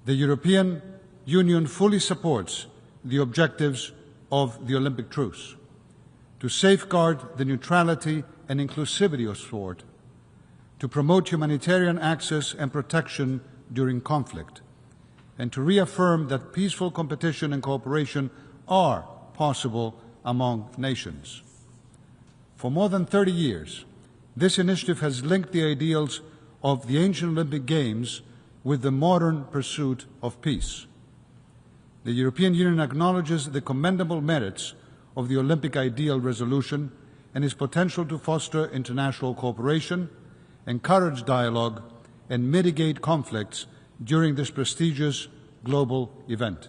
The European Union fully supports the objectives of the Olympic Truce to safeguard the neutrality and inclusivity of sport, to promote humanitarian access and protection during conflict, and to reaffirm that peaceful competition and cooperation are possible among nations. For more than 30 years, this initiative has linked the ideals of the ancient Olympic Games with the modern pursuit of peace. The European Union acknowledges the commendable merits of the Olympic Ideal Resolution and its potential to foster international cooperation, encourage dialogue, and mitigate conflicts during this prestigious global event.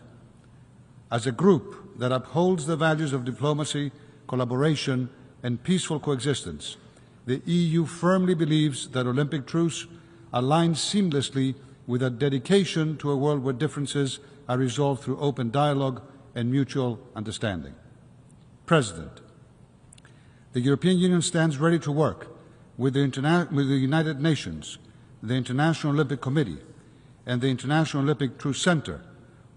As a group that upholds the values of diplomacy, collaboration, and peaceful coexistence, the EU firmly believes that Olympic Truce aligns seamlessly with a dedication to a world where differences are resolved through open dialogue and mutual understanding. President, the European Union stands ready to work with the United Nations, the International Olympic Committee, and the International Olympic Truce Center,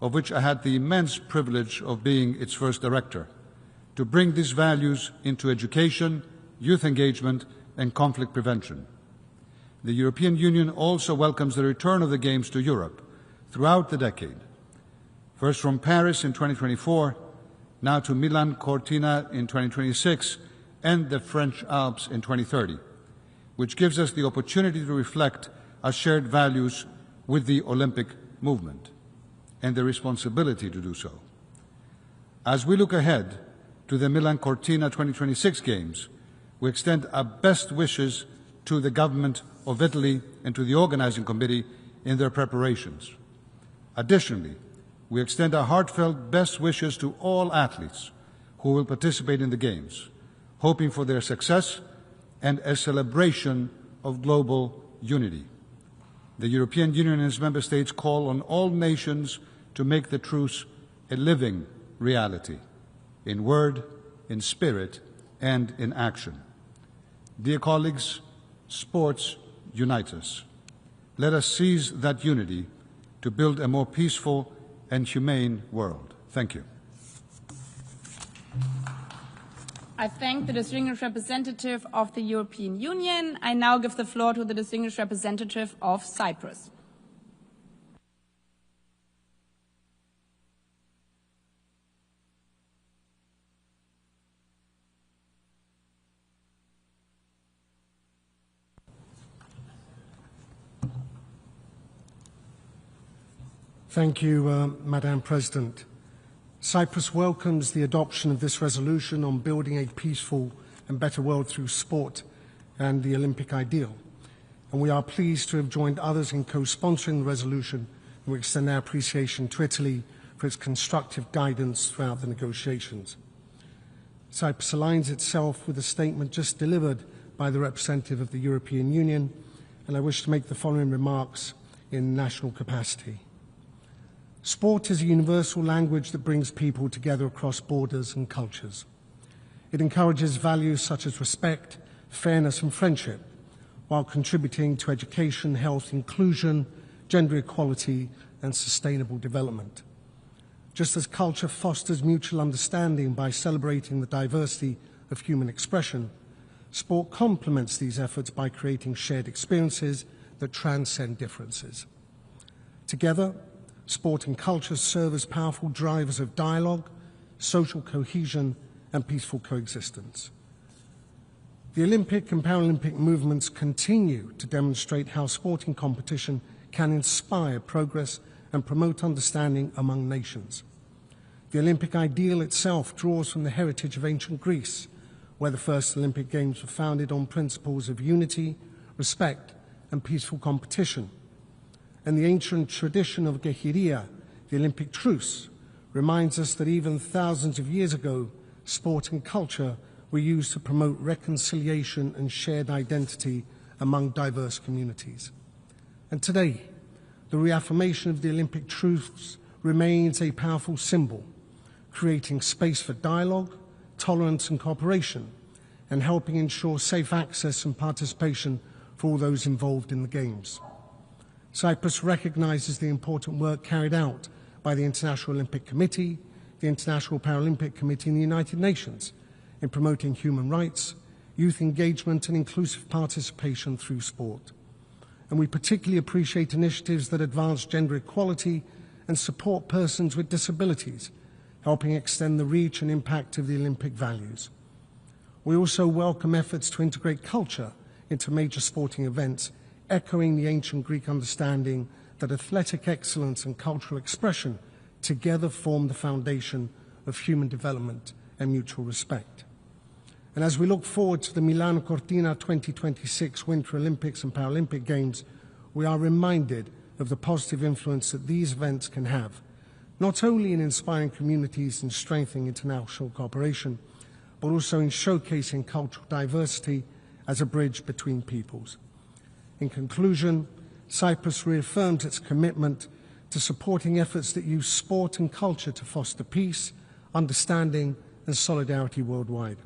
of which I had the immense privilege of being its first director, to bring these values into education, youth engagement, and conflict prevention. The European Union also welcomes the return of the Games to Europe throughout the decade, first from Paris in 2024, now to Milano Cortina in 2026, and the French Alps in 2030, which gives us the opportunity to reflect our shared values with the Olympic movement and the responsibility to do so. As we look ahead to the Milan Cortina 2026 Games, we extend our best wishes to the government of Italy and to the organizing committee in their preparations. Additionally, we extend our heartfelt best wishes to all athletes who will participate in the Games, hoping for their success and a celebration of global unity. The European Union and its member states call on all nations to make the truce a living reality, in word, in spirit, and in action. Dear colleagues, sports unite us. Let us seize that unity to build a more peaceful and humane world. Thank you. I thank the distinguished representative of the European Union. I now give the floor to the distinguished representative of Cyprus. Thank you, Madam President. Cyprus welcomes the adoption of this resolution on building a peaceful and better world through sport and the Olympic ideal. And we are pleased to have joined others in co-sponsoring the resolution, and we extend our appreciation to Italy for its constructive guidance throughout the negotiations. Cyprus aligns itself with the statement just delivered by the representative of the European Union, and I wish to make the following remarks in national capacity. Sport is a universal language that brings people together across borders and cultures. It encourages values such as respect, fairness and friendship, while contributing to education, health, inclusion, gender equality and sustainable development. Just as culture fosters mutual understanding by celebrating the diversity of human expression, sport complements these efforts by creating shared experiences that transcend differences. Together, sport and culture serve as powerful drivers of dialogue, social cohesion, and peaceful coexistence. The Olympic and Paralympic movements continue to demonstrate how sporting competition can inspire progress and promote understanding among nations. The Olympic ideal itself draws from the heritage of ancient Greece, where the first Olympic Games were founded on principles of unity, respect, and peaceful competition. And the ancient tradition of Gehiria, the Olympic Truce, reminds us that even thousands of years ago, sport and culture were used to promote reconciliation and shared identity among diverse communities. And today, the reaffirmation of the Olympic Truce remains a powerful symbol, creating space for dialogue, tolerance and cooperation, and helping ensure safe access and participation for all those involved in the Games. Cyprus recognises the important work carried out by the International Olympic Committee, the International Paralympic Committee and the United Nations in promoting human rights, youth engagement and inclusive participation through sport. And we particularly appreciate initiatives that advance gender equality and support persons with disabilities, helping extend the reach and impact of the Olympic values. We also welcome efforts to integrate culture into major sporting events, echoing the ancient Greek understanding that athletic excellence and cultural expression together form the foundation of human development and mutual respect. And as we look forward to the Milano Cortina 2026 Winter Olympics and Paralympic Games, we are reminded of the positive influence that these events can have, not only in inspiring communities and strengthening international cooperation, but also in showcasing cultural diversity as a bridge between peoples. In conclusion, Cyprus reaffirms its commitment to supporting efforts that use sport and culture to foster peace, understanding and solidarity worldwide.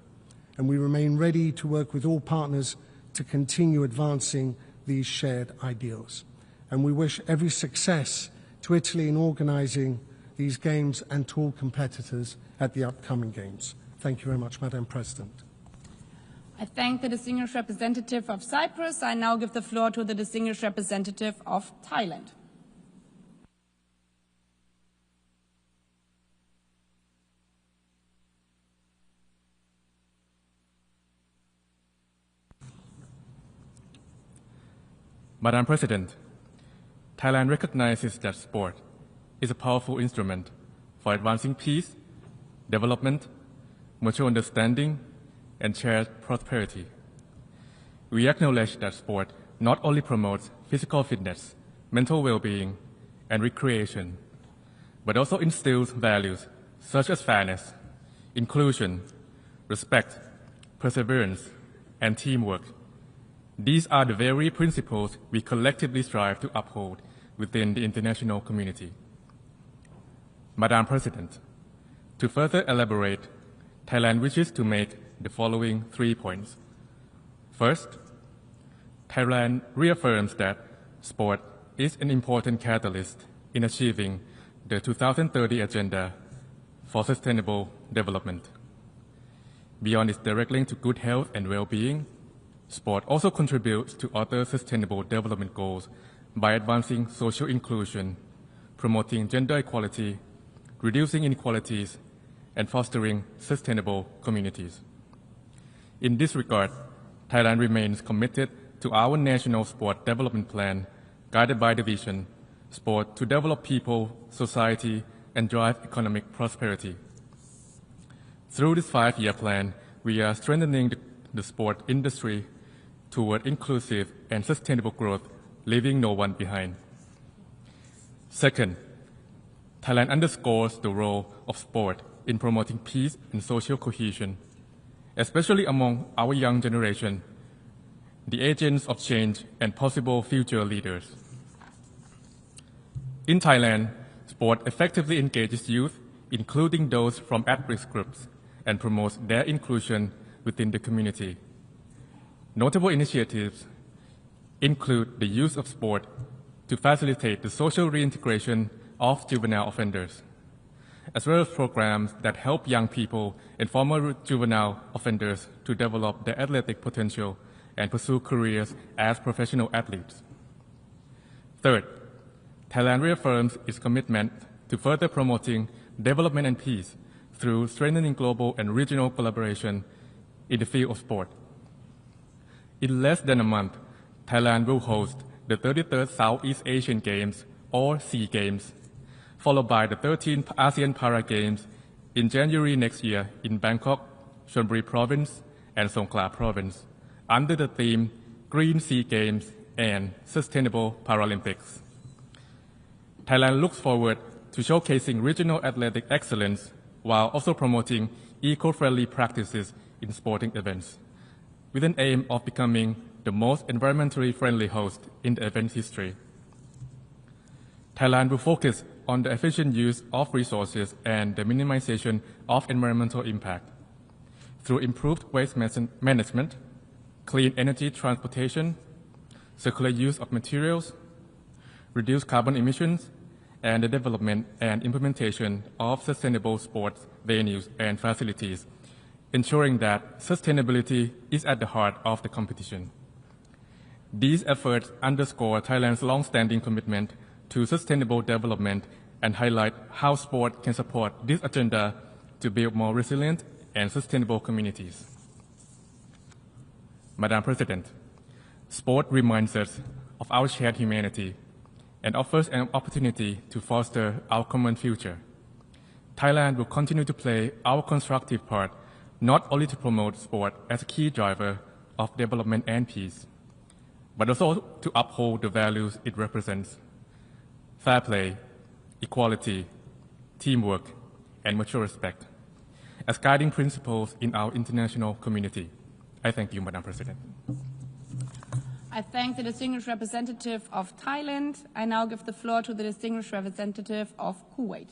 And we remain ready to work with all partners to continue advancing these shared ideals. And we wish every success to Italy in organising these Games and to all competitors at the upcoming Games. Thank you very much, Madam President. I thank the distinguished representative of Cyprus. I now give the floor to the distinguished representative of Thailand. Madam President, Thailand recognizes that sport is a powerful instrument for advancing peace, development, mutual understanding, and shared prosperity. We acknowledge that sport not only promotes physical fitness, mental well-being, and recreation, but also instills values such as fairness, inclusion, respect, perseverance, and teamwork. These are the very principles we collectively strive to uphold within the international community. Madam President, to further elaborate, Thailand wishes to make the following 3 points. First, Thailand reaffirms that sport is an important catalyst in achieving the 2030 Agenda for Sustainable Development. Beyond its direct link to good health and well-being, sport also contributes to other sustainable development goals by advancing social inclusion, promoting gender equality, reducing inequalities, and fostering sustainable communities. In this regard, Thailand remains committed to our National Sport Development Plan, guided by the vision, sport to develop people, society, and drive economic prosperity. Through this 5-year plan, we are strengthening the sport industry toward inclusive and sustainable growth, leaving no one behind. Second, Thailand underscores the role of sport in promoting peace and social cohesion, especially among our young generation, the agents of change and possible future leaders. In Thailand, sport effectively engages youth, including those from at-risk groups, and promotes their inclusion within the community. Notable initiatives include the use of sport to facilitate the social reintegration of juvenile offenders, as well as programs that help young people and former juvenile offenders to develop their athletic potential and pursue careers as professional athletes. Third, Thailand reaffirms its commitment to further promoting development and peace through strengthening global and regional collaboration in the field of sport. In less than a month, Thailand will host the 33rd Southeast Asian Games, or SEA Games, followed by the 13th ASEAN Para Games in January next year in Bangkok, Chonburi Province, and Songkhla Province, under the theme Green SEA Games and Sustainable Paralympics. Thailand looks forward to showcasing regional athletic excellence while also promoting eco-friendly practices in sporting events, with an aim of becoming the most environmentally friendly host in the event's history. Thailand will focus on the efficient use of resources and the minimization of environmental impact through improved waste management, clean energy transportation, circular use of materials, reduce carbon emissions, and the development and implementation of sustainable sports venues and facilities, ensuring that sustainability is at the heart of the competition. These efforts underscore Thailand's long-standing commitment to sustainable development and highlight how sport can support this agenda to build more resilient and sustainable communities. Madam President, sport reminds us of our shared humanity and offers an opportunity to foster our common future. Thailand will continue to play our constructive part, not only to promote sport as a key driver of development and peace, but also to uphold the values it represents: fair play, equality, teamwork, and mutual respect, as guiding principles in our international community. I thank you, Madam President. I thank the distinguished representative of Thailand. I now give the floor to the distinguished representative of Kuwait.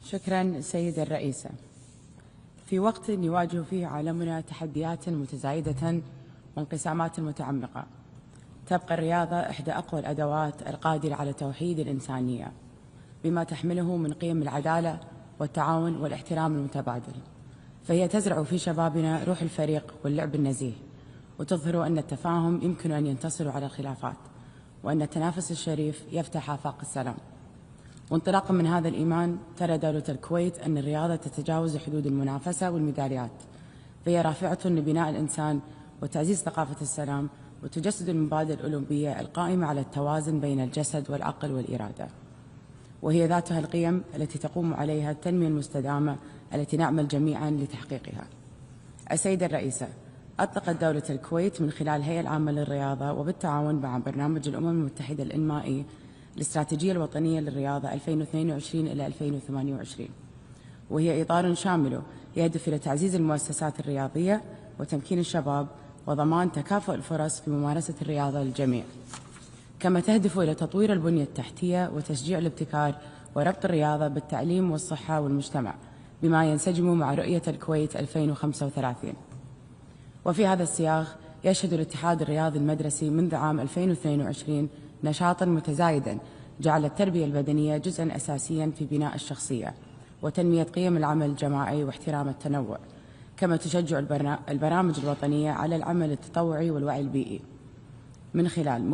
شكرا سيدة الرئيسة. في وقت يواجه فيه عالمنا تحديات متزايدة وانقسامات متعمقة، تبقى الرياضة إحدى أقوى الأدوات القادرة على توحيد الإنسانية بما تحمله من قيم العدالة والتعاون والاحترام المتبادل، فهي تزرع في شبابنا روح الفريق واللعب النزيه، وتظهر أن التفاهم يمكن أن ينتصر على الخلافات، وأن التنافس الشريف يفتح آفاق السلام. وانطلاقا من هذا الإيمان ترى دولة الكويت أن الرياضة تتجاوز حدود المنافسة والميداليات، فهي رافعة لبناء الإنسان وتعزيز ثقافة السلام، وتجسد المبادئ الأولمبية القائمة على التوازن بين الجسد والعقل والإرادة، وهي ذاتها القيم التي تقوم عليها التنمية المستدامة التي نعمل جميعا لتحقيقها. السيدة الرئيسة، أطلقت دولة الكويت من خلال الهيئة العامة للرياضة وبالتعاون مع برنامج الأمم المتحدة الإنمائي الاستراتيجية الوطنية للرياضة 2022 إلى 2028، وهي إطار شامل يهدف إلى تعزيز المؤسسات الرياضية وتمكين الشباب وضمان تكافؤ الفرص في ممارسة الرياضة للجميع، كما تهدف إلى تطوير البنية التحتية وتشجيع الابتكار وربط الرياضة بالتعليم والصحة والمجتمع بما ينسجم مع رؤية الكويت 2035. وفي هذا السياق يشهد الاتحاد الرياضي المدرسي منذ عام 2022 نشاطا متزايدا جعل التربية البدنية جزءا أساسيا في بناء الشخصية وتنمية قيم العمل الجماعي واحترام التنوع، كما تشجع البرامج الوطنية على العمل التطوعي والوعي البيئي من خلال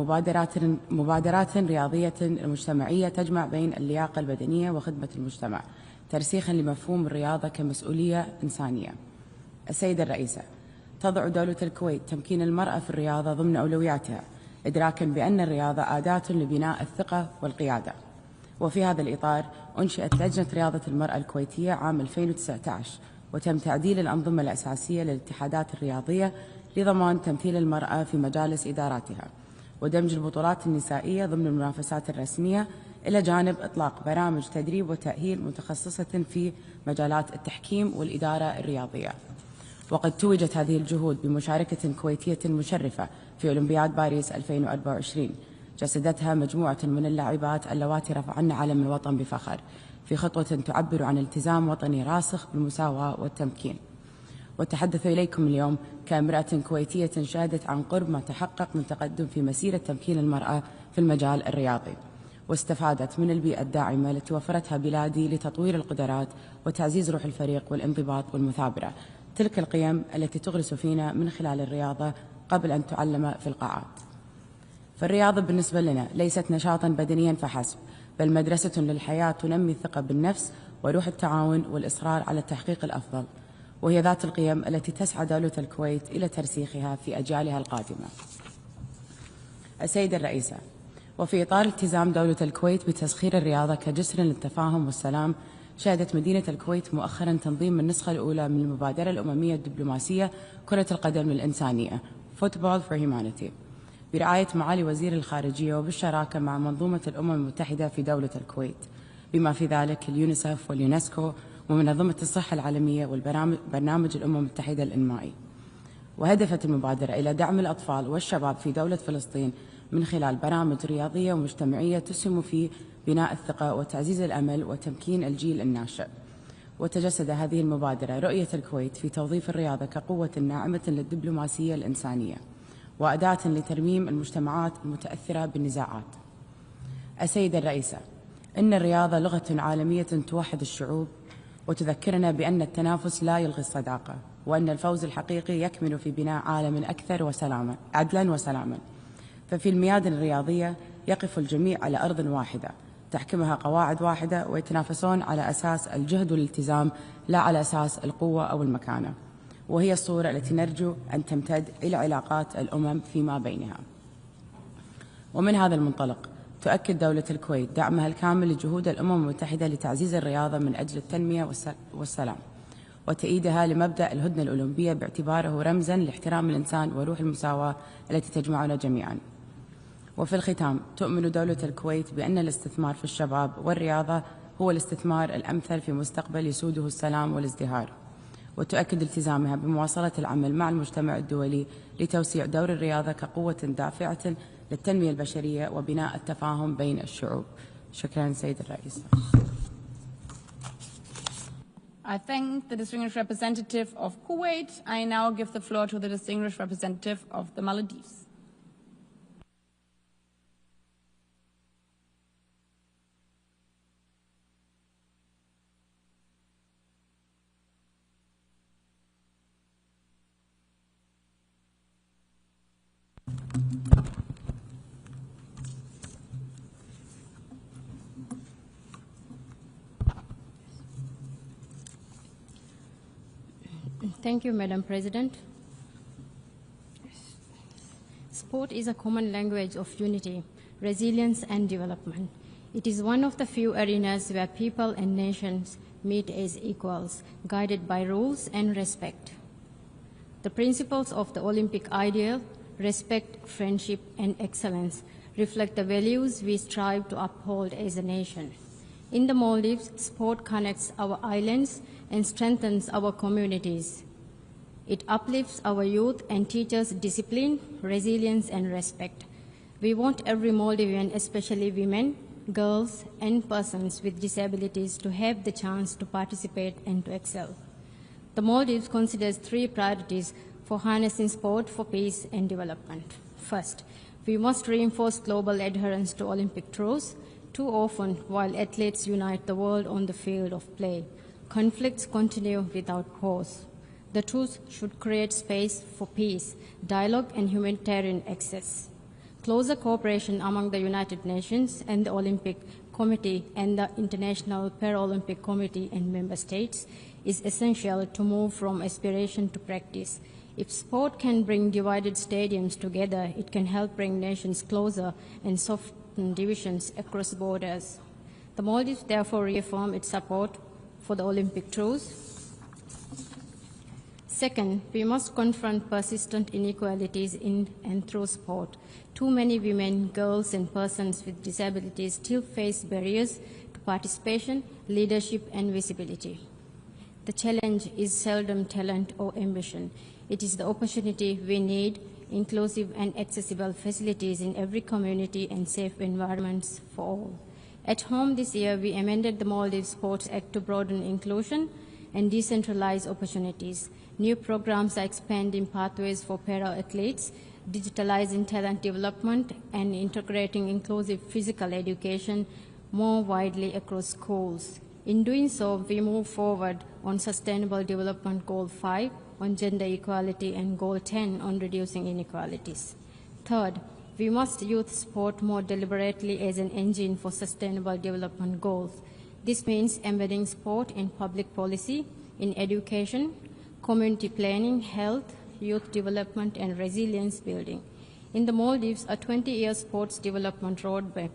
مبادرات رياضية مجتمعية تجمع بين اللياقة البدنية وخدمة المجتمع، ترسيخا لمفهوم الرياضة كمسؤولية إنسانية. السيدة الرئيسة، تضع دولة الكويت تمكين المرأة في الرياضة ضمن أولوياتها، إدراكا بأن الرياضة أداة لبناء الثقة والقيادة. وفي هذا الإطار أنشئت لجنة رياضة المرأة الكويتية عام 2019، وتم تعديل الأنظمة الأساسية للاتحادات الرياضية لضمان تمثيل المرأة في مجالس إداراتها، ودمج البطولات النسائية ضمن المنافسات الرسمية، إلى جانب إطلاق برامج تدريب وتأهيل متخصصة في مجالات التحكيم والإدارة الرياضية. وقد توجت هذه الجهود بمشاركة كويتية مشرفة في أولمبياد باريس 2024 جسدتها مجموعة من اللاعبات اللواتي رفعن علم الوطن بفخر في خطوة تعبر عن التزام وطني راسخ بالمساواة والتمكين. وأتحدث إليكم اليوم كامرأة كويتية شهدت عن قرب ما تحقق من تقدم في مسيرة تمكين المرأة في المجال الرياضي، واستفادت من البيئة الداعمة التي وفرتها بلادي لتطوير القدرات وتعزيز روح الفريق والانضباط والمثابرة، تلك القيم التي تغرس فينا من خلال الرياضة قبل أن تعلم في القاعات. فالرياضة بالنسبة لنا ليست نشاطا بدنيا فحسب، بل مدرسة للحياة تنمي الثقة بالنفس وروح التعاون والإصرار على التحقيق الأفضل، وهي ذات القيم التي تسعى دولة الكويت إلى ترسيخها في أجيالها القادمة. السيدة الرئيسة، وفي إطار التزام دولة الكويت بتسخير الرياضة كجسر للتفاهم والسلام، شهدت مدينة الكويت مؤخرا تنظيم النسخة الأولى من المبادرة الأممية الدبلوماسية كرة القدم للإنسانية Football for Humanity برعاية معالي وزير الخارجية وبالشراكة مع منظومة الأمم المتحدة في دولة الكويت، بما في ذلك اليونيسف واليونسكو ومنظمة الصحة العالمية والبرنامج الأمم المتحدة الإنمائي. وهدفت المبادرة إلى دعم الأطفال والشباب في دولة فلسطين من خلال برامج رياضية ومجتمعية تسهم في بناء الثقة وتعزيز الأمل وتمكين الجيل الناشئ. وتجسد هذه المبادرة رؤية الكويت في توظيف الرياضة كقوة ناعمة للدبلوماسية الإنسانية وأداة لترميم المجتمعات المتأثرة بالنزاعات. السيدة الرئيسة، إن الرياضة لغة عالمية توحد الشعوب وتذكرنا بأن التنافس لا يلغي الصداقة، وأن الفوز الحقيقي يكمن في بناء عالم أكثر عدلا وسلاما. ففي الميادين الرياضية يقف الجميع على أرض واحدة تحكمها قواعد واحدة ويتنافسون على أساس الجهد والالتزام لا على أساس القوة أو المكانة، وهي الصورة التي نرجو أن تمتد إلى علاقات الأمم فيما بينها. ومن هذا المنطلق تؤكد دولة الكويت دعمها الكامل لجهود الأمم المتحدة لتعزيز الرياضة من أجل التنمية والسلام، وتأييدها لمبدأ الهدنة الأولمبية باعتباره رمزا لاحترام الإنسان وروح المساواة التي تجمعنا جميعا. وفي الختام تؤمن دولة الكويت بأن الاستثمار في الشباب والرياضة هو الاستثمار الأمثل في مستقبل يسوده السلام والازدهار، وتؤكد التزامها بمواصلة العمل مع المجتمع الدولي لتوسيع دور الرياضة كقوة دافعة للتنمية البشرية وبناء التفاهم بين الشعوب. شكرا سيد الرئيس. I thank the distinguished representative of Kuwait. I now give the floor to the distinguished representative of the Maldives. Thank you, Madam President. Sport is a common language of unity, resilience, and development. It is one of the few arenas where people and nations meet as equals, guided by rules and respect. The principles of the Olympic ideal, respect, friendship, and excellence, reflect the values we strive to uphold as a nation. In the Maldives, sport connects our islands and strengthens our communities. It uplifts our youth and teaches discipline, resilience, and respect. We want every Maldivian, especially women, girls, and persons with disabilities, to have the chance to participate and to excel. The Maldives considers 3 priorities for harnessing sport for peace and development. First, we must reinforce global adherence to Olympic Truce. Too often, while athletes unite the world on the field of play, conflicts continue without pause. The truce should create space for peace, dialogue, and humanitarian access. Closer cooperation among the United Nations and the Olympic Committee and the International Paralympic Committee and member states is essential to move from aspiration to practice. If sport can bring divided stadiums together, it can help bring nations closer and soften divisions across borders. The Maldives therefore reaffirm its support for the Olympic Truce. Second, we must confront persistent inequalities in and through sport. Too many women, girls, and persons with disabilities still face barriers to participation, leadership, and visibility. The challenge is seldom talent or ambition. It is the opportunity we need, inclusive and accessible facilities in every community and safe environments for all. At home this year, we amended the Maldives Sports Act to broaden inclusion and decentralize opportunities. New programs are expanding pathways for para-athletes, digitalizing talent development, and integrating inclusive physical education more widely across schools. In doing so, we move forward on Sustainable Development Goal 5 on gender equality and Goal 10 on reducing inequalities. Third, we must use sport more deliberately as an engine for sustainable development goals. This means embedding sport in public policy, in education, community planning, health, youth development, and resilience building. In the Maldives, a 20-year sports development roadmap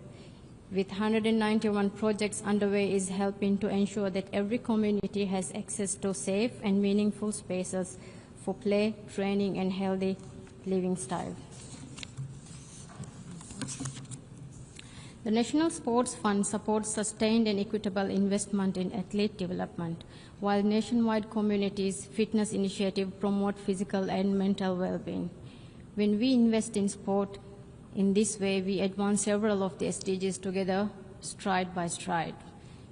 with 191 projects underway is helping to ensure that every community has access to safe and meaningful spaces for play, training, and healthy living style. The National Sports Fund supports sustained and equitable investment in athlete development, while nationwide communities' fitness initiatives promote physical and mental well-being. When we invest in sport in this way, we advance several of the SDGs together, stride by stride.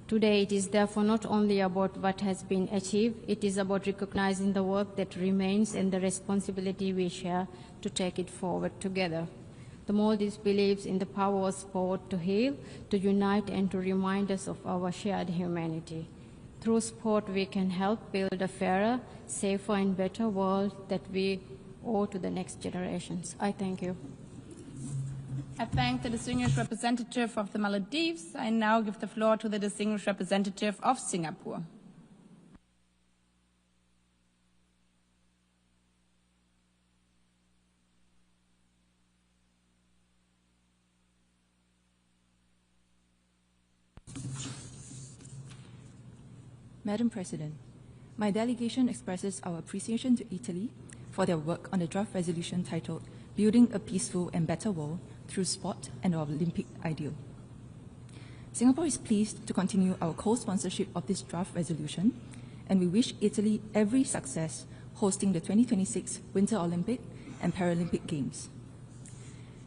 Today, it is therefore not only about what has been achieved, it is about recognizing the work that remains and the responsibility we share to take it forward together. The Maldives believes in the power of sport to heal, to unite, and to remind us of our shared humanity. Through sport, we can help build a fairer, safer, and better world that we owe to the next generations. I thank you. I thank the distinguished representative of the Maldives. I now give the floor to the distinguished representative of Singapore. Madam President, my delegation expresses our appreciation to Italy for their work on the draft resolution titled Building a Peaceful and Better World Through Sport and our Olympic Ideal. Singapore is pleased to continue our co-sponsorship of this draft resolution, and we wish Italy every success hosting the 2026 Winter Olympic and Paralympic Games.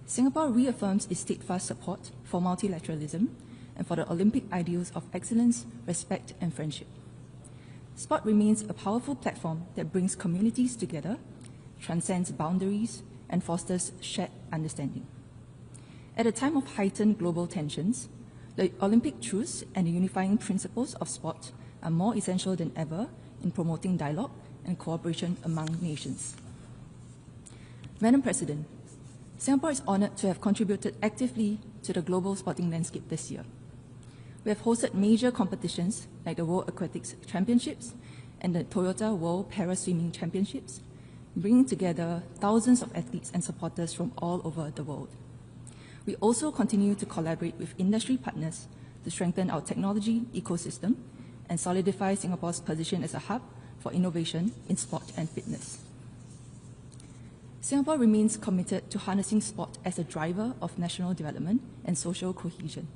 Singapore reaffirms its steadfast support for multilateralism and for the Olympic ideals of excellence, respect, and friendship. Sport remains a powerful platform that brings communities together, transcends boundaries, and fosters shared understanding. At a time of heightened global tensions, the Olympic Truce and the unifying principles of sport are more essential than ever in promoting dialogue and cooperation among nations. Madam President, Singapore is honored to have contributed actively to the global sporting landscape this year. We have hosted major competitions like the World Aquatics Championships and the Toyota World Para-Swimming Championships, bringing together thousands of athletes and supporters from all over the world. We also continue to collaborate with industry partners to strengthen our technology ecosystem and solidify Singapore's position as a hub for innovation in sport and fitness. Singapore remains committed to harnessing sport as a driver of national development and social cohesion.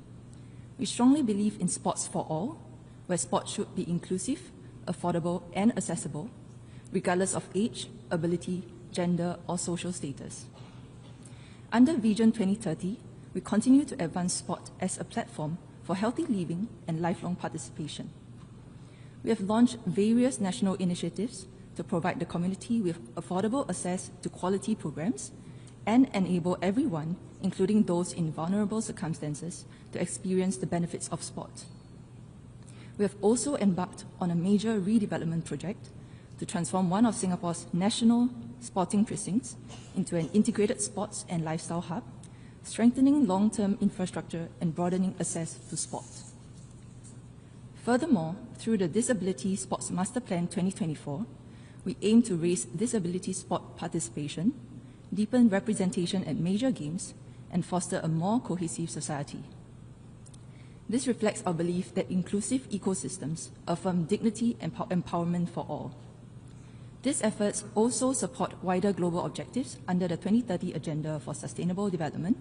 We strongly believe in sports for all, where sport should be inclusive, affordable, and accessible, regardless of age, ability, gender, or social status. Under Vision 2030, we continue to advance sport as a platform for healthy living and lifelong participation. We have launched various national initiatives to provide the community with affordable access to quality programs and enable everyone, including those in vulnerable circumstances, to experience the benefits of sport. We have also embarked on a major redevelopment project to transform one of Singapore's national sporting precincts into an integrated sports and lifestyle hub, strengthening long-term infrastructure and broadening access to sport. Furthermore, through the Disability Sports Master Plan 2024, we aim to raise disability sport participation, deepen representation at major games, and foster a more cohesive society. This reflects our belief that inclusive ecosystems affirm dignity and empowerment for all. These efforts also support wider global objectives under the 2030 Agenda for Sustainable Development,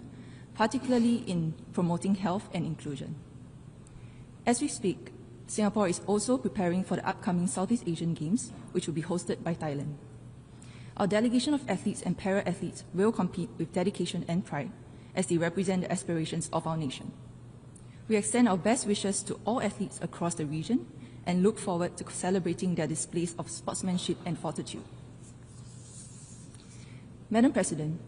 particularly in promoting health and inclusion. As we speak, Singapore is also preparing for the upcoming Southeast Asian Games, which will be hosted by Thailand. Our delegation of athletes and para-athletes will compete with dedication and pride as they represent the aspirations of our nation. We extend our best wishes to all athletes across the region and look forward to celebrating their displays of sportsmanship and fortitude. Madam President,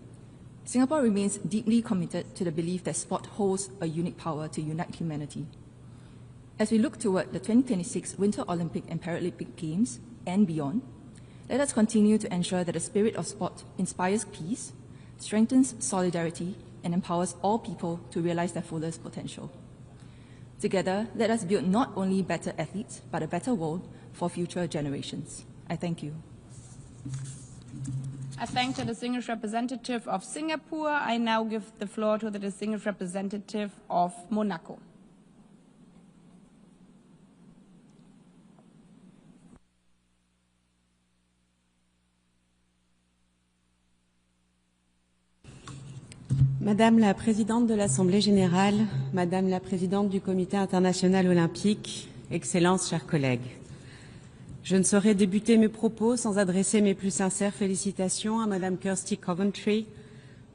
Singapore remains deeply committed to the belief that sport holds a unique power to unite humanity. As we look toward the 2026 Winter Olympic and Paralympic Games and beyond, let us continue to ensure that the spirit of sport inspires peace, strengthens solidarity, and empowers all people to realize their fullest potential. Together, let us build not only better athletes, but a better world for future generations. I thank you. I thank the distinguished representative of Singapore. I now give the floor to the distinguished representative of Monaco. Madame la Présidente de l'Assemblée générale, Madame la Présidente du Comité international olympique, Excellences, chers collègues, je ne saurais débuter mes propos sans adresser mes plus sincères félicitations à Madame Kirsty Coventry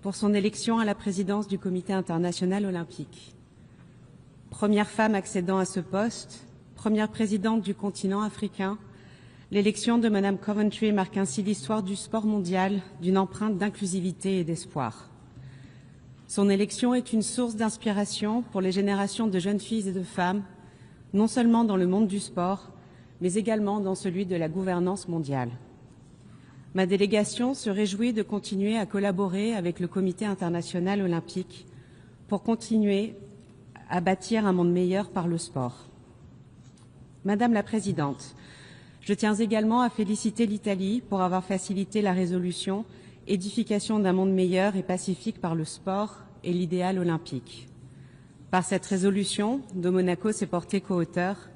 pour son élection à la présidence du Comité international olympique. Première femme accédant à ce poste, première présidente du continent africain, l'élection de Madame Coventry marque ainsi l'histoire du sport mondial d'une empreinte d'inclusivité et d'espoir. Son élection est une source d'inspiration pour les générations de jeunes filles et de femmes, non seulement dans le monde du sport, mais également dans celui de la gouvernance mondiale. Ma délégation se réjouit de continuer à collaborer avec le Comité international olympique pour continuer à bâtir un monde meilleur par le sport. Madame la Présidente, je tiens également à féliciter l'Italie pour avoir facilité la résolution « Édification d'un monde meilleur et pacifique par le sport et l'idéal olympique ». Par cette résolution, dont Monaco s'est porté co-auteur,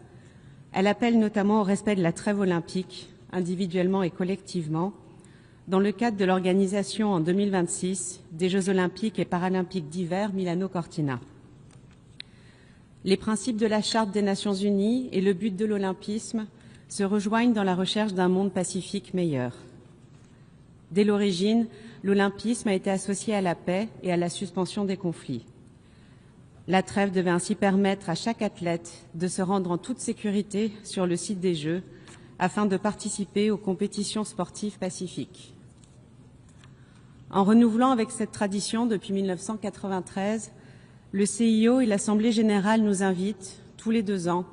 elle appelle notamment au respect de la trêve olympique, individuellement et collectivement, dans le cadre de l'organisation en 2026 des Jeux olympiques et paralympiques d'hiver Milano Cortina. Les principes de la Charte des Nations unies et le but de l'olympisme se rejoignent dans la recherche d'un monde pacifique meilleur. Dès l'origine, l'olympisme a été associé à la paix et à la suspension des conflits. La trêve devait ainsi permettre à chaque athlète de se rendre en toute sécurité sur le site des Jeux afin de participer aux compétitions sportives pacifiques. En renouvelant avec cette tradition depuis 1993, le CIO et l'Assemblée générale nous invitent, tous les 2 ans,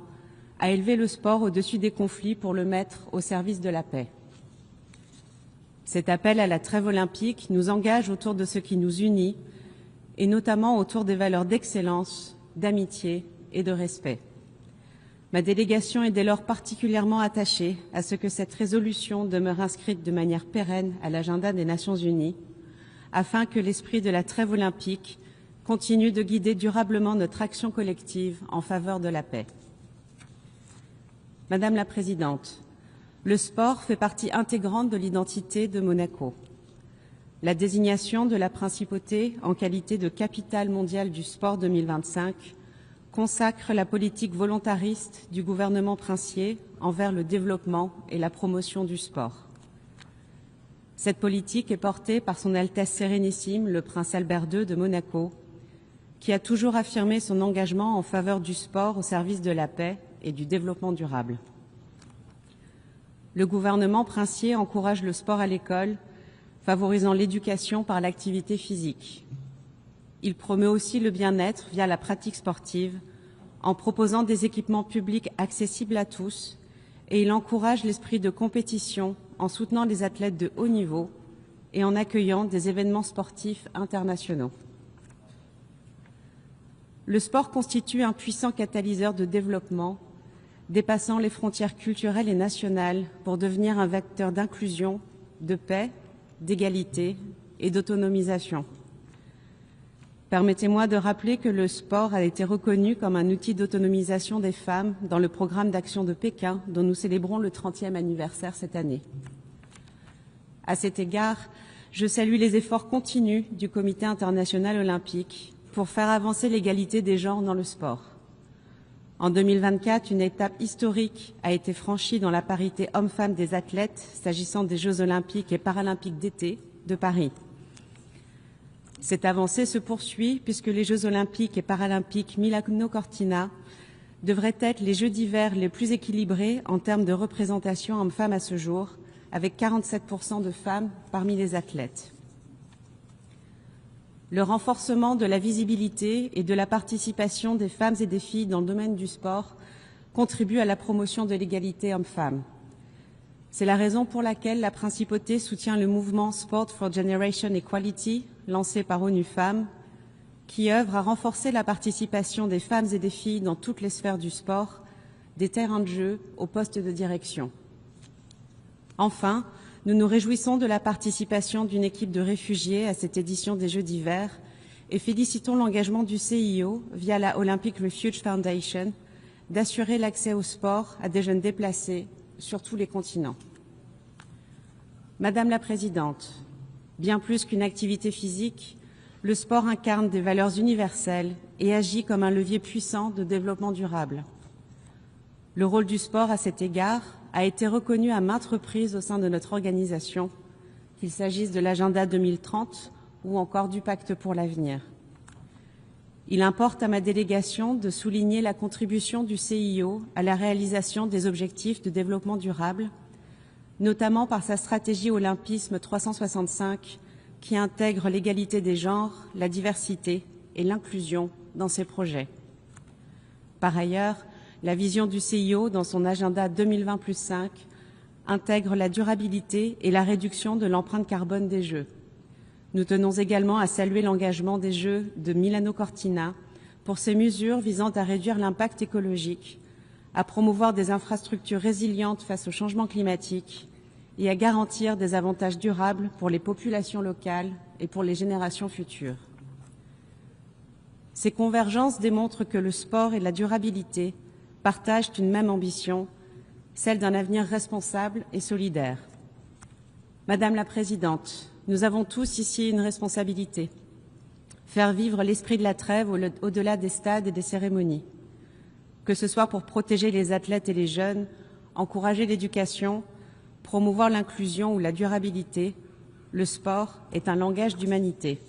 à élever le sport au-dessus des conflits pour le mettre au service de la paix. Cet appel à la trêve olympique nous engage autour de ce qui nous unit, et notamment autour des valeurs d'excellence, d'amitié et de respect. Ma délégation est dès lors particulièrement attachée à ce que cette résolution demeure inscrite de manière pérenne à l'agenda des Nations unies, afin que l'esprit de la trêve olympique continue de guider durablement notre action collective en faveur de la paix. Madame la Présidente, le sport fait partie intégrante de l'identité de Monaco. La désignation de la principauté en qualité de capitale mondiale du sport 2025 consacre la politique volontariste du gouvernement princier envers le développement et la promotion du sport. Cette politique est portée par son Altesse Sérénissime, le prince Albert II de Monaco, qui a toujours affirmé son engagement en faveur du sport au service de la paix et du développement durable. Le gouvernement princier encourage le sport à l'école, favorisant l'éducation par l'activité physique. Il promeut aussi le bien-être via la pratique sportive, en proposant des équipements publics accessibles à tous, et il encourage l'esprit de compétition en soutenant les athlètes de haut niveau et en accueillant des événements sportifs internationaux. Le sport constitue un puissant catalyseur de développement, dépassant les frontières culturelles et nationales pour devenir un vecteur d'inclusion, de paix, d'égalité et d'autonomisation. Permettez-moi de rappeler que le sport a été reconnu comme un outil d'autonomisation des femmes dans le programme d'action de Pékin dont nous célébrons le 30e anniversaire cette année. À cet égard, je salue les efforts continus du Comité international olympique pour faire avancer l'égalité des genres dans le sport. En 2024, une étape historique a été franchie dans la parité hommes-femmes des athlètes s'agissant des Jeux olympiques et paralympiques d'été de Paris. Cette avancée se poursuit puisque les Jeux olympiques et paralympiques Milano Cortina devraient être les Jeux d'hiver les plus équilibrés en termes de représentation hommes-femmes à ce jour, avec 47% de femmes parmi les athlètes. Le renforcement de la visibilité et de la participation des femmes et des filles dans le domaine du sport contribue à la promotion de l'égalité hommes-femmes. C'est la raison pour laquelle la Principauté soutient le mouvement Sport for Generation Equality, lancé par ONU Femmes, qui œuvre à renforcer la participation des femmes et des filles dans toutes les sphères du sport, des terrains de jeu aux postes de direction. Enfin, nous nous réjouissons de la participation d'une équipe de réfugiés à cette édition des Jeux d'hiver et félicitons l'engagement du CIO, via la Olympic Refuge Foundation, d'assurer l'accès au sport à des jeunes déplacés sur tous les continents. Madame la Présidente, bien plus qu'une activité physique, le sport incarne des valeurs universelles et agit comme un levier puissant de développement durable. Le rôle du sport à cet égard a été reconnu à maintes reprises au sein de notre organisation, qu'il s'agisse de l'agenda 2030 ou encore du pacte pour l'avenir. il importe à ma délégation de souligner la contribution du CIO à la réalisation des objectifs de développement durable, notamment par sa stratégie Olympisme 365 qui intègre l'égalité des genres, la diversité et l'inclusion dans ses projets. Par ailleurs, la vision du CIO dans son agenda 2020+5 intègre la durabilité et la réduction de l'empreinte carbone des Jeux. Nous tenons également à saluer l'engagement des Jeux de Milano Cortina pour ces mesures visant à réduire l'impact écologique, à promouvoir des infrastructures résilientes face au changement climatique et à garantir des avantages durables pour les populations locales et pour les générations futures. Ces convergences démontrent que le sport et la durabilité partagent une même ambition, celle d'un avenir responsable et solidaire. Madame la Présidente, nous avons tous ici une responsabilité. Faire vivre l'esprit de la trêve au-delà des stades et des cérémonies. Que ce soit pour protéger les athlètes et les jeunes, encourager l'éducation, promouvoir l'inclusion ou la durabilité, le sport est un langage d'humanité.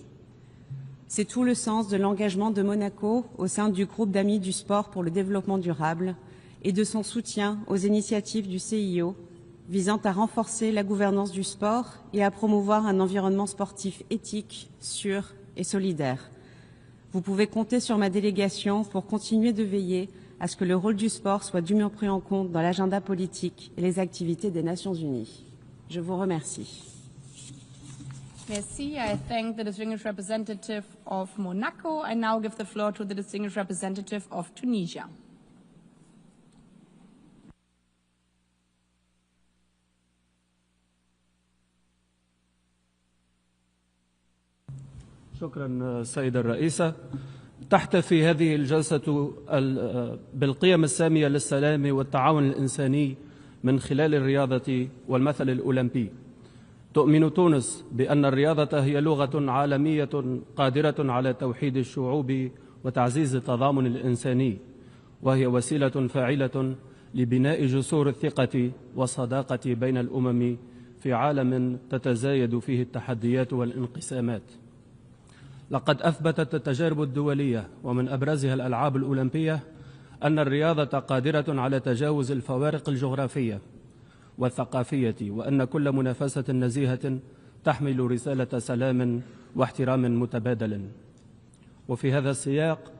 C'est tout le sens de l'engagement de Monaco au sein du groupe d'amis du sport pour le développement durable et de son soutien aux initiatives du CIO visant à renforcer la gouvernance du sport et à promouvoir un environnement sportif éthique, sûr et solidaire. Vous pouvez compter sur ma délégation pour continuer de veiller à ce que le rôle du sport soit dûment pris en compte dans l'agenda politique et les activités des Nations Unies. Je vous remercie. Merci. I thank the distinguished representative of Monaco. I now give the floor to the distinguished representative of Tunisia. شكرا سيدة الرئيسة. تحتفي هذه الجلسة بالقيم السامية للسلام والتعاون الإنساني من خلال الرياضة والمثل الأولمبي. تؤمن تونس بأن الرياضة هي لغة عالمية قادرة على توحيد الشعوب وتعزيز التضامن الإنساني، وهي وسيلة فاعلة لبناء جسور الثقة والصداقة بين الأمم في عالم تتزايد فيه التحديات والانقسامات. لقد أثبتت التجارب الدولية ومن أبرزها الألعاب الأولمبية أن الرياضة قادرة على تجاوز الفوارق الجغرافية والثقافية، وأن كل منافسة نزيهة تحمل رسالة سلام واحترام متبادل. وفي هذا السياق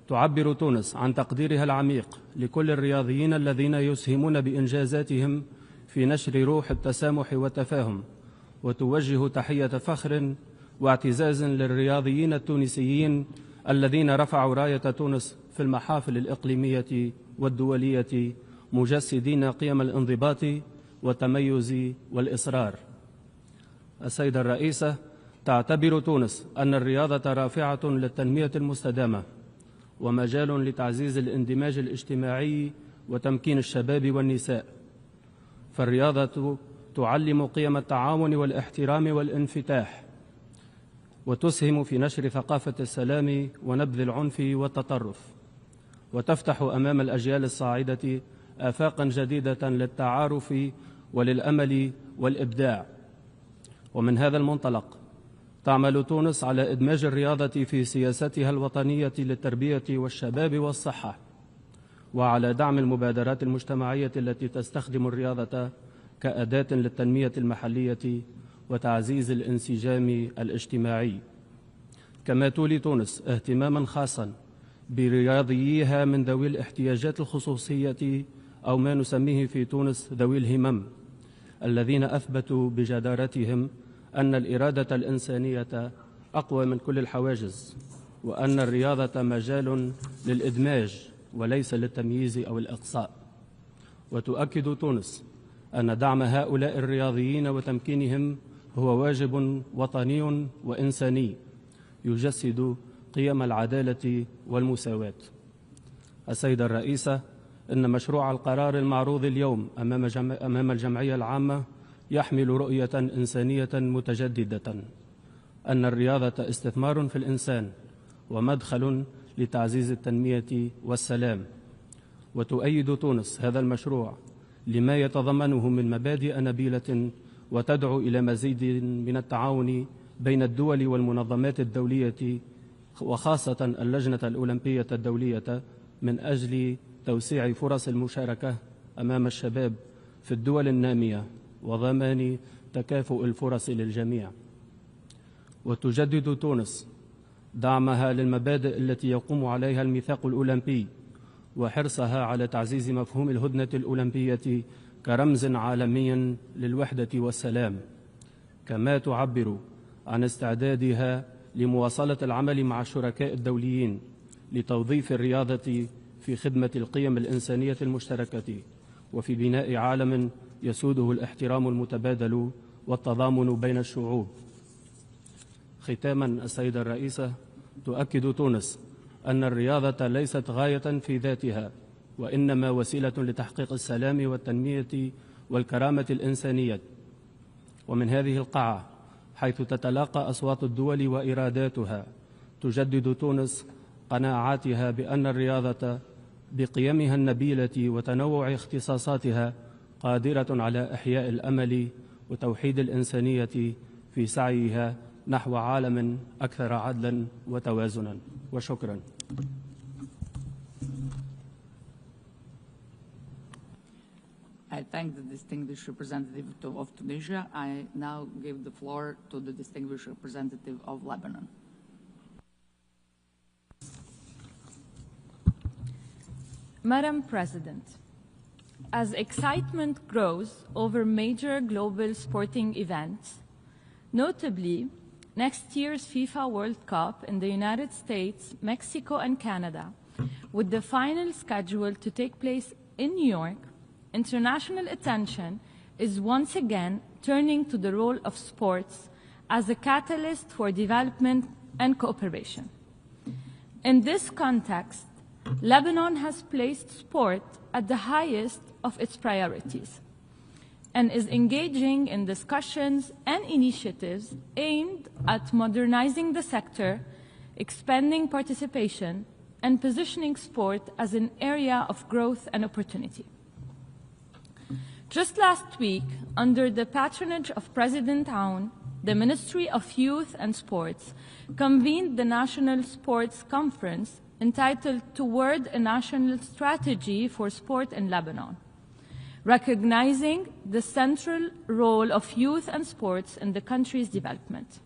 تعبر تونس عن تقديرها العميق لكل الرياضيين الذين يسهمون بإنجازاتهم في نشر روح التسامح والتفاهم، وتوجه تحية فخر واعتزاز للرياضيين التونسيين الذين رفعوا راية تونس في المحافل الإقليمية والدولية مجسدين قيم الانضباط والتميز والإصرار. السيدة الرئيسة، تعتبر تونس أن الرياضة رافعة للتنمية المستدامة ومجال لتعزيز الاندماج الاجتماعي وتمكين الشباب والنساء، فالرياضة تعلم قيم التعاون والاحترام والانفتاح، وتسهم في نشر ثقافة السلام ونبذ العنف والتطرف، وتفتح أمام الأجيال الصاعدة آفاقا جديدة للتعارف وللأمل والإبداع. ومن هذا المنطلق تعمل تونس على إدماج الرياضة في سياستها الوطنية للتربية والشباب والصحة، وعلى دعم المبادرات المجتمعية التي تستخدم الرياضة كأداة للتنمية المحلية وتعزيز الانسجام الاجتماعي. كما تولي تونس اهتماما خاصا برياضييها من ذوي الاحتياجات الخصوصية أو ما نسميه في تونس ذوي الهمم، الذين أثبتوا بجدارتهم أن الإرادة الإنسانية أقوى من كل الحواجز، وأن الرياضة مجال للإدماج وليس للتمييز أو الإقصاء. وتؤكد تونس أن دعم هؤلاء الرياضيين وتمكينهم هو واجب وطني وإنساني يجسد قيم العدالة والمساواة. السيدة الرئيسة، إن مشروع القرار المعروض اليوم أمام الجمعية العامة يحمل رؤية إنسانية متجددة، أن الرياضة استثمار في الإنسان ومدخل لتعزيز التنمية والسلام. وتؤيد تونس هذا المشروع لما يتضمنه من مبادئ نبيلة وتدعو إلى مزيد من التعاون بين الدول والمنظمات الدولية وخاصة اللجنة الأولمبية الدولية من أجل توسيع فرص المشاركة أمام الشباب في الدول النامية وضمان تكافؤ الفرص للجميع. وتجدد تونس دعمها للمبادئ التي يقوم عليها الميثاق الأولمبي وحرصها على تعزيز مفهوم الهدنة الأولمبية كرمز عالمي للوحدة والسلام، كما تعبر عن استعدادها لمواصلة العمل مع الشركاء الدوليين لتوظيف الرياضة في خدمة القيم الإنسانية المشتركة وفي بناء عالم يسوده الاحترام المتبادل والتضامن بين الشعوب. ختاما السيدة الرئيسة، تؤكد تونس أن الرياضة ليست غاية في ذاتها، وإنما وسيلة لتحقيق السلام والتنمية والكرامة الإنسانية. ومن هذه القاعة حيث تتلاقى أصوات الدول وإراداتها، تجدد تونس قناعاتها بأن الرياضة بقيمها النبيلة وتنوع اختصاصاتها قادرة على إحياء الأمل وتوحيد الإنسانية في سعيها نحو عالم أكثر عدلا وتوازنا. وشكرا. I thank the distinguished representative of Tunisia. I now give the floor to the distinguished representative of Lebanon. Madam President, as excitement grows over major global sporting events, notably next year's FIFA World Cup in the United States, Mexico, and Canada, with the final scheduled to take place in New York, international attention is once again turning to the role of sports as a catalyst for development and cooperation. In this context, Lebanon has placed sport at the highest of its priorities and is engaging in discussions and initiatives aimed at modernizing the sector, expanding participation, and positioning sport as an area of growth and opportunity. Just last week, under the patronage of President Aoun, the Ministry of Youth and Sports convened the National Sports Conference entitled Toward a National Strategy for Sport in Lebanon, recognizing the central role of youth and sports in the country's development.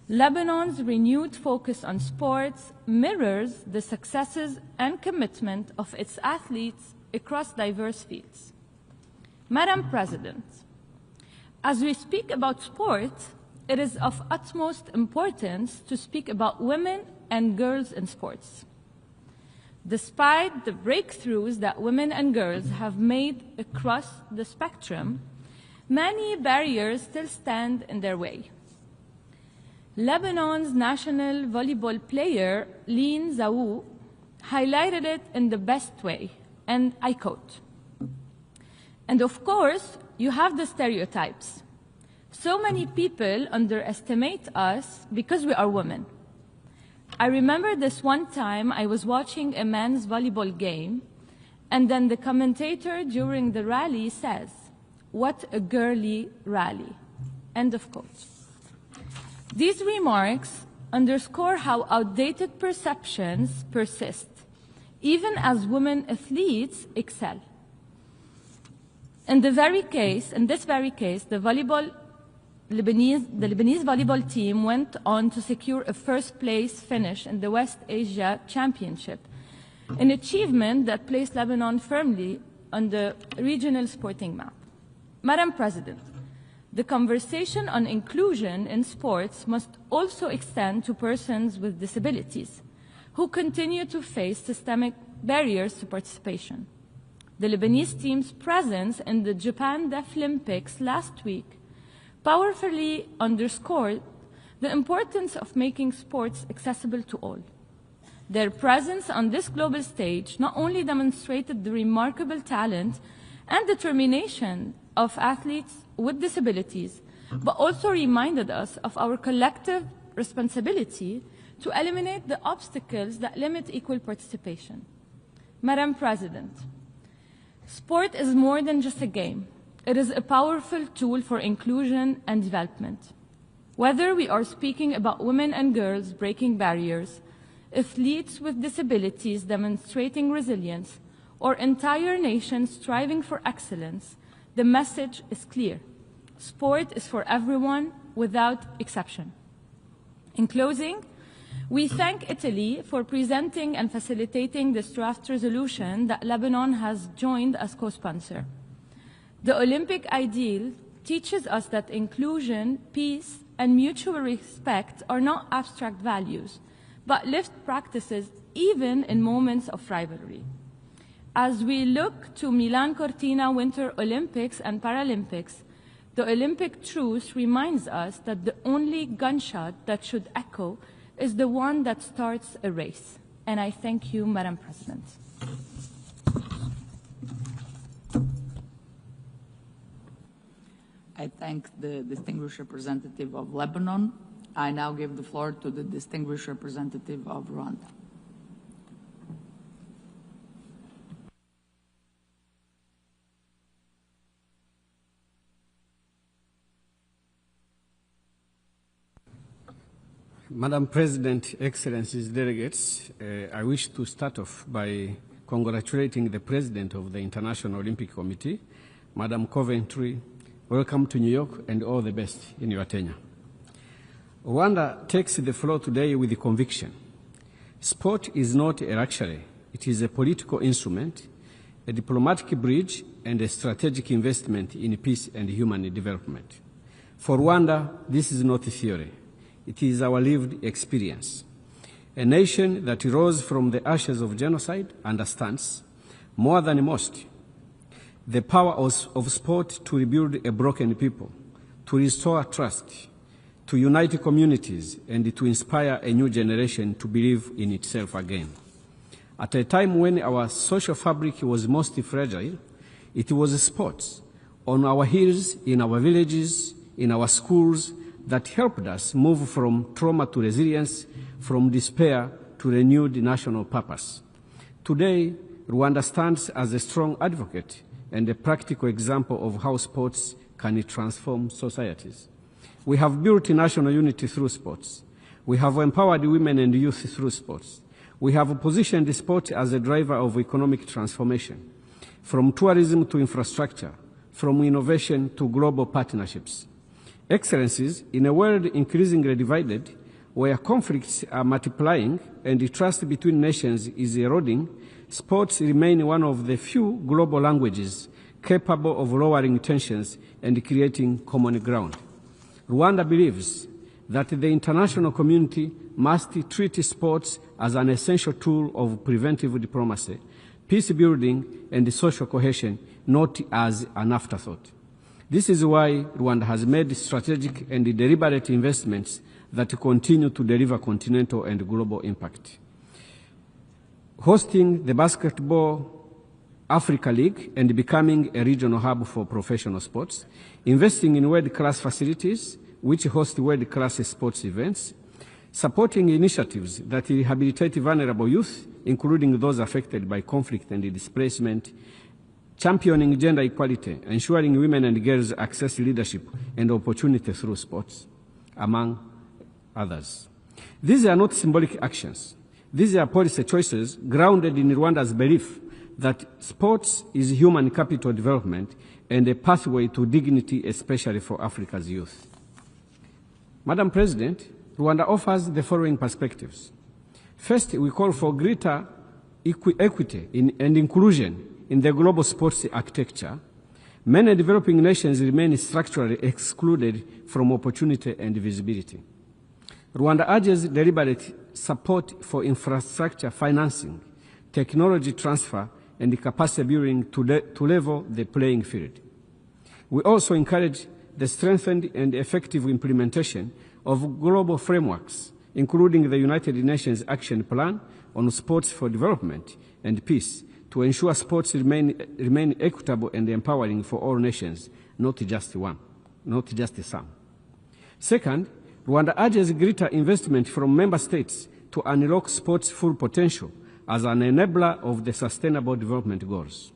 Lebanon's renewed focus on sports mirrors the successes and commitment of its athletes across diverse fields. Madam President, as we speak about sport, it is of utmost importance to speak about women and girls in sports. Despite the breakthroughs that women and girls have made across the spectrum, many barriers still stand in their way. Lebanon's national volleyball player, Lin Zaou, highlighted it in the best way, and I quote, "And of course, you have the stereotypes. So many people underestimate us because we are women. I remember this one time I was watching a men's volleyball game, and then the commentator during the rally says, 'What a girly rally.'" End of quote. These remarks underscore how outdated perceptions persist, even as women athletes excel. In this very case, the Lebanese volleyball team went on to secure a first-place finish in the West Asia Championship, an achievement that placed Lebanon firmly on the regional sporting map. Madam President, the conversation on inclusion in sports must also extend to persons with disabilities who continue to face systemic barriers to participation. The Lebanese team's presence in the Japan Deaflympics last week powerfully underscored the importance of making sports accessible to all. Their presence on this global stage not only demonstrated the remarkable talent and determination of athletes with disabilities, but also reminded us of our collective responsibility to eliminate the obstacles that limit equal participation. Madam President, sport is more than just a game. It is a powerful tool for inclusion and development. Whether we are speaking about women and girls breaking barriers, athletes with disabilities demonstrating resilience, or entire nations striving for excellence, the message is clear. Sport is for everyone without exception. In closing, we thank Italy for presenting and facilitating this draft resolution that Lebanon has joined as co-sponsor. The Olympic ideal teaches us that inclusion, peace, and mutual respect are not abstract values, but lived practices even in moments of rivalry. As we look to Milano Cortina Winter Olympics and Paralympics, the Olympic Truce reminds us that the only gunshot that should echo is the one that starts a race. And I thank you, Madam President. I thank the distinguished representative of Lebanon. I now give the floor to the distinguished representative of Rwanda. Madam President, Excellencies, delegates, I wish to start off by congratulating the President of the International Olympic Committee, Madam Coventry. Welcome to New York and all the best in your tenure. Rwanda takes the floor today with conviction. Sport is not a luxury. It is a political instrument, a diplomatic bridge, and a strategic investment in peace and human development. For Rwanda, this is not a theory. It is our lived experience. A nation that rose from the ashes of genocide understands, more than most, the power of sport to rebuild a broken people, to restore trust, to unite communities, and to inspire a new generation to believe in itself again. At a time when our social fabric was most fragile, it was sports on our hills, in our villages, in our schools, that helped us move from trauma to resilience, from despair to renewed national purpose. Today, Rwanda stands as a strong advocate and a practical example of how sports can transform societies. We have built national unity through sports. We have empowered women and youth through sports. We have positioned sport as a driver of economic transformation, from tourism to infrastructure, from innovation to global partnerships. Excellencies, in a world increasingly divided, where conflicts are multiplying and the trust between nations is eroding, sports remain one of the few global languages capable of lowering tensions and creating common ground. Rwanda believes that the international community must treat sports as an essential tool of preventive diplomacy, peace building, and social cohesion, not as an afterthought. This is why Rwanda has made strategic and deliberate investments that continue to deliver continental and global impact. Hosting the Basketball Africa League and becoming a regional hub for professional sports, investing in world-class facilities which host world-class sports events, supporting initiatives that rehabilitate vulnerable youth, including those affected by conflict and displacement, championing gender equality, ensuring women and girls access leadership and opportunity through sports, among others. These are not symbolic actions. These are policy choices grounded in Rwanda's belief that sports is human capital development and a pathway to dignity, especially for Africa's youth. Madam President, Rwanda offers the following perspectives. First, we call for greater equity and inclusion in the global sports architecture. Many developing nations remain structurally excluded from opportunity and visibility. Rwanda urges deliberate support for infrastructure financing, technology transfer, and capacity building to level the playing field. We also encourage the strengthened and effective implementation of global frameworks, including the United Nations Action Plan on Sports for Development and Peace, to ensure sports remain equitable and empowering for all nations, not just some. Second, Rwanda urges greater investment from member states to unlock sports' full potential as an enabler of the Sustainable Development Goals.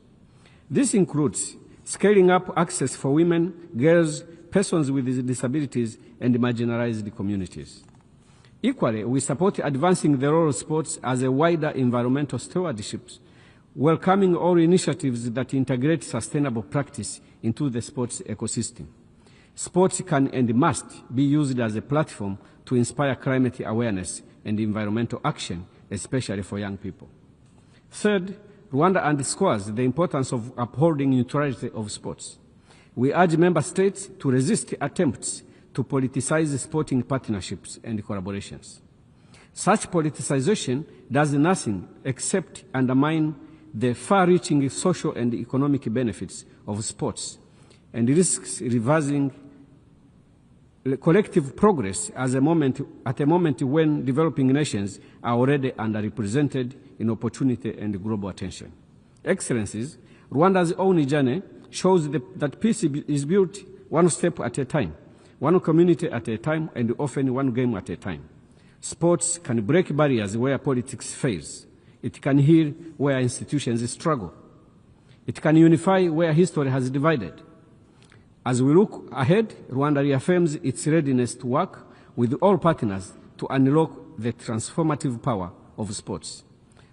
This includes scaling up access for women, girls, persons with disabilities, and marginalized communities. Equally, we support advancing the role of sports as a wider environmental stewardship, welcoming all initiatives that integrate sustainable practice into the sports ecosystem. Sports can and must be used as a platform to inspire climate awareness and environmental action, especially for young people. Third, Rwanda underscores the importance of upholding neutrality of sports. We urge member states to resist attempts to politicize sporting partnerships and collaborations. Such politicization does nothing except undermine the far-reaching social and economic benefits of sports and risks reversing collective progress at a moment when developing nations are already underrepresented in opportunity and global attention. Excellencies, Rwanda's own journey shows that peace is built one step at a time, one community at a time, and often one game at a time. Sports can break barriers where politics fails. It can heal where institutions struggle. It can unify where history has divided. As we look ahead, Rwanda reaffirms its readiness to work with all partners to unlock the transformative power of sports.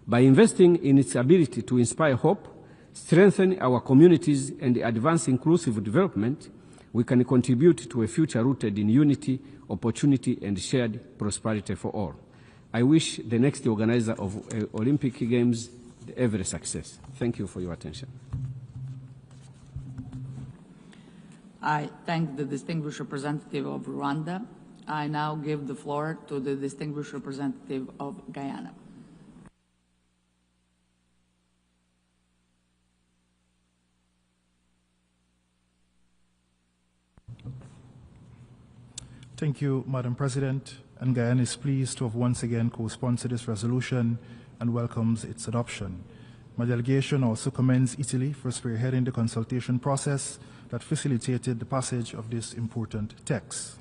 By investing in its ability to inspire hope, strengthen our communities, and advance inclusive development, we can contribute to a future rooted in unity, opportunity, and shared prosperity for all. I wish the next organizer of Olympic Games every success. Thank you for your attention. I thank the distinguished representative of Rwanda. I now give the floor to the distinguished representative of Guyana. Thank you, Madam President. And Guyana is pleased to have once again co-sponsored this resolution and welcomes its adoption. My delegation also commends Italy for spearheading the consultation process that facilitated the passage of this important text.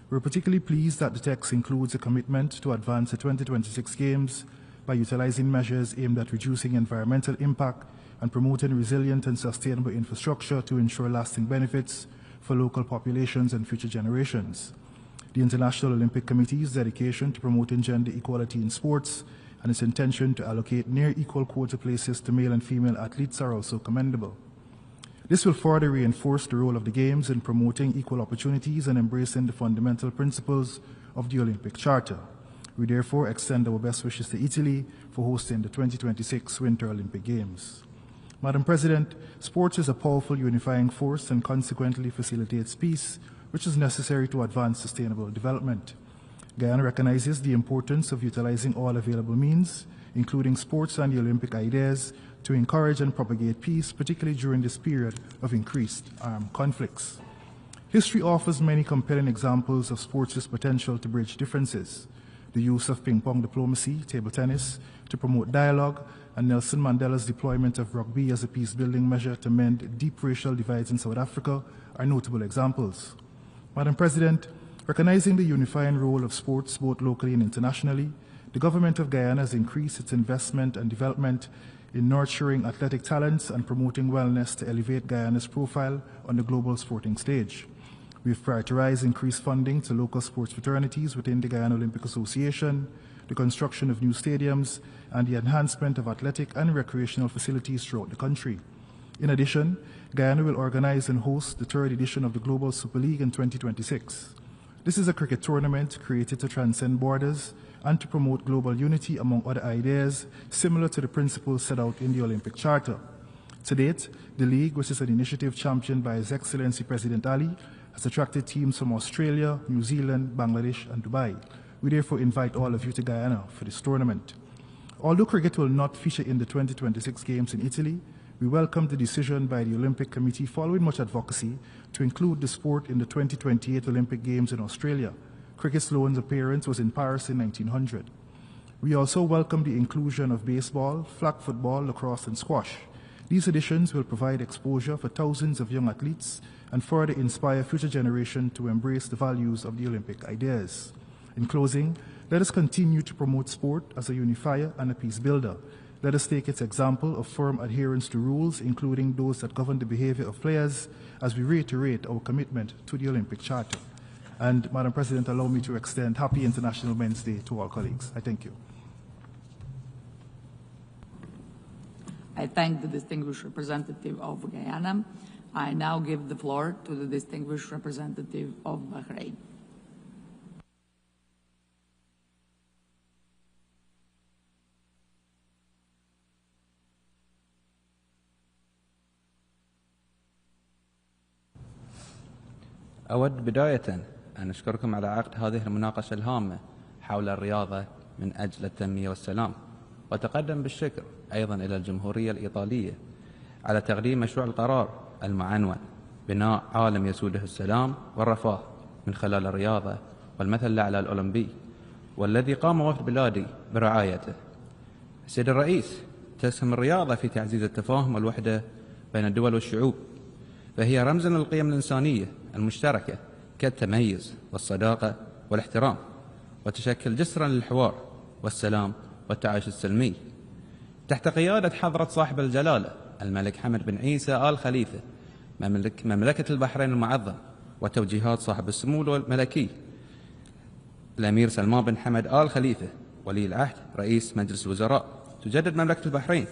We're particularly pleased that the text includes a commitment to advance the 2026 Games by utilizing measures aimed at reducing environmental impact and promoting resilient and sustainable infrastructure to ensure lasting benefits for local populations and future generations. The International Olympic Committee's dedication to promoting gender equality in sports and its intention to allocate near equal quota places to male and female athletes are also commendable. This will further reinforce the role of the Games in promoting equal opportunities and embracing the fundamental principles of the Olympic Charter. We therefore extend our best wishes to Italy for hosting the 2026 Winter Olympic Games. Madam President, sports is a powerful unifying force and consequently facilitates peace, which is necessary to advance sustainable development. Guyana recognizes the importance of utilizing all available means, including sports and the Olympic ideas, to encourage and propagate peace, particularly during this period of increased armed conflicts. History offers many compelling examples of sports' potential to bridge differences. The use of ping-pong diplomacy, table tennis, to promote dialogue, and Nelson Mandela's deployment of rugby as a peace-building measure to mend deep racial divides in South Africa are notable examples. Madam President, recognizing the unifying role of sports both locally and internationally, the government of Guyana has increased its investment and development in nurturing athletic talents and promoting wellness to elevate Guyana's profile on the global sporting stage. We have prioritized increased funding to local sports fraternities within the Guyana Olympic Association, the construction of new stadiums, and the enhancement of athletic and recreational facilities throughout the country. In addition, Guyana will organize and host the third edition of the Global Super League in 2026. This is a cricket tournament created to transcend borders and to promote global unity among other ideas similar to the principles set out in the Olympic Charter. To date, the league, which is an initiative championed by His Excellency President Ali, has attracted teams from Australia, New Zealand, Bangladesh, and Dubai. We therefore invite all of you to Guyana for this tournament. Although cricket will not feature in the 2026 Games in Italy, we welcome the decision by the Olympic Committee following much advocacy to include the sport in the 2028 Olympic Games in Australia. Cricket's lone appearance was in Paris in 1900. We also welcome the inclusion of baseball, flag football, lacrosse, and squash. These additions will provide exposure for thousands of young athletes and further inspire future generations to embrace the values of the Olympic ideas. In closing, let us continue to promote sport as a unifier and a peace builder. Let us take its example of firm adherence to rules, including those that govern the behavior of players, as we reiterate our commitment to the Olympic Charter. And, Madam President, allow me to extend Happy International Men's Day to all colleagues. I thank you. I thank the distinguished representative of Guyana. I now give the floor to the distinguished representative of Bahrain. أود بداية أن أشكركم على عقد هذه المناقشة الهامة حول الرياضة من أجل التنمية والسلام، وتقدم بالشكر أيضا إلى الجمهورية الإيطالية على تقديم مشروع القرار المعنون بناء عالم يسوده السلام والرفاه من خلال الرياضة والمثل الأعلى الأولمبي، والذي قام وفد بلادي برعايته. سيد الرئيس، تسهم الرياضة في تعزيز التفاهم والوحدة بين الدول والشعوب، فهي رمز للقيم الإنسانية المشتركة كالتميز والصداقة والاحترام، وتشكل جسرا للحوار والسلام والتعايش السلمي. تحت قيادة حضرة صاحب الجلالة الملك حمد بن عيسى آل خليفة مملكة البحرين المعظم، وتوجيهات صاحب السمو الملكي الأمير سلمان بن حمد آل خليفة ولي العهد رئيس مجلس الوزراء، تجدد مملكة البحرين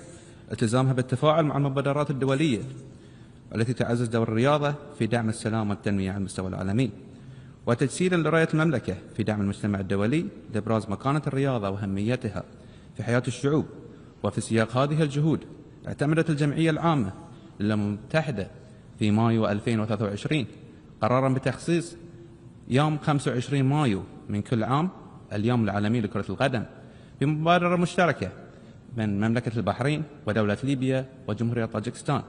التزامها بالتفاعل مع المبادرات الدولية التي تعزز دور الرياضة في دعم السلام والتنمية على المستوى العالمي، وتجسيدا لرؤية المملكة في دعم المجتمع الدولي لإبراز مكانة الرياضة وأهميتها في حياة الشعوب. وفي سياق هذه الجهود اعتمدت الجمعية العامة للأمم المتحدة في مايو 2023 قرارا بتخصيص يوم 25 مايو من كل عام اليوم العالمي لكرة القدم بمبادرة مشتركة من مملكة البحرين ودولة ليبيا وجمهورية طاجكستان،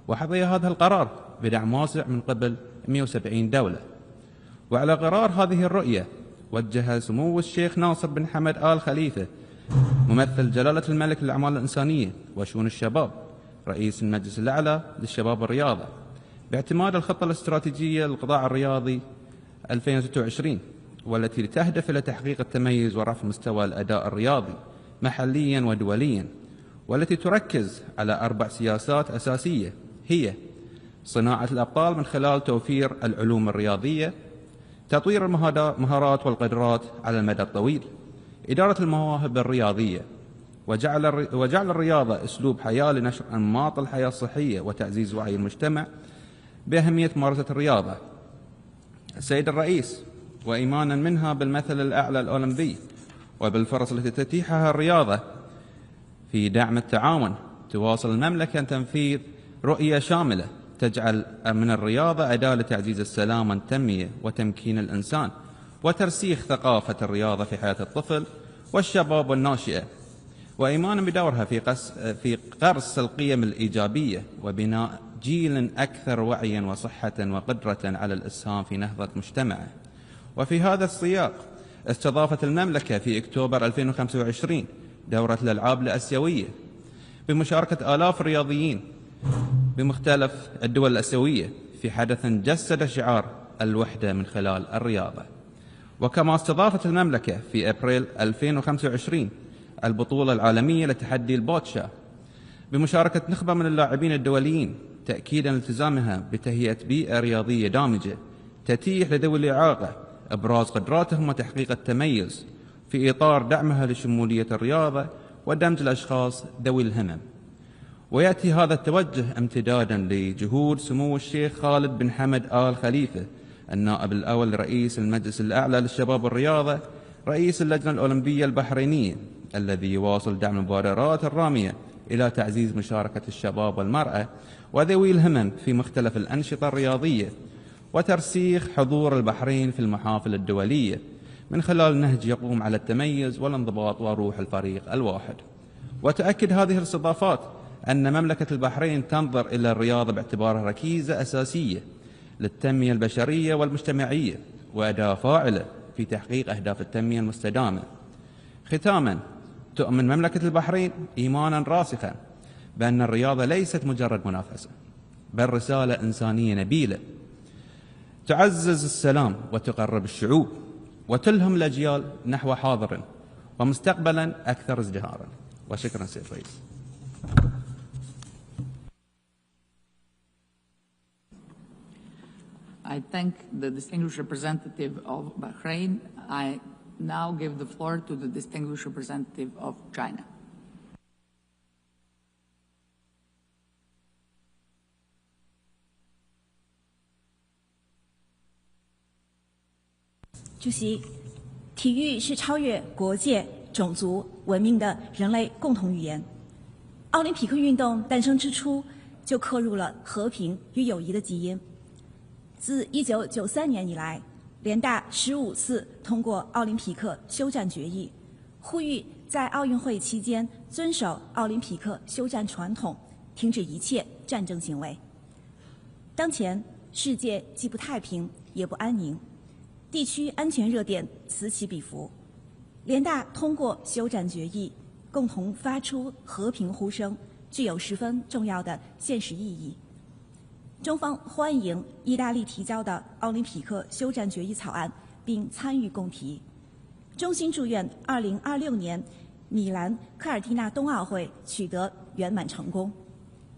وحظي هذا القرار بدعم واسع من قبل 170 دولة. وعلى غرار هذه الرؤية وجه سمو الشيخ ناصر بن حمد آل خليفة ممثل جلالة الملك للأعمال الإنسانية وشؤون الشباب رئيس المجلس الأعلى للشباب والرياضة باعتماد الخطة الاستراتيجية للقطاع الرياضي 2026، والتي تهدف إلى تحقيق التميز ورفع مستوى الأداء الرياضي محليا ودوليا، والتي تركز على 4 سياسات أساسية هي صناعة الأبطال من خلال توفير العلوم الرياضية، تطوير المهارات والقدرات على المدى الطويل، إدارة المواهب الرياضية، وجعل الرياضة أسلوب حياة لنشر أنماط الحياة الصحية وتعزيز وعي المجتمع بأهمية ممارسة الرياضة. السيد الرئيس، وإيمانا منها بالمثل الأعلى الأولمبي وبالفرص التي تتيحها الرياضة في دعم التعاون، تواصل المملكة تنفيذ رؤية شاملة تجعل من الرياضة أداة لتعزيز السلام والتنمية وتمكين الإنسان وترسيخ ثقافة الرياضة في حياة الطفل والشباب والناشئة، وإيمانا بدورها في قرص القيم الإيجابية وبناء جيل أكثر وعيا وصحة وقدرة على الإسهام في نهضة مجتمعه. وفي هذا السياق استضافت المملكة في أكتوبر 2025 دورة الألعاب الآسيوية بمشاركة آلاف الرياضيين بمختلف الدول الآسيوية في حدث جسد شعار الوحدة من خلال الرياضة. وكما استضافت المملكة في أبريل 2025 البطولة العالمية لتحدي البوتشا بمشاركة نخبة من اللاعبين الدوليين، تأكيدا التزامها بتهيئة بيئة رياضية دامجة تتيح لذوي الإعاقة إبراز قدراتهم وتحقيق التميز في إطار دعمها لشمولية الرياضة ودمج الأشخاص ذوي الهمم. ويأتي هذا التوجه امتدادا لجهود سمو الشيخ خالد بن حمد آل خليفة النائب الأول لرئيس المجلس الأعلى للشباب والرياضة رئيس اللجنة الأولمبية البحرينية، الذي يواصل دعم المبادرات الرامية إلى تعزيز مشاركة الشباب والمرأة وذوي الهمم في مختلف الأنشطة الرياضية، وترسيخ حضور البحرين في المحافل الدولية من خلال نهج يقوم على التميز والانضباط وروح الفريق الواحد. وتأكد هذه الاستضافات أن مملكة البحرين تنظر إلى الرياضة باعتبارها ركيزة أساسية للتنمية البشرية والمجتمعية وأداة فاعلة في تحقيق أهداف التنمية المستدامة. ختاما، تؤمن مملكة البحرين إيمانا راسخا بأن الرياضة ليست مجرد منافسة، بل رسالة إنسانية نبيلة تعزز السلام وتقرب الشعوب وتلهم الأجيال نحو حاضر ومستقبلا أكثر ازدهارا. وشكرا سيد الرئيس. I thank the distinguished representative of Bahrain. I now give the floor to the distinguished representative of China.主席，体育是超越国界、种族、文明的人类共同语言。奥林匹克运动诞生之初，就刻入了和平与友谊的基因。自1993年以来，联大15次通过奥林匹克休战决议，呼吁在奥运会期间遵守奥林匹克休战传统，停止一切战争行为。当前世界既不太平也不安宁，地区安全热点此起彼伏。联大通过休战决议，共同发出和平呼声，具有十分重要的现实意义。中方欢迎意大利提交的奥林匹克休战决议草案，并参与共提。衷心祝愿2026年米兰科尔蒂纳冬奥会取得圆满成功。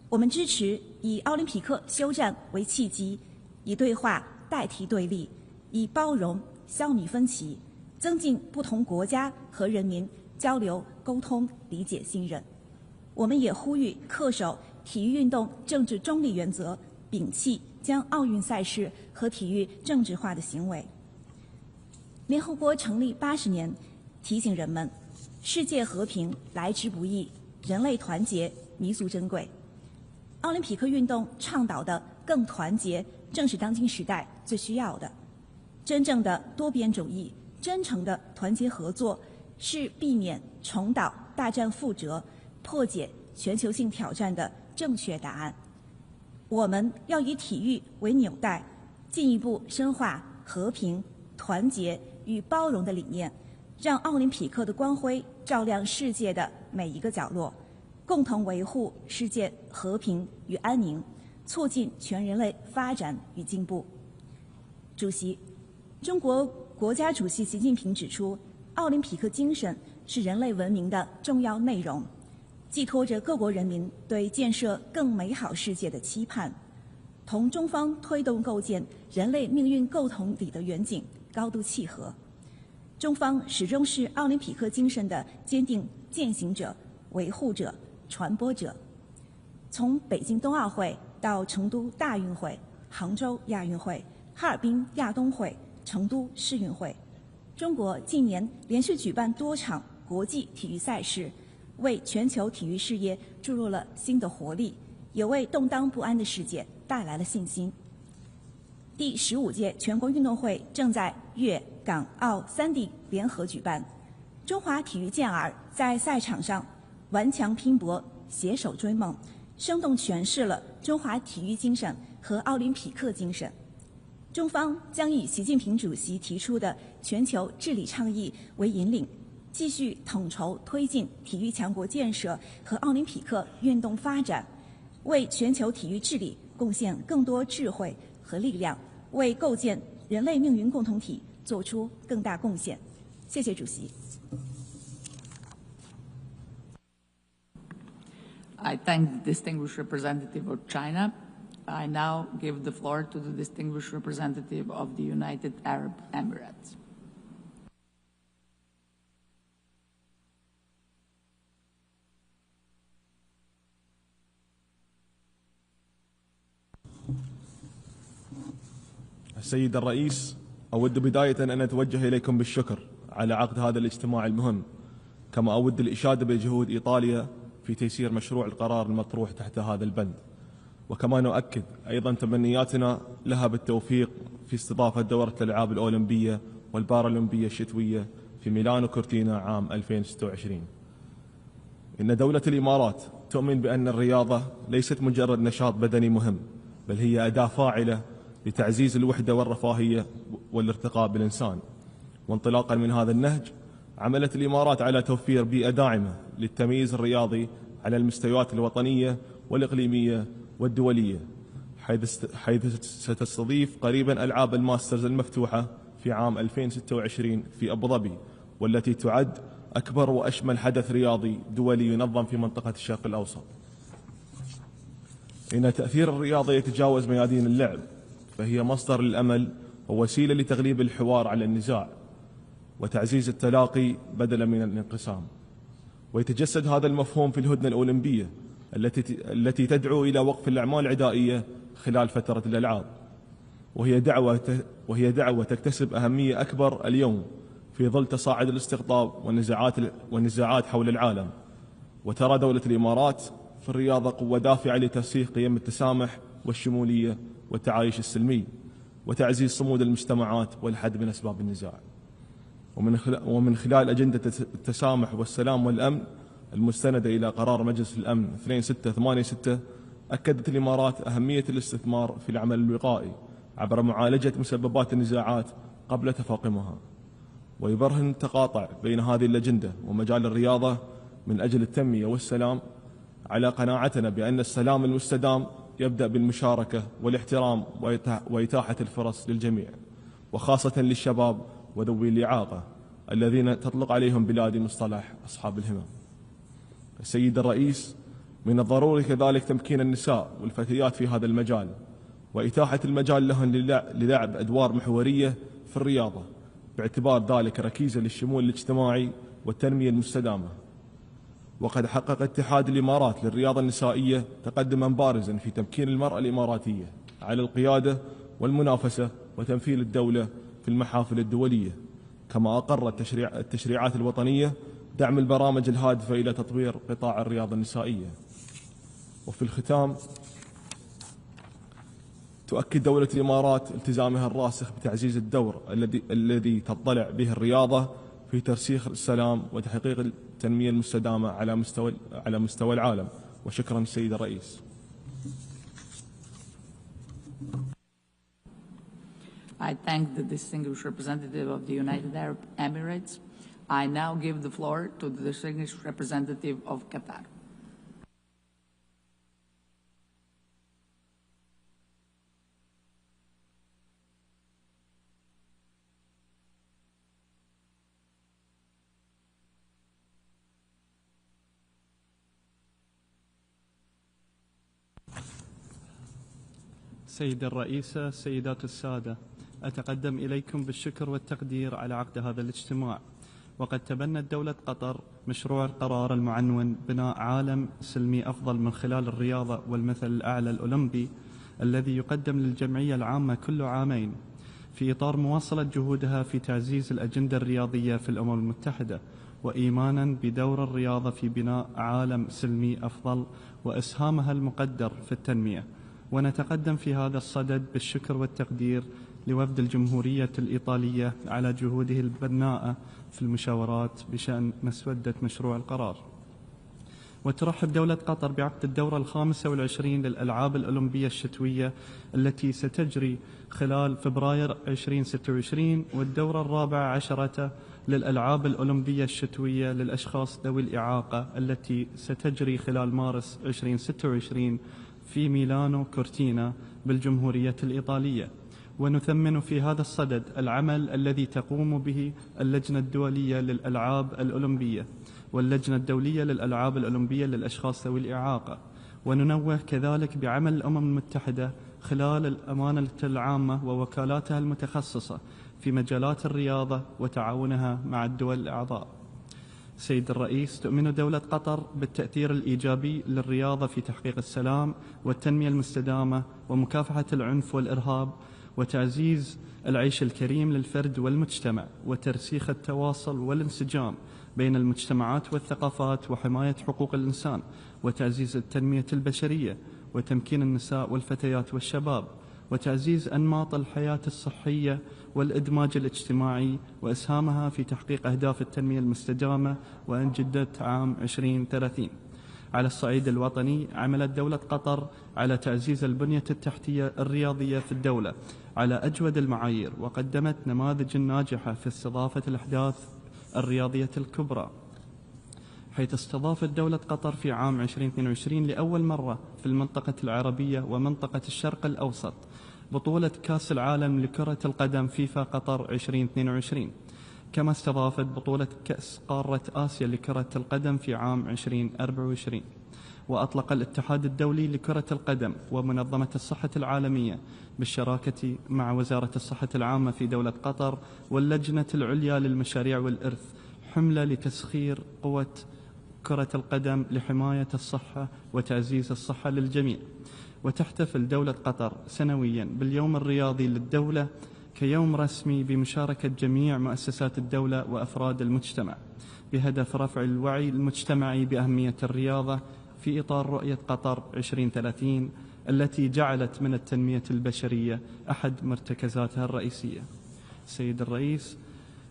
我们支持以奥林匹克休战为契机，以对话代替对立，以包容消弭分歧，增进不同国家和人民交流沟通、理解、信任。我们也呼吁恪守体育运动政治中立原则，摒弃将奥运赛事和体育政治化的行为。联合国成立80年，提醒人们，世界和平来之不易，人类团结弥足珍贵。奥林匹克运动倡导的更团结，正是当今时代最需要的。真正的多边主义，真诚的团结合作，是避免重蹈大战覆辙、破解全球性挑战的正确答案。我们要以体育为纽带，进一步深化和平、团结与包容的理念，让奥林匹克的光辉照亮世界的每一个角落，共同维护世界和平与安宁，促进全人类发展与进步。主席，中国国家主席习近平指出，奥林匹克精神是人类文明的重要内容，寄托着各国人民对建设更美好世界的期盼，同中方推动构建人类命运共同体的远景高度契合。中方始终是奥林匹克精神的坚定践行者、维护者、传播者。从北京冬奥会到成都大运会、杭州亚运会、哈尔滨亚冬会、成都世运会，中国近年连续举办多场国际体育赛事，为全球体育事业注入了新的活力，也为动荡不安的世界带来了信心。第15届全国运动会正在粤港澳3地联合举办，中华体育健儿在赛场上顽强拼搏、携手追梦，生动诠释了中华体育精神和奥林匹克精神。中方将以习近平主席提出的全球治理倡议为引领，继续统筹推进体育强国建设和奥林匹克运动发展，为全球体育治理贡献更多智慧和力量，为构建人类命运共同体做出更大贡献。谢谢主席。I thank the distinguished representative of China. I now give the floor to the distinguished representative of the United Arab Emirates. السيد الرئيس، أود بداية أن أتوجه إليكم بالشكر على عقد هذا الاجتماع المهم، كما أود الإشادة بجهود إيطاليا في تيسير مشروع القرار المطروح تحت هذا البند، وكما نؤكد أيضا تمنياتنا لها بالتوفيق في استضافة دورة الألعاب الأولمبية والبارالمبية الشتوية في ميلانو كورتينا عام 2026. إن دولة الإمارات تؤمن بأن الرياضة ليست مجرد نشاط بدني مهم، بل هي أداة فاعلة لتعزيز الوحدة والرفاهية والارتقاء بالإنسان. وانطلاقا من هذا النهج، عملت الإمارات على توفير بيئة داعمة للتمييز الرياضي على المستويات الوطنية والإقليمية والدولية، حيث ستستضيف قريبا ألعاب الماسترز المفتوحة في عام 2026 في أبو ظبي، والتي تعد أكبر وأشمل حدث رياضي دولي ينظم في منطقة الشرق الأوسط. إن تأثير الرياضة يتجاوز ميادين اللعب، فهي مصدر للأمل ووسيلة لتغليب الحوار على النزاع وتعزيز التلاقي بدلا من الانقسام. ويتجسد هذا المفهوم في الهدنة الأولمبية التي تدعو إلى وقف الأعمال العدائية خلال فترة الألعاب، وهي دعوة تكتسب أهمية أكبر اليوم في ظل تصاعد الاستقطاب والنزاعات حول العالم. وترى دولة الإمارات في الرياضة قوة دافعة لترسيخ قيم التسامح والشمولية والتعايش السلمي وتعزيز صمود المجتمعات والحد من أسباب النزاع. ومن خلال أجندة التسامح والسلام والأمن المستندة إلى قرار مجلس الأمن 2686 أكدت الإمارات أهمية الاستثمار في العمل الوقائي عبر معالجة مسببات النزاعات قبل تفاقمها. ويبرهن التقاطع بين هذه الأجندة ومجال الرياضة من أجل التنمية والسلام على قناعتنا بأن السلام المستدام يبدأ بالمشاركة والاحترام وإتاحة الفرص للجميع، وخاصة للشباب وذوي الإعاقة الذين تطلق عليهم بلادي مصطلح أصحاب الهمم. السيد الرئيس، من الضروري كذلك تمكين النساء والفتيات في هذا المجال وإتاحة المجال لهن للعب أدوار محورية في الرياضة، باعتبار ذلك ركيزة للشمول الاجتماعي والتنمية المستدامة. وقد حقق اتحاد الإمارات للرياضة النسائية تقدما بارزا في تمكين المرأة الإماراتية على القيادة والمنافسة وتمثيل الدولة في المحافل الدولية، كما أقرت التشريعات الوطنية دعم البرامج الهادفة إلى تطوير قطاع الرياضة النسائية. وفي الختام، تؤكد دولة الإمارات التزامها الراسخ بتعزيز الدور الذي تضلع به الرياضة في ترسيخ السلام وتحقيق التنمية المستدامة على مستوى العالم. وشكرا السيد الرئيس. I thank the distinguished representative of the United Arab Emirates. I now give the floor to the distinguished representative of Qatar. سيد الرئيسة، سيدات السادة، أتقدم إليكم بالشكر والتقدير على عقد هذا الاجتماع. وقد تبنت دولة قطر مشروع القرار المعنون بناء عالم سلمي أفضل من خلال الرياضة والمثل الأعلى الأولمبي الذي يقدم للجمعية العامة كل عامين، في إطار مواصلة جهودها في تعزيز الأجندة الرياضية في الأمم المتحدة، وإيمانا بدور الرياضة في بناء عالم سلمي أفضل وإسهامها المقدر في التنمية. ونتقدم في هذا الصدد بالشكر والتقدير لوفد الجمهورية الإيطالية على جهوده البناءة في المشاورات بشأن مسودة مشروع القرار. وترحب دولة قطر بعقد الدورة 25 للألعاب الأولمبية الشتوية التي ستجري خلال فبراير 2026، والدورة 14 للألعاب الأولمبية الشتوية للأشخاص ذوي الإعاقة التي ستجري خلال مارس 2026 في ميلانو كورتينا بالجمهورية الإيطالية. ونثمن في هذا الصدد العمل الذي تقوم به اللجنة الدولية للألعاب الأولمبية واللجنة الدولية للألعاب الأولمبية للأشخاص ذوي الإعاقة. وننوه كذلك بعمل الأمم المتحدة خلال الأمانة العامة ووكالاتها المتخصصة في مجالات الرياضة وتعاونها مع الدول الأعضاء. سيد الرئيس، تؤمن دولة قطر بالتأثير الإيجابي للرياضة في تحقيق السلام والتنمية المستدامة ومكافحة العنف والإرهاب وتعزيز العيش الكريم للفرد والمجتمع وترسيخ التواصل والانسجام بين المجتمعات والثقافات وحماية حقوق الإنسان وتعزيز التنمية البشرية وتمكين النساء والفتيات والشباب وتعزيز أنماط الحياة الصحية والإدماج الاجتماعي وإسهامها في تحقيق أهداف التنمية المستدامة وأجندة عام 2030. على الصعيد الوطني، عملت دولة قطر على تعزيز البنية التحتية الرياضية في الدولة على أجود المعايير، وقدمت نماذج ناجحة في استضافة الأحداث الرياضية الكبرى، حيث استضافت دولة قطر في عام 2022 لأول مرة في المنطقة العربية ومنطقة الشرق الأوسط بطولة كأس العالم لكرة القدم فيفا قطر 2022، كما استضافت بطولة كأس قارة آسيا لكرة القدم في عام 2024. وأطلق الاتحاد الدولي لكرة القدم ومنظمة الصحة العالمية بالشراكة مع وزارة الصحة العامة في دولة قطر واللجنة العليا للمشاريع والإرث حملة لتسخير قوة كرة القدم لحماية الصحة وتعزيز الصحة للجميع. وتحتفل دولة قطر سنويا باليوم الرياضي للدولة كيوم رسمي بمشاركة جميع مؤسسات الدولة وأفراد المجتمع بهدف رفع الوعي المجتمعي بأهمية الرياضة في إطار رؤية قطر 2030 التي جعلت من التنمية البشرية أحد مرتكزاتها الرئيسية. سيد الرئيس،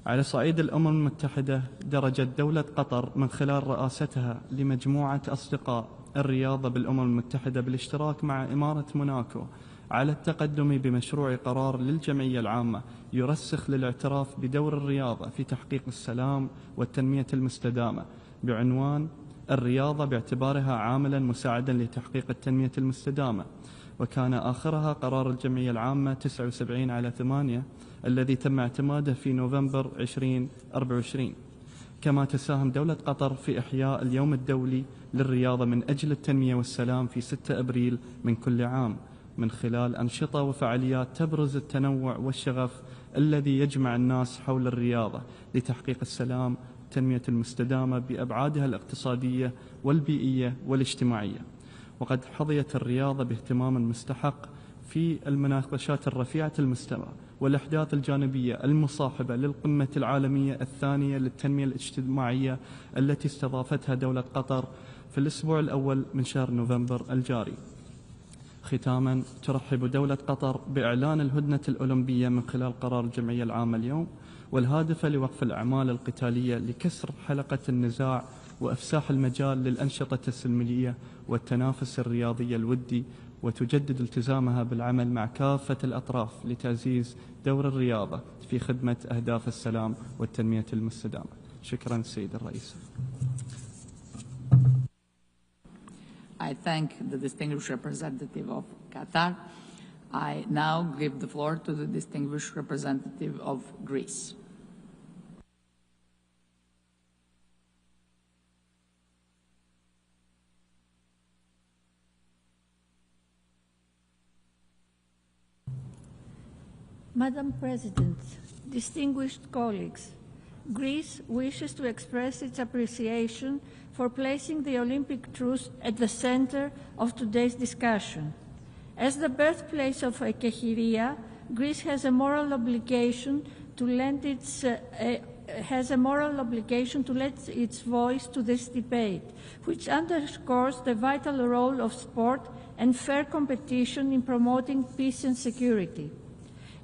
على صعيد الأمم المتحدة درجت دولة قطر من خلال رئاستها لمجموعة أصدقاء الرياضة بالأمم المتحدة بالاشتراك مع إمارة موناكو على التقدم بمشروع قرار للجمعية العامة يرسخ للاعتراف بدور الرياضة في تحقيق السلام والتنمية المستدامة بعنوان الرياضة باعتبارها عاملا مساعدا لتحقيق التنمية المستدامة، وكان آخرها قرار الجمعية العامة 79/8 الذي تم اعتماده في نوفمبر 2024. كما تساهم دولة قطر في إحياء اليوم الدولي للرياضة من أجل التنمية والسلام في 6 أبريل من كل عام من خلال أنشطة وفعاليات تبرز التنوع والشغف الذي يجمع الناس حول الرياضة لتحقيق السلام والتنمية المستدامة بأبعادها الاقتصادية والبيئية والاجتماعية. وقد حظيت الرياضة باهتمام مستحق في المناقشات الرفيعة المستوى والأحداث الجانبية المصاحبة للقمة العالمية الثانية للتنمية الاجتماعية التي استضافتها دولة قطر في الأسبوع الأول من شهر نوفمبر الجاري. ختاما، ترحب دولة قطر بإعلان الهدنة الأولمبية من خلال قرار الجمعية العامة اليوم والهادفة لوقف الأعمال القتالية لكسر حلقة النزاع وإفساح المجال للأنشطة السلمية والتنافس الرياضي الودي، وتجدد التزامها بالعمل مع كافة الأطراف لتعزيز دور الرياضة في خدمة أهداف السلام والتنمية المستدامة. شكرا سيد الرئيس. I thank the distinguished representative of Qatar. I now give the floor to the distinguished representative of Greece. Madam President, distinguished colleagues, Greece wishes to express its appreciation for placing the Olympic Truce at the center of today's discussion. As the birthplace of Ekechiria, Greece has a moral obligation to lend its voice to this debate, which underscores the vital role of sport and fair competition in promoting peace and security.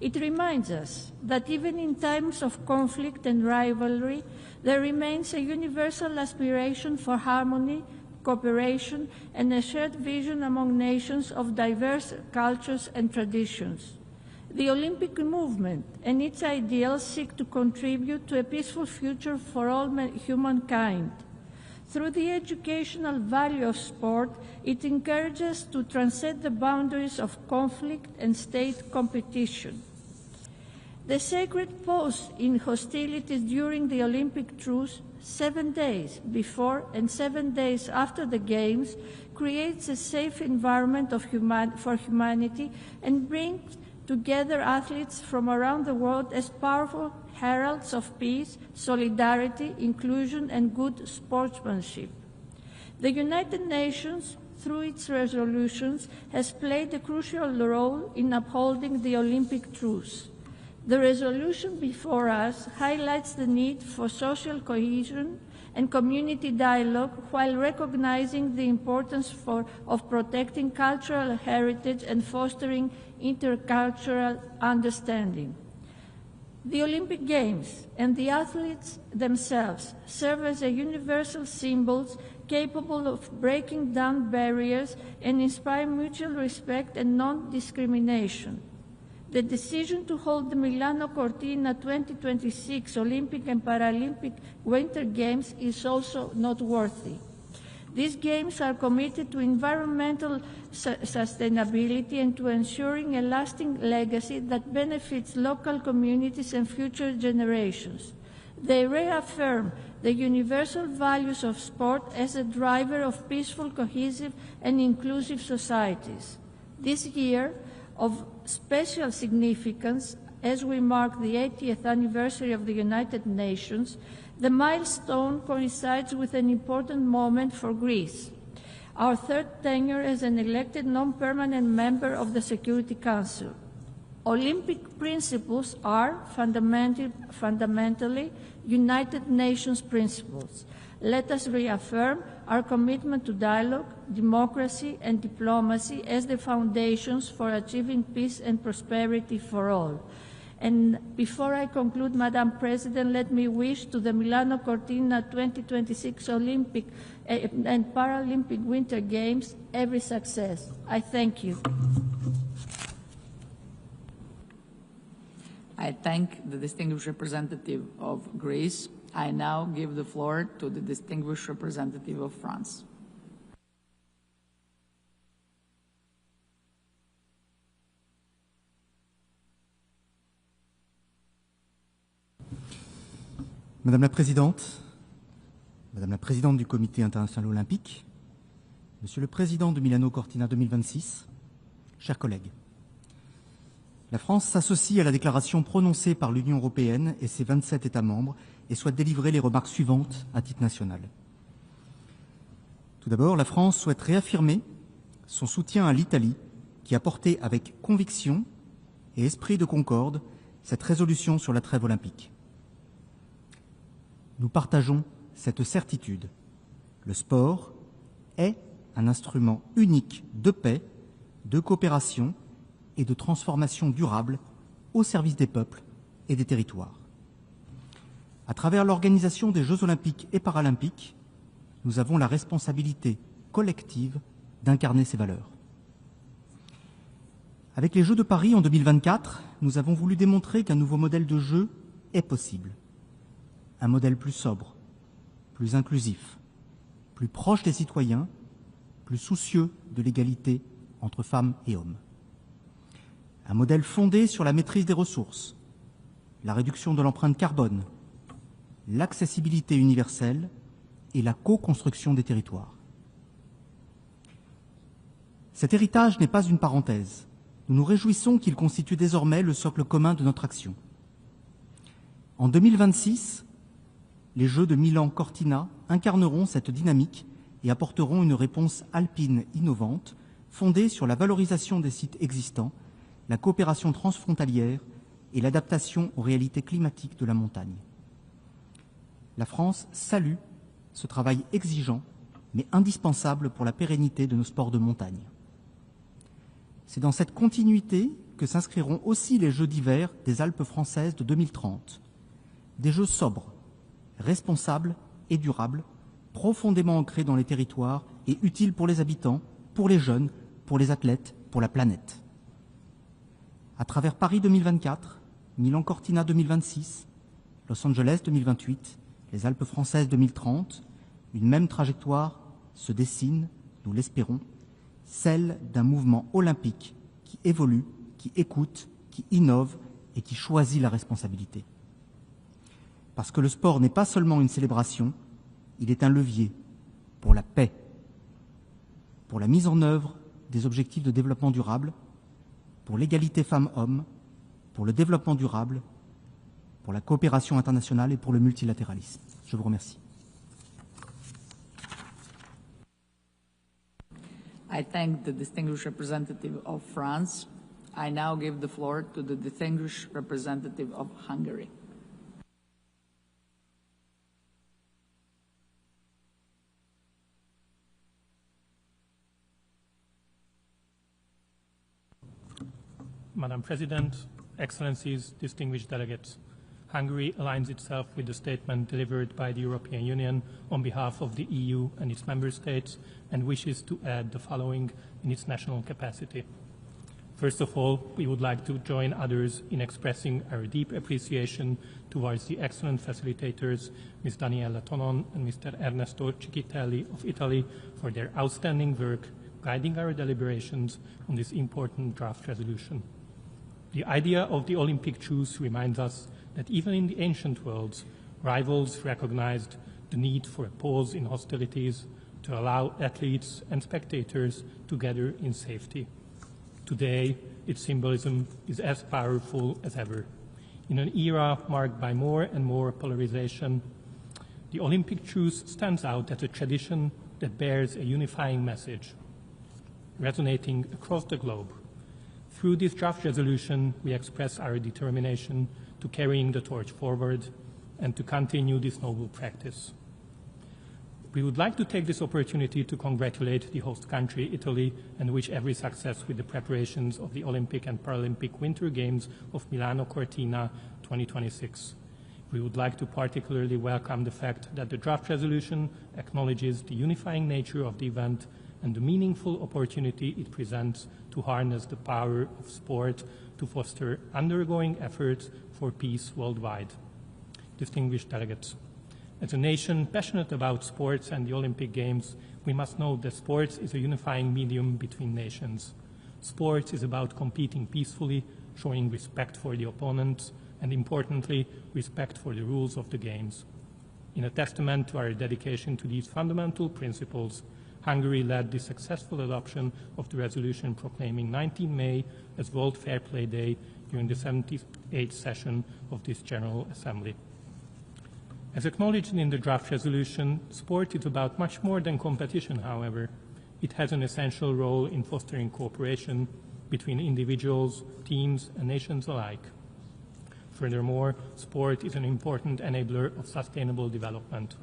It reminds us that even in times of conflict and rivalry, there remains a universal aspiration for harmony, cooperation, and a shared vision among nations of diverse cultures and traditions. The Olympic movement and its ideals seek to contribute to a peaceful future for all humankind. Through the educational value of sport, it encourages to transcend the boundaries of conflict and state competition. The sacred pause in hostilities during the Olympic Truce, 7 days before and 7 days after the Games, creates a safe environment for humanity and brings together athletes from around the world as powerful heralds of peace, solidarity, inclusion, and good sportsmanship. The United Nations, through its resolutions, has played a crucial role in upholding the Olympic truce. The resolution before us highlights the need for social cohesion and community dialogue while recognizing the importance of protecting cultural heritage and fostering intercultural understanding. The Olympic Games and the athletes themselves serve as universal symbols capable of breaking down barriers and inspire mutual respect and non-discrimination. The decision to hold the Milano Cortina 2026 Olympic and Paralympic Winter Games is also noteworthy. These games are committed to environmental sustainability and to ensuring a lasting legacy that benefits local communities and future generations. They reaffirm the universal values of sport as a driver of peaceful, cohesive, and inclusive societies. This year of special significance, as we mark the 80th anniversary of the United Nations, the milestone coincides with an important moment for Greece, our third tenure as an elected non-permanent member of the Security Council. Olympic principles are fundamentally United Nations principles. Let us reaffirm our commitment to dialogue, democracy, and diplomacy as the foundations for achieving peace and prosperity for all. And before I conclude, Madam President, let me wish to the Milano Cortina 2026 Olympic and Paralympic Winter Games every success. I thank you. I thank the distinguished representative of Greece. I now give the floor to the distinguished representative of France. Madame la Présidente, Madame la Présidente du Comité international olympique, Monsieur le Président de Milano Cortina 2026, chers collègues, la France s'associe à la déclaration prononcée par l'Union européenne et ses 27 États membres et souhaite délivrer les remarques suivantes à titre national. Tout d'abord, la France souhaite réaffirmer son soutien à l'Italie qui a porté avec conviction et esprit de concorde cette résolution sur la trêve olympique. Nous partageons cette certitude. Le sport est un instrument unique de paix, de coopération et de transformation durable au service des peuples et des territoires. À travers l'organisation des Jeux olympiques et paralympiques, nous avons la responsabilité collective d'incarner ces valeurs. Avec les Jeux de Paris en 2024, nous avons voulu démontrer qu'un nouveau modèle de jeu est possible. Un modèle plus sobre, plus inclusif, plus proche des citoyens, plus soucieux de l'égalité entre femmes et hommes. Un modèle fondé sur la maîtrise des ressources, la réduction de l'empreinte carbone, l'accessibilité universelle et la co-construction des territoires. Cet héritage n'est pas une parenthèse. Nous nous réjouissons qu'il constitue désormais le socle commun de notre action. En 2026, les Jeux de Milan Cortina incarneront cette dynamique et apporteront une réponse alpine innovante fondée sur la valorisation des sites existants, la coopération transfrontalière et l'adaptation aux réalités climatiques de la montagne. La France salue ce travail exigeant mais indispensable pour la pérennité de nos sports de montagne. C'est dans cette continuité que s'inscriront aussi les Jeux d'hiver des Alpes françaises de 2030. Des Jeux sobres, responsables et durables, profondément ancrés dans les territoires et utiles pour les habitants, pour les jeunes, pour les athlètes, pour la planète. À travers Paris 2024, Milan Cortina 2026, Los Angeles 2028, les Alpes françaises 2030, une même trajectoire se dessine, nous l'espérons, celle d'un mouvement olympique qui évolue, qui écoute, qui innove et qui choisit la responsabilité. Parce que le sport n'est pas seulement une célébration, il est un levier pour la paix, pour la mise en œuvre des objectifs de développement durable, pour l'égalité femmes-hommes, pour le développement durable, pour la coopération internationale et pour le multilatéralisme. Je vous remercie. I thank the distinguished representative of France. I now give the floor to the distinguished representative of Hungary. Madam President, Excellencies, distinguished delegates, Hungary aligns itself with the statement delivered by the European Union on behalf of the EU and its member states and wishes to add the following in its national capacity. First of all, we would like to join others in expressing our deep appreciation towards the excellent facilitators, Ms. Daniela Tonon and Mr. Ernesto Cicchitelli of Italy, for their outstanding work guiding our deliberations on this important draft resolution. The idea of the Olympic Truce reminds us that even in the ancient worlds, Rivals recognized the need for a pause in hostilities to allow athletes and spectators to gather in safety. Today, its symbolism is as powerful as ever. In an era marked by more and more polarization, the Olympic Truce stands out as a tradition that bears a unifying message, resonating across the globe. Through this draft resolution, we express our determination to carrying the torch forward and to continue this noble practice. We would like to take this opportunity to congratulate the host country, Italy, and wish every success with the preparations of the Olympic and Paralympic Winter Games of Milano Cortina 2026. We would like to particularly welcome the fact that the draft resolution acknowledges the unifying nature of the event and the meaningful opportunity it presents to harness the power of sport to foster undergoing efforts for peace worldwide. Distinguished delegates, as a nation passionate about sports and the Olympic Games, we must note that sports is a unifying medium between nations. Sports is about competing peacefully, showing respect for the opponents, and importantly, respect for the rules of the Games. In a testament to our dedication to these fundamental principles, Hungary led the successful adoption of the resolution proclaiming 19 May as World Fair Play Day during the 78th session of this General Assembly. As acknowledged in the draft resolution, sport is about much more than competition, however. It has an essential role in fostering cooperation between individuals, teams, and nations alike. Furthermore, sport is an important enabler of sustainable development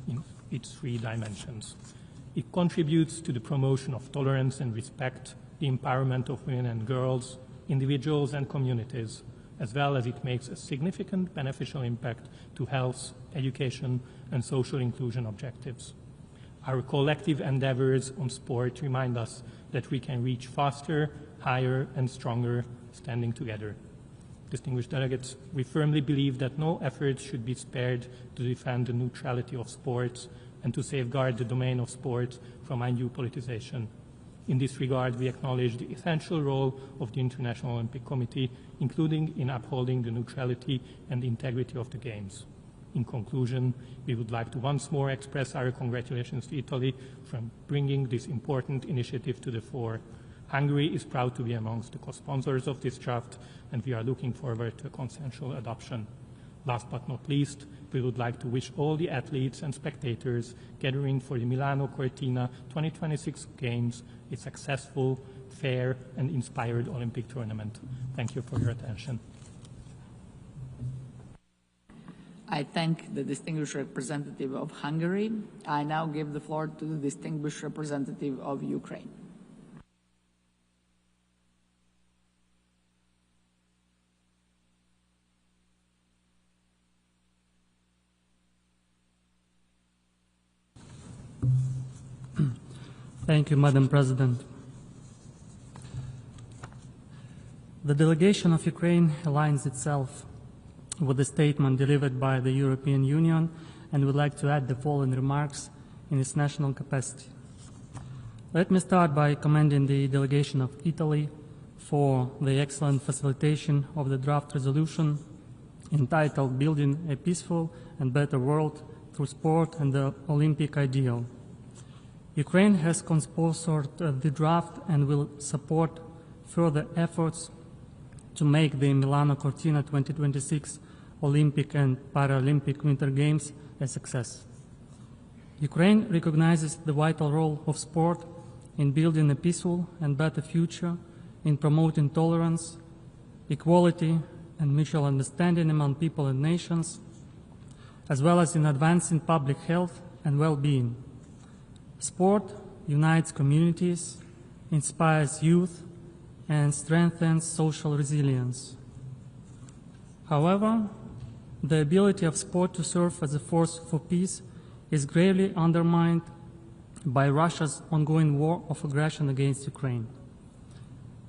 in its three dimensions. It contributes to the promotion of tolerance and respect, the empowerment of women and girls, individuals and communities, as well as it makes a significant beneficial impact to health, education, and social inclusion objectives. Our collective endeavors on sport remind us that we can reach faster, higher, and stronger standing together. Distinguished delegates, we firmly believe that no efforts should be spared to defend the neutrality of sports and to safeguard the domain of sports from undue politicization. In this regard, we acknowledge the essential role of the International Olympic Committee, including in upholding the neutrality and integrity of the Games. In conclusion, we would like to once more express our congratulations to Italy for bringing this important initiative to the fore. Hungary is proud to be amongst the co-sponsors of this draft, and we are looking forward to a consensual adoption. Last but not least, we would like to wish all the athletes and spectators gathering for the Milano Cortina 2026 Games a successful, fair, and inspired Olympic tournament. Thank you for your attention. I thank the distinguished representative of Hungary. I now give the floor to the distinguished representative of Ukraine. Thank you, Madam President. The delegation of Ukraine aligns itself with the statement delivered by the European Union and would like to add the following remarks in its national capacity. Let me start by commending the delegation of Italy for the excellent facilitation of the draft resolution entitled Building a Peaceful and Better World Through Sport and the Olympic Ideal. Ukraine has co-sponsored the draft and will support further efforts to make the Milano Cortina 2026 Olympic and Paralympic Winter Games a success. Ukraine recognizes the vital role of sport in building a peaceful and better future, in promoting tolerance, equality, and mutual understanding among people and nations, as well as in advancing public health and well-being. Sport unites communities, inspires youth, and strengthens social resilience. However, the ability of sport to serve as a force for peace is gravely undermined by Russia's ongoing war of aggression against Ukraine.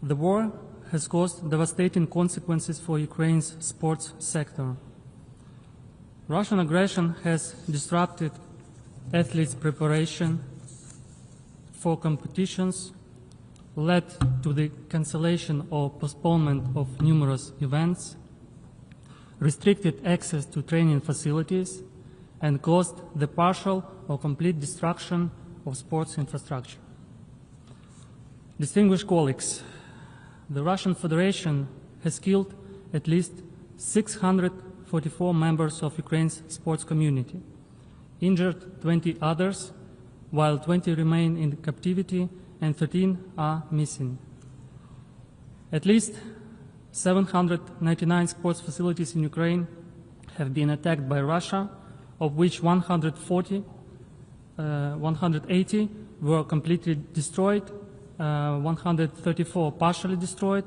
The war has caused devastating consequences for Ukraine's sports sector. Russian aggression has disrupted athletes' preparation for competitions, led to the cancellation or postponement of numerous events, restricted access to training facilities, and caused the partial or complete destruction of sports infrastructure. Distinguished colleagues, the Russian Federation has killed at least 644 members of Ukraine's sports community, injured 20 others, while 20 remain in captivity and 13 are missing. At least 799 sports facilities in Ukraine have been attacked by Russia, of which 180 were completely destroyed, 134 partially destroyed,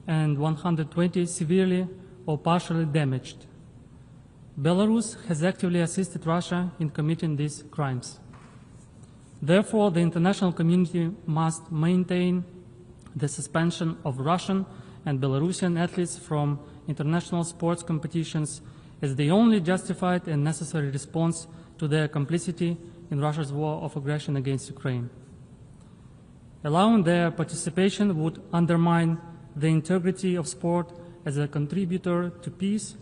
and 120 severely or partially damaged. Belarus has actively assisted Russia in committing these crimes. Therefore, the international community must maintain the suspension of Russian and Belarusian athletes from international sports competitions as the only justified and necessary response to their complicity in Russia's war of aggression against Ukraine. Allowing their participation would undermine the integrity of sport as a contributor to peace,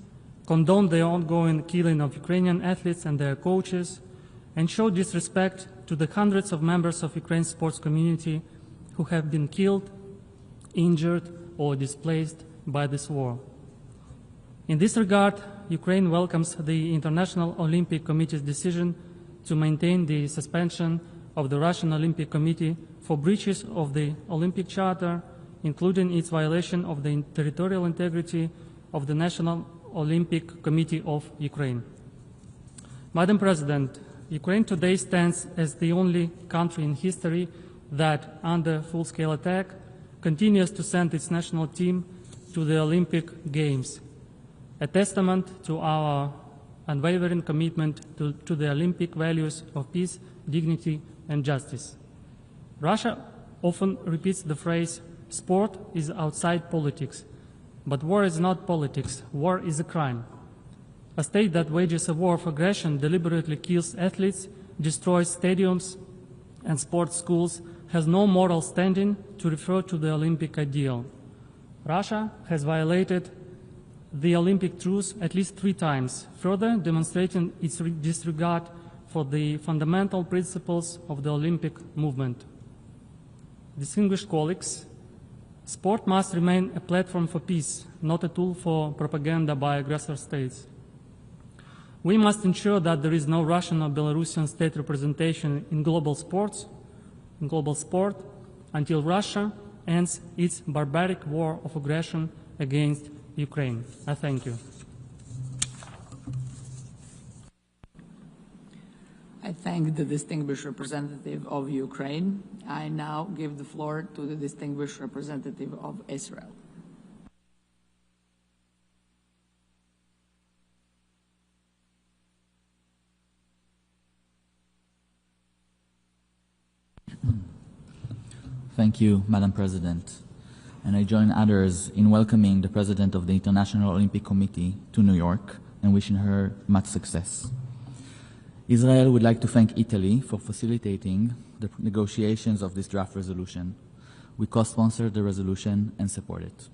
condone the ongoing killing of Ukrainian athletes and their coaches, and show disrespect to the hundreds of members of Ukraine's sports community who have been killed, injured, or displaced by this war. In this regard, Ukraine welcomes the International Olympic Committee's decision to maintain the suspension of the Russian Olympic Committee for breaches of the Olympic Charter, including its violation of the territorial integrity of the National Olympic Committee of Ukraine. Madam President, Ukraine today stands as the only country in history that, under full-scale attack, continues to send its national team to the Olympic Games, a testament to our unwavering commitment to the Olympic values of peace, dignity, and justice. Russia often repeats the phrase, "Sport is outside politics," but war is not politics, war is a crime. A state that wages a war of aggression, deliberately kills athletes, destroys stadiums and sports schools, has no moral standing to refer to the Olympic ideal. Russia has violated the Olympic Truce at least 3 times, further demonstrating its disregard for the fundamental principles of the Olympic movement. Distinguished colleagues, sport must remain a platform for peace, not a tool for propaganda by aggressor states. We must ensure that there is no Russian or Belarusian state representation in global sport until Russia ends its barbaric war of aggression against Ukraine. I thank you. I thank the distinguished representative of Ukraine. I now give the floor to the distinguished representative of Israel. Thank you, Madam President. And I join others in welcoming the President of the International Olympic Committee to New York and wishing her much success. Israel would like to thank Italy for facilitating the negotiations of this draft resolution. We co-sponsored the resolution and support it.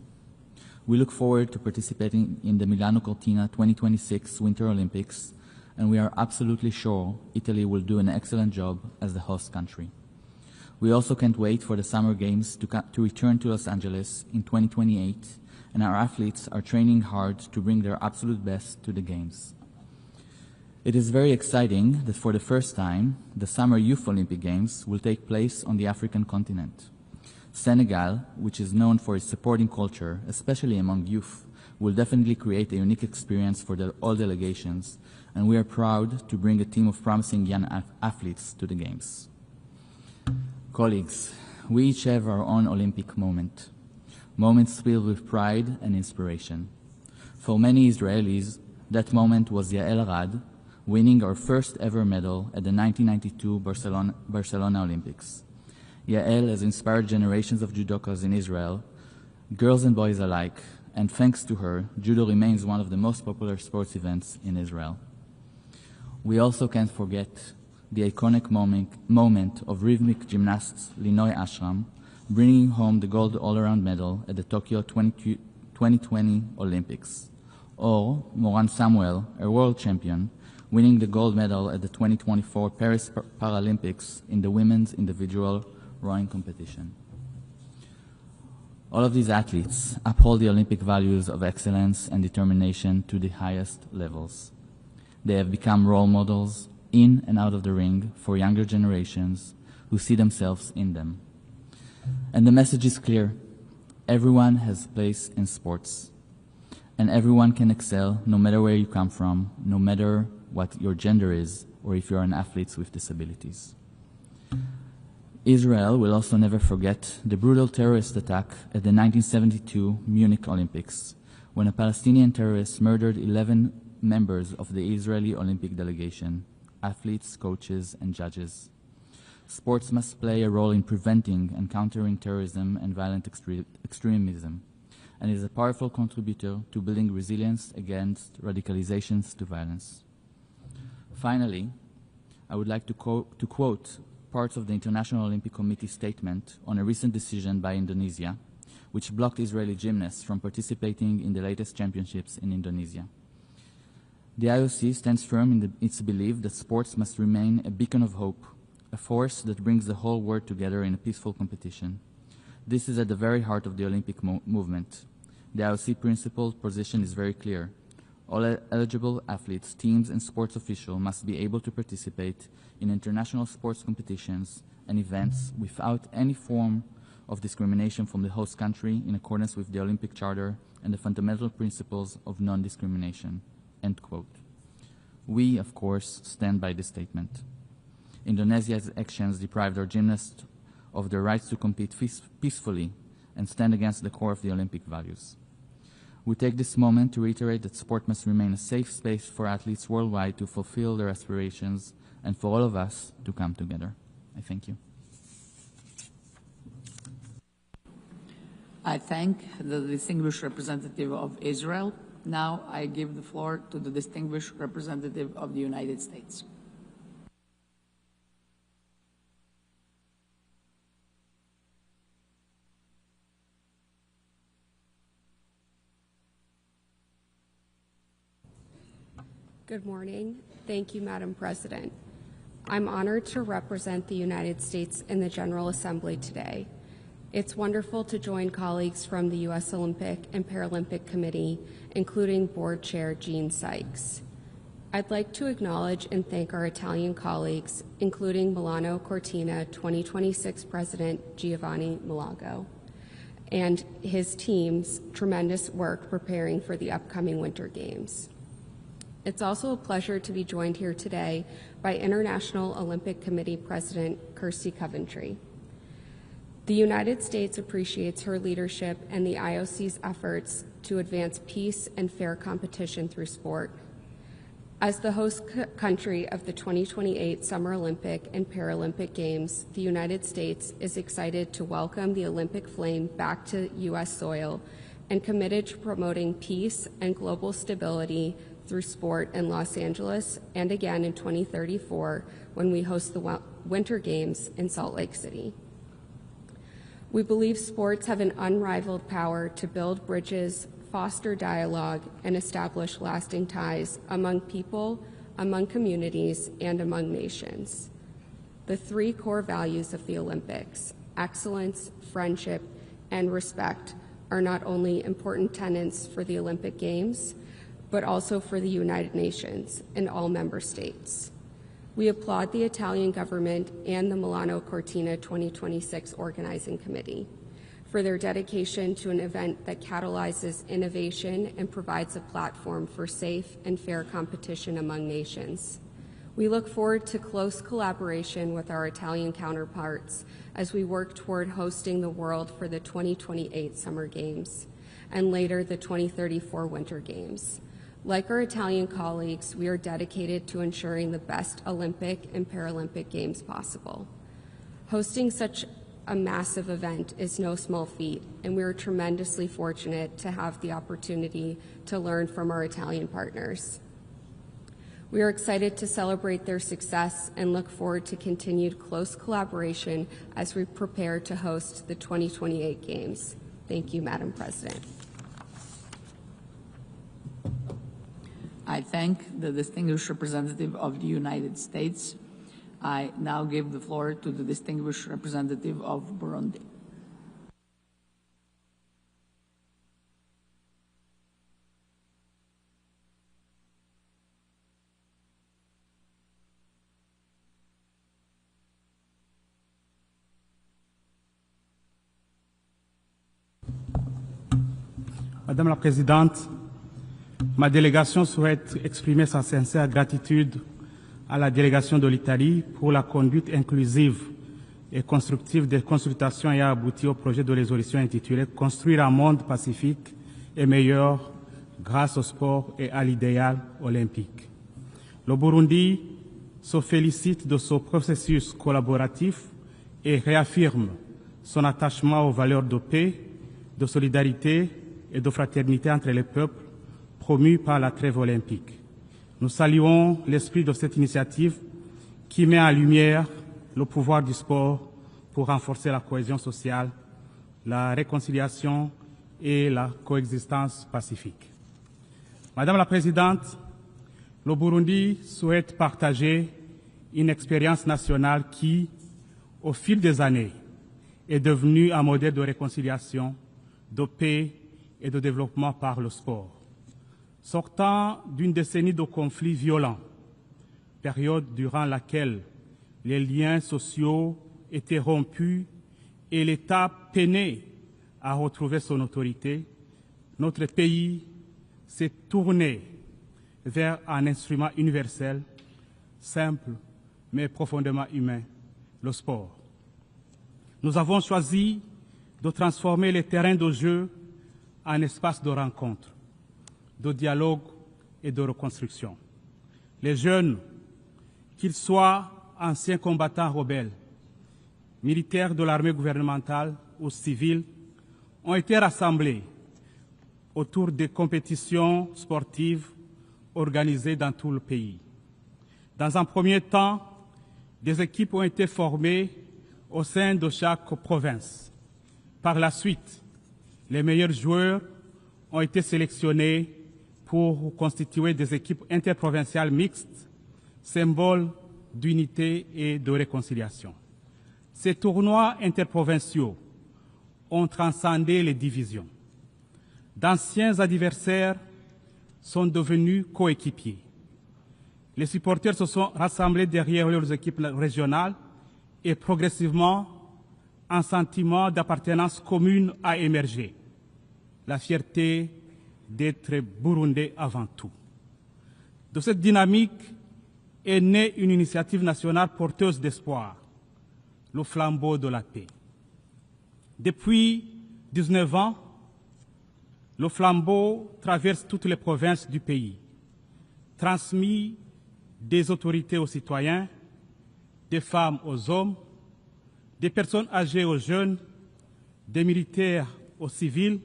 We look forward to participating in the Milano Cortina 2026 Winter Olympics, and we are absolutely sure Italy will do an excellent job as the host country. We also can't wait for the Summer Games to return to Los Angeles in 2028, and our athletes are training hard to bring their absolute best to the Games. It is very exciting that for the first time, the Summer Youth Olympic Games will take place on the African continent. Senegal, which is known for its supporting culture, especially among youth, will definitely create a unique experience for all delegations, and we are proud to bring a team of promising young athletes to the Games. Colleagues, we each have our own Olympic moments filled with pride and inspiration. For many Israelis, that moment was Yael Rad winning our first ever medal at the 1992 Barcelona Olympics. Yael has inspired generations of judokas in Israel, girls and boys alike, and thanks to her, judo remains one of the most popular sports events in Israel. We also can't forget the iconic moment of rhythmic gymnast Linoy Ashram bringing home the gold all-around medal at the Tokyo 2020 Olympics. Or Moran Samuel, a world champion, winning the gold medal at the 2024 Paris Paralympics in the women's individual rowing competition. All of these athletes uphold the Olympic values of excellence and determination to the highest levels. They have become role models in and out of the ring for younger generations who see themselves in them. And the message is clear. Everyone has a place in sports, and everyone can excel no matter where you come from, no matter what your gender is, or if you're an athlete with disabilities. Israel will also never forget the brutal terrorist attack at the 1972 Munich Olympics, when a Palestinian terrorist murdered 11 members of the Israeli Olympic delegation, athletes, coaches, and judges. Sports must play a role in preventing and countering terrorism and violent extremism, and is a powerful contributor to building resilience against radicalizations to violence. Finally, I would like to quote parts of the International Olympic Committee statement on a recent decision by Indonesia, which blocked Israeli gymnasts from participating in the latest championships in Indonesia. The IOC stands firm in its belief that sports must remain a beacon of hope, a force that brings the whole world together in a peaceful competition. This is at the very heart of the Olympic movement. The IOC principal position is very clear. All eligible athletes, teams, and sports officials must be able to participate in international sports competitions and events without any form of discrimination from the host country, in accordance with the Olympic Charter and the fundamental principles of non-discrimination." End quote. We, of course, stand by this statement. Indonesia's actions deprived our gymnasts of their rights to compete peacefully and stand against the core of the Olympic values. We take this moment to reiterate that sport must remain a safe space for athletes worldwide to fulfill their aspirations and for all of us to come together. I thank you. I thank the distinguished representative of Israel. Now I give the floor to the distinguished representative of the United States. Good morning. Thank you, Madam President. I'm honored to represent the United States in the General Assembly today. It's wonderful to join colleagues from the U.S. Olympic and Paralympic Committee, including Board Chair Jean Sykes. I'd like to acknowledge and thank our Italian colleagues, including Milano Cortina 2026 President Giovanni Malagò, and his team's tremendous work preparing for the upcoming Winter Games. It's also a pleasure to be joined here today by International Olympic Committee President Kirsty Coventry. The United States appreciates her leadership and the IOC's efforts to advance peace and fair competition through sport. As the host country of the 2028 Summer Olympic and Paralympic Games, the United States is excited to welcome the Olympic flame back to U.S. soil and committed to promoting peace and global stability through sport in Los Angeles and again in 2034 when we host the Winter Games in Salt Lake City. We believe sports have an unrivaled power to build bridges, foster dialogue, and establish lasting ties among people, among communities, and among nations. The three core values of the Olympics, excellence, friendship, and respect, are not only important tenets for the Olympic Games, but also for the United Nations and all member states. We applaud the Italian government and the Milano Cortina 2026 Organizing Committee for their dedication to an event that catalyzes innovation and provides a platform for safe and fair competition among nations. We look forward to close collaboration with our Italian counterparts as we work toward hosting the world for the 2028 Summer Games and later the 2034 Winter Games. Like our Italian colleagues, we are dedicated to ensuring the best Olympic and Paralympic Games possible. Hosting such a massive event is no small feat, and we are tremendously fortunate to have the opportunity to learn from our Italian partners. We are excited to celebrate their success and look forward to continued close collaboration as we prepare to host the 2028 Games. Thank you, Madam President. thank the distinguished representative of the United States. I now give the floor to the distinguished representative of Burundi. Madame la Présidente, ma délégation souhaite exprimer sa sincère gratitude à la délégation de l'Italie pour la conduite inclusive et constructive des consultations ayant abouti au projet de résolution intitulé « Construire un monde pacifique et meilleur grâce au sport et à l'idéal olympique ». Le Burundi se félicite de ce processus collaboratif et réaffirme son attachement aux valeurs de paix, de solidarité et de fraternité entre les peuples promus par la trêve olympique. Nous saluons l'esprit de cette initiative qui met en lumière le pouvoir du sport pour renforcer la cohésion sociale, la réconciliation et la coexistence pacifique. Madame la Présidente, le Burundi souhaite partager une expérience nationale qui, au fil des années, est devenue un modèle de réconciliation, de paix et de développement par le sport. Sortant d'une décennie de conflits violents, période durant laquelle les liens sociaux étaient rompus et l'État peinait à retrouver son autorité, notre pays s'est tourné vers un instrument universel, simple mais profondément humain, le sport. Nous avons choisi de transformer les terrains de jeu en espace de rencontre, de dialogue et de reconstruction. Les jeunes, qu'ils soient anciens combattants rebelles, militaires de l'armée gouvernementale ou civils, ont été rassemblés autour des compétitions sportives organisées dans tout le pays. Dans un premier temps, des équipes ont été formées au sein de chaque province. Par la suite, les meilleurs joueurs ont été sélectionnés pour constituer des équipes interprovinciales mixtes, symboles d'unité et de réconciliation. Ces tournois interprovinciaux ont transcendé les divisions. D'anciens adversaires sont devenus coéquipiers. Les supporters se sont rassemblés derrière leurs équipes régionales et progressivement, un sentiment d'appartenance commune a émergé. La fierté d'être burundais avant tout. De cette dynamique est née une initiative nationale porteuse d'espoir, le flambeau de la paix. Depuis 19 ans, le flambeau traverse toutes les provinces du pays, transmis des autorités aux citoyens, des femmes aux hommes, des personnes âgées aux jeunes, des militaires aux civils,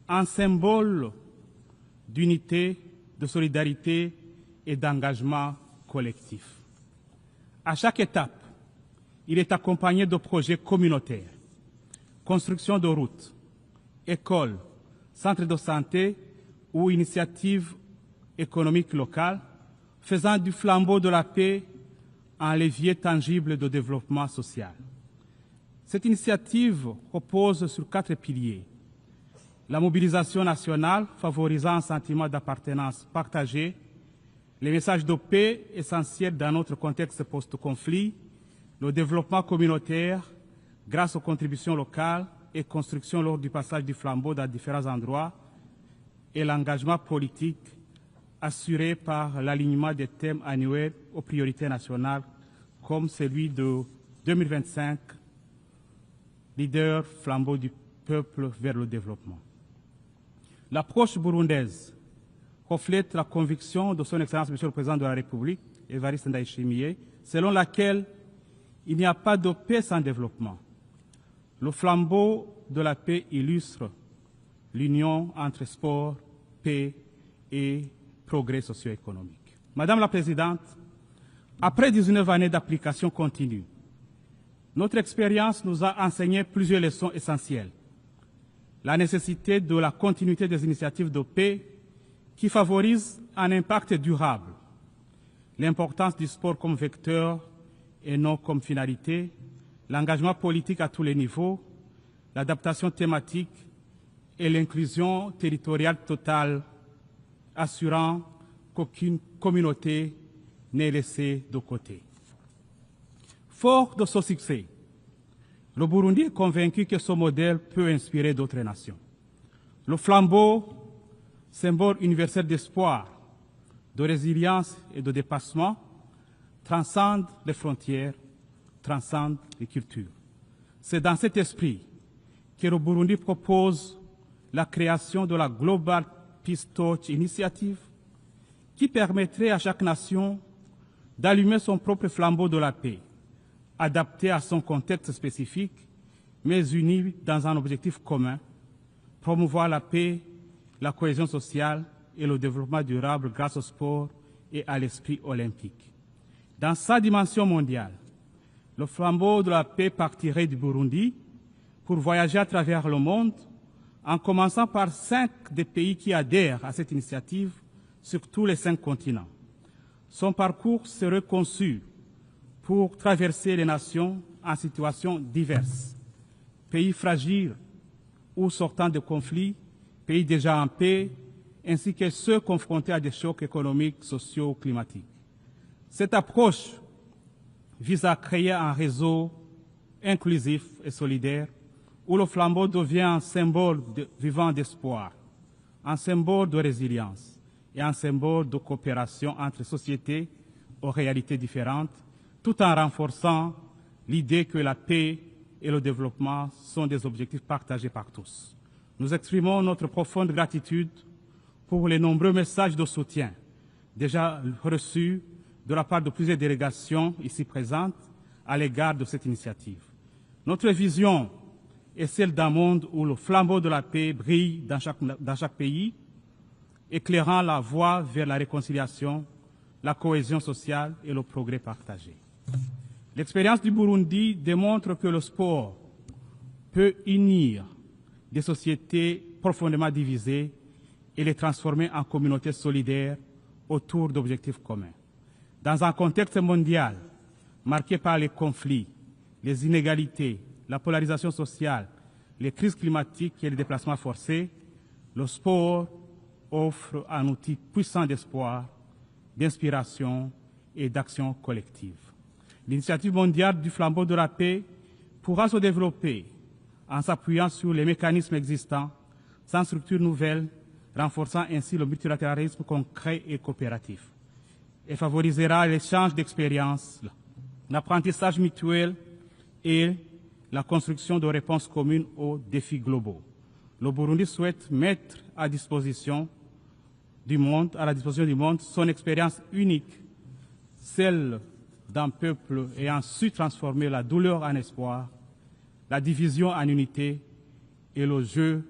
un symbole d'unité, de solidarité et d'engagement collectif. À chaque étape, il est accompagné de projets communautaires, construction de routes, écoles, centres de santé ou initiatives économiques locales, faisant du flambeau de la paix un levier tangible de développement social. Cette initiative repose sur 4 piliers. La mobilisation nationale favorisant un sentiment d'appartenance partagé, les messages de paix essentiels dans notre contexte post-conflit, le développement communautaire grâce aux contributions locales et construction lors du passage du flambeau dans différents endroits, et l'engagement politique assuré par l'alignement des thèmes annuels aux priorités nationales comme celui de 2025, leader flambeau du peuple vers le développement. L'approche burundaise reflète la conviction de son Excellence Monsieur le Président de la République, Évariste Ndayishimiye, selon laquelle il n'y a pas de paix sans développement. Le flambeau de la paix illustre l'union entre sport, paix et progrès socio-économique. Madame la Présidente, après 19 années d'application continue, notre expérience nous a enseigné plusieurs leçons essentielles. La nécessité de la continuité des initiatives de paix qui favorise un impact durable, l'importance du sport comme vecteur et non comme finalité, l'engagement politique à tous les niveaux, l'adaptation thématique et l'inclusion territoriale totale, assurant qu'aucune communauté n'est laissée de côté. Fort de ce succès, le Burundi est convaincu que ce modèle peut inspirer d'autres nations. Le flambeau, symbole universel d'espoir, de résilience et de dépassement, transcende les frontières, transcende les cultures. C'est dans cet esprit que le Burundi propose la création de la Global Peace Torch Initiative, qui permettrait à chaque nation d'allumer son propre flambeau de la paix, adapté à son contexte spécifique, mais uni dans un objectif commun, promouvoir la paix, la cohésion sociale et le développement durable grâce au sport et à l'esprit olympique. Dans sa dimension mondiale, le flambeau de la paix partirait du Burundi pour voyager à travers le monde, en commençant par 5 des pays qui adhèrent à cette initiative sur tous les 5 continents. Son parcours serait conçu pour traverser les nations en situations diverses, pays fragiles ou sortant de conflits, pays déjà en paix, ainsi que ceux confrontés à des chocs économiques, sociaux ou climatiques. Cette approche vise à créer un réseau inclusif et solidaire où le flambeau devient un symbole vivant d'espoir, un symbole de résilience et un symbole de coopération entre sociétés aux réalités différentes, tout en renforçant l'idée que la paix et le développement sont des objectifs partagés par tous. Nous exprimons notre profonde gratitude pour les nombreux messages de soutien déjà reçus de la part de plusieurs délégations ici présentes à l'égard de cette initiative. Notre vision est celle d'un monde où le flambeau de la paix brille dans chaque pays, éclairant la voie vers la réconciliation, la cohésion sociale et le progrès partagé. L'expérience du Burundi démontre que le sport peut unir des sociétés profondément divisées et les transformer en communautés solidaires autour d'objectifs communs. Dans un contexte mondial marqué par les conflits, les inégalités, la polarisation sociale, les crises climatiques et les déplacements forcés, le sport offre un outil puissant d'espoir, d'inspiration et d'action collective. L'initiative mondiale du flambeau de la paix pourra se développer en s'appuyant sur les mécanismes existants, sans structure nouvelle, renforçant ainsi le multilatéralisme concret et coopératif, et favorisera l'échange d'expériences, l'apprentissage mutuel et la construction de réponses communes aux défis globaux. Le Burundi souhaite mettre à la disposition du monde son expérience unique, celle d'un peuple ayant su transformer la douleur en espoir, la division en unité et le jeu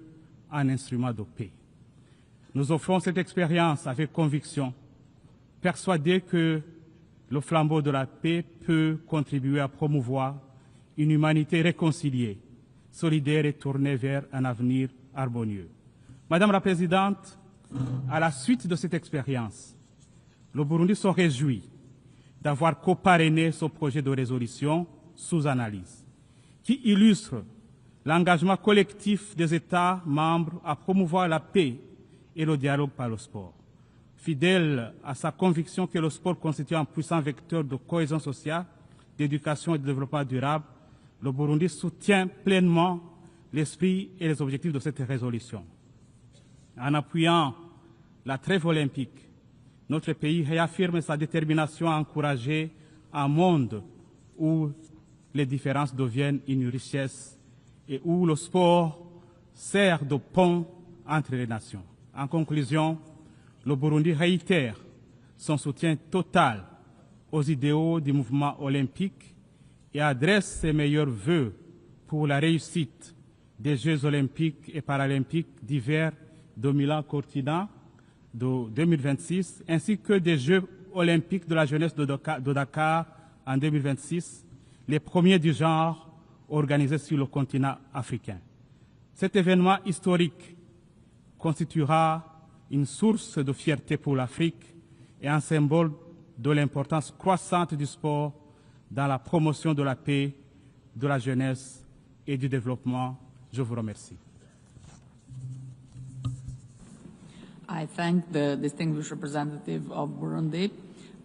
en instrument de paix. Nous offrons cette expérience avec conviction, persuadés que le flambeau de la paix peut contribuer à promouvoir une humanité réconciliée, solidaire et tournée vers un avenir harmonieux. Madame la Présidente, à la suite de cette expérience, le Burundi se réjouit d'avoir coparrainé ce projet de résolution sous analyse, qui illustre l'engagement collectif des États membres à promouvoir la paix et le dialogue par le sport. Fidèle à sa conviction que le sport constitue un puissant vecteur de cohésion sociale, d'éducation et de développement durable, le Burundi soutient pleinement l'esprit et les objectifs de cette résolution. En appuyant la trêve olympique, notre pays réaffirme sa détermination à encourager un monde où les différences deviennent une richesse et où le sport sert de pont entre les nations. En conclusion, le Burundi réitère son soutien total aux idéaux du mouvement olympique et adresse ses meilleurs vœux pour la réussite des Jeux olympiques et paralympiques d'hiver de Milano Cortina de 2026, ainsi que des Jeux olympiques de la jeunesse de Dakar en 2026, les premiers du genre organisés sur le continent africain. Cet événement historique constituera une source de fierté pour l'Afrique et un symbole de l'importance croissante du sport dans la promotion de la paix, de la jeunesse et du développement. Je vous remercie. I thank the distinguished representative of Burundi.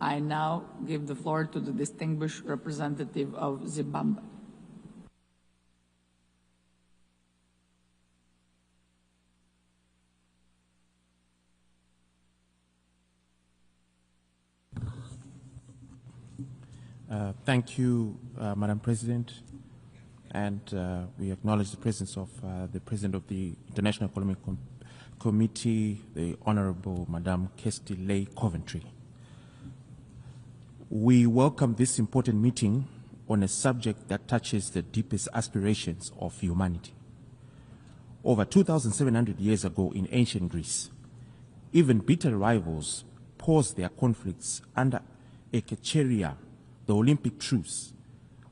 I now give the floor to the distinguished representative of Zimbabwe. Thank you, Madam President, and we acknowledge the presence of the President of the International Economic Committee, the Honorable Madam Kirsty Coventry. We welcome this important meeting on a subject that touches the deepest aspirations of humanity. Over 2,700 years ago in ancient Greece, even bitter rivals paused their conflicts under a Kecheria, the Olympic Truce,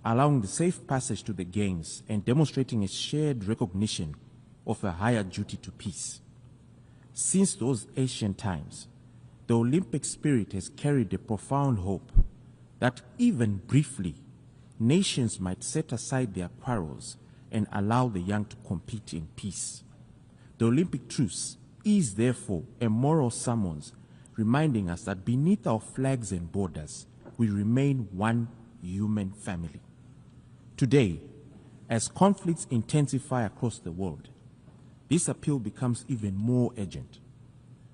allowing the safe passage to the games and demonstrating a shared recognition of a higher duty to peace. Since those ancient times, the Olympic spirit has carried a profound hope that even briefly, nations might set aside their quarrels and allow the young to compete in peace. The Olympic Truce is therefore a moral summons reminding us that beneath our flags and borders, we remain one human family. Today, as conflicts intensify across the world, this appeal becomes even more urgent.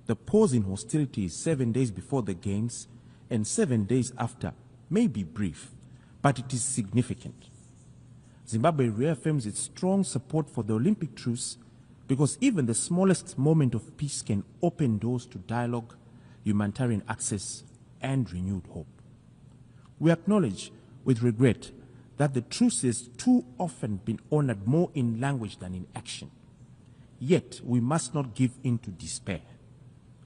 The pause in hostilities 7 days before the Games and 7 days after may be brief, but it is significant. Zimbabwe reaffirms its strong support for the Olympic Truce because even the smallest moment of peace can open doors to dialogue, humanitarian access, and renewed hope. We acknowledge with regret that the truce has too often been honored more in language than in action. Yet, we must not give in to despair.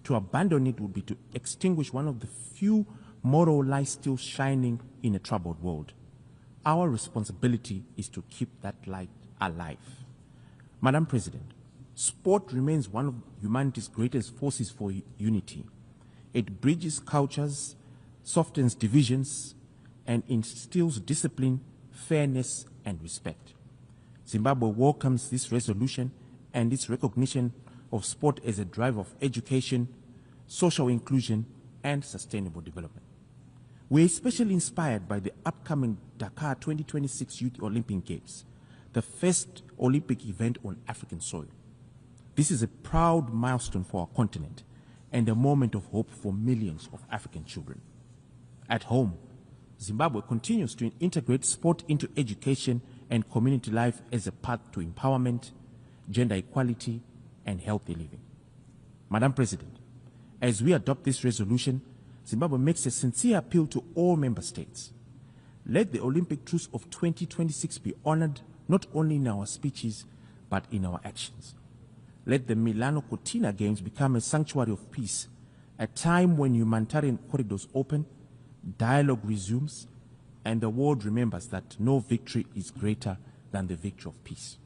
To abandon it would be to extinguish one of the few moral lights still shining in a troubled world. Our responsibility is to keep that light alive. Madam President, sport remains one of humanity's greatest forces for unity. It bridges cultures, softens divisions, and instills discipline, fairness, and respect. Zimbabwe welcomes this resolution and its recognition of sport as a driver of education, social inclusion, and sustainable development. We are especially inspired by the upcoming Dakar 2026 Youth Olympic Games, the first Olympic event on African soil. This is a proud milestone for our continent and a moment of hope for millions of African children. At home, Zimbabwe continues to integrate sport into education and community life as a path to empowerment, gender equality, and healthy living. Madam President, as we adopt this resolution, Zimbabwe makes a sincere appeal to all member states. Let the Olympic Truce of 2026 be honored not only in our speeches, but in our actions. Let the Milano Cortina Games become a sanctuary of peace, a time when humanitarian corridors open, dialogue resumes, and the world remembers that no victory is greater than the victory of peace.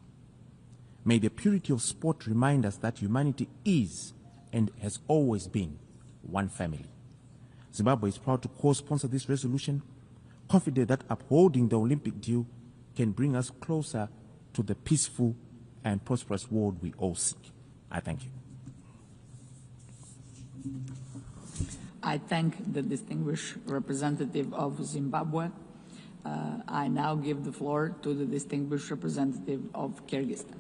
May the purity of sport remind us that humanity is and has always been one family. Zimbabwe is proud to co-sponsor this resolution, confident that upholding the Olympic deal can bring us closer to the peaceful and prosperous world we all seek. I thank you. I thank the distinguished representative of Zimbabwe. I now give the floor to the distinguished representative of Kyrgyzstan.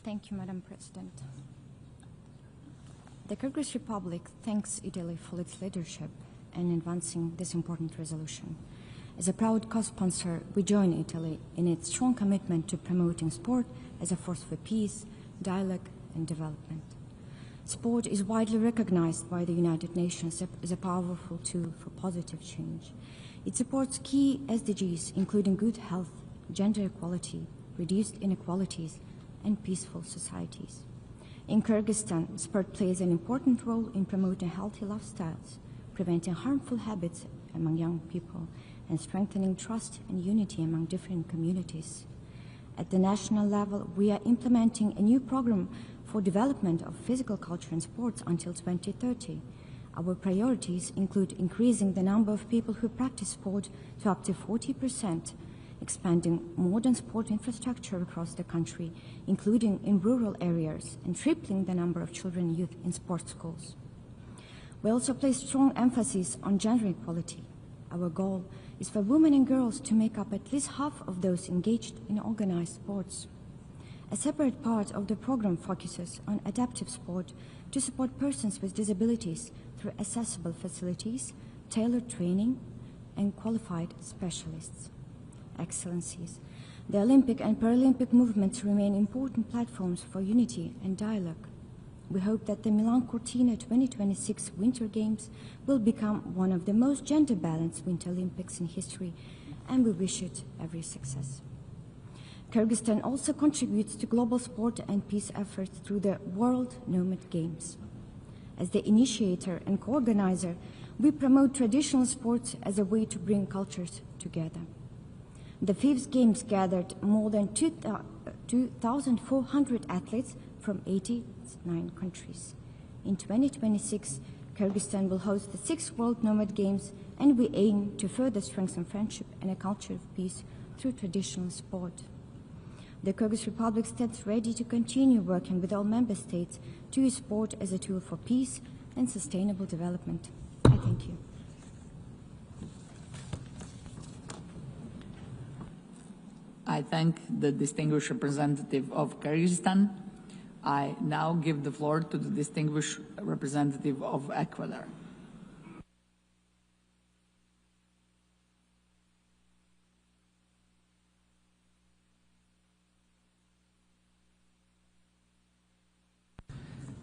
Thank you, Madam President. The Kyrgyz Republic thanks Italy for its leadership in advancing this important resolution. As a proud co-sponsor, we join Italy in its strong commitment to promoting sport as a force for peace, dialogue, and development. Sport is widely recognized by the United Nations as a powerful tool for positive change. It supports key SDGs, including good health, gender equality, reduced inequalities, and peaceful societies. In Kyrgyzstan, sport plays an important role in promoting healthy lifestyles, preventing harmful habits among young people, and strengthening trust and unity among different communities. At the national level, we are implementing a new program for development of physical culture and sports until 2030. Our priorities include increasing the number of people who practice sport to up to 40%, expanding modern sport infrastructure across the country, including in rural areas, and tripling the number of children and youth in sports schools. We also place strong emphasis on gender equality. Our goal is for women and girls to make up at least half of those engaged in organized sports. A separate part of the program focuses on adaptive sport to support persons with disabilities through accessible facilities, tailored training, and qualified specialists. Excellencies, the Olympic and Paralympic movements remain important platforms for unity and dialogue. We hope that the Milano Cortina 2026 Winter Games will become one of the most gender-balanced Winter Olympics in history, and we wish it every success. Kyrgyzstan also contributes to global sport and peace efforts through the World Nomad Games. As the initiator and co-organizer, we promote traditional sports as a way to bring cultures together. The FIVS Games gathered more than 2,400 athletes from 89 countries. In 2026, Kyrgyzstan will host the 6th World Nomad Games, and we aim to further strengthen friendship and a culture of peace through traditional sport. The Kyrgyz Republic stands ready to continue working with all member states to use sport as a tool for peace and sustainable development. I thank you. I thank the distinguished representative of Kyrgyzstan. I now give the floor to the distinguished representative of Ecuador.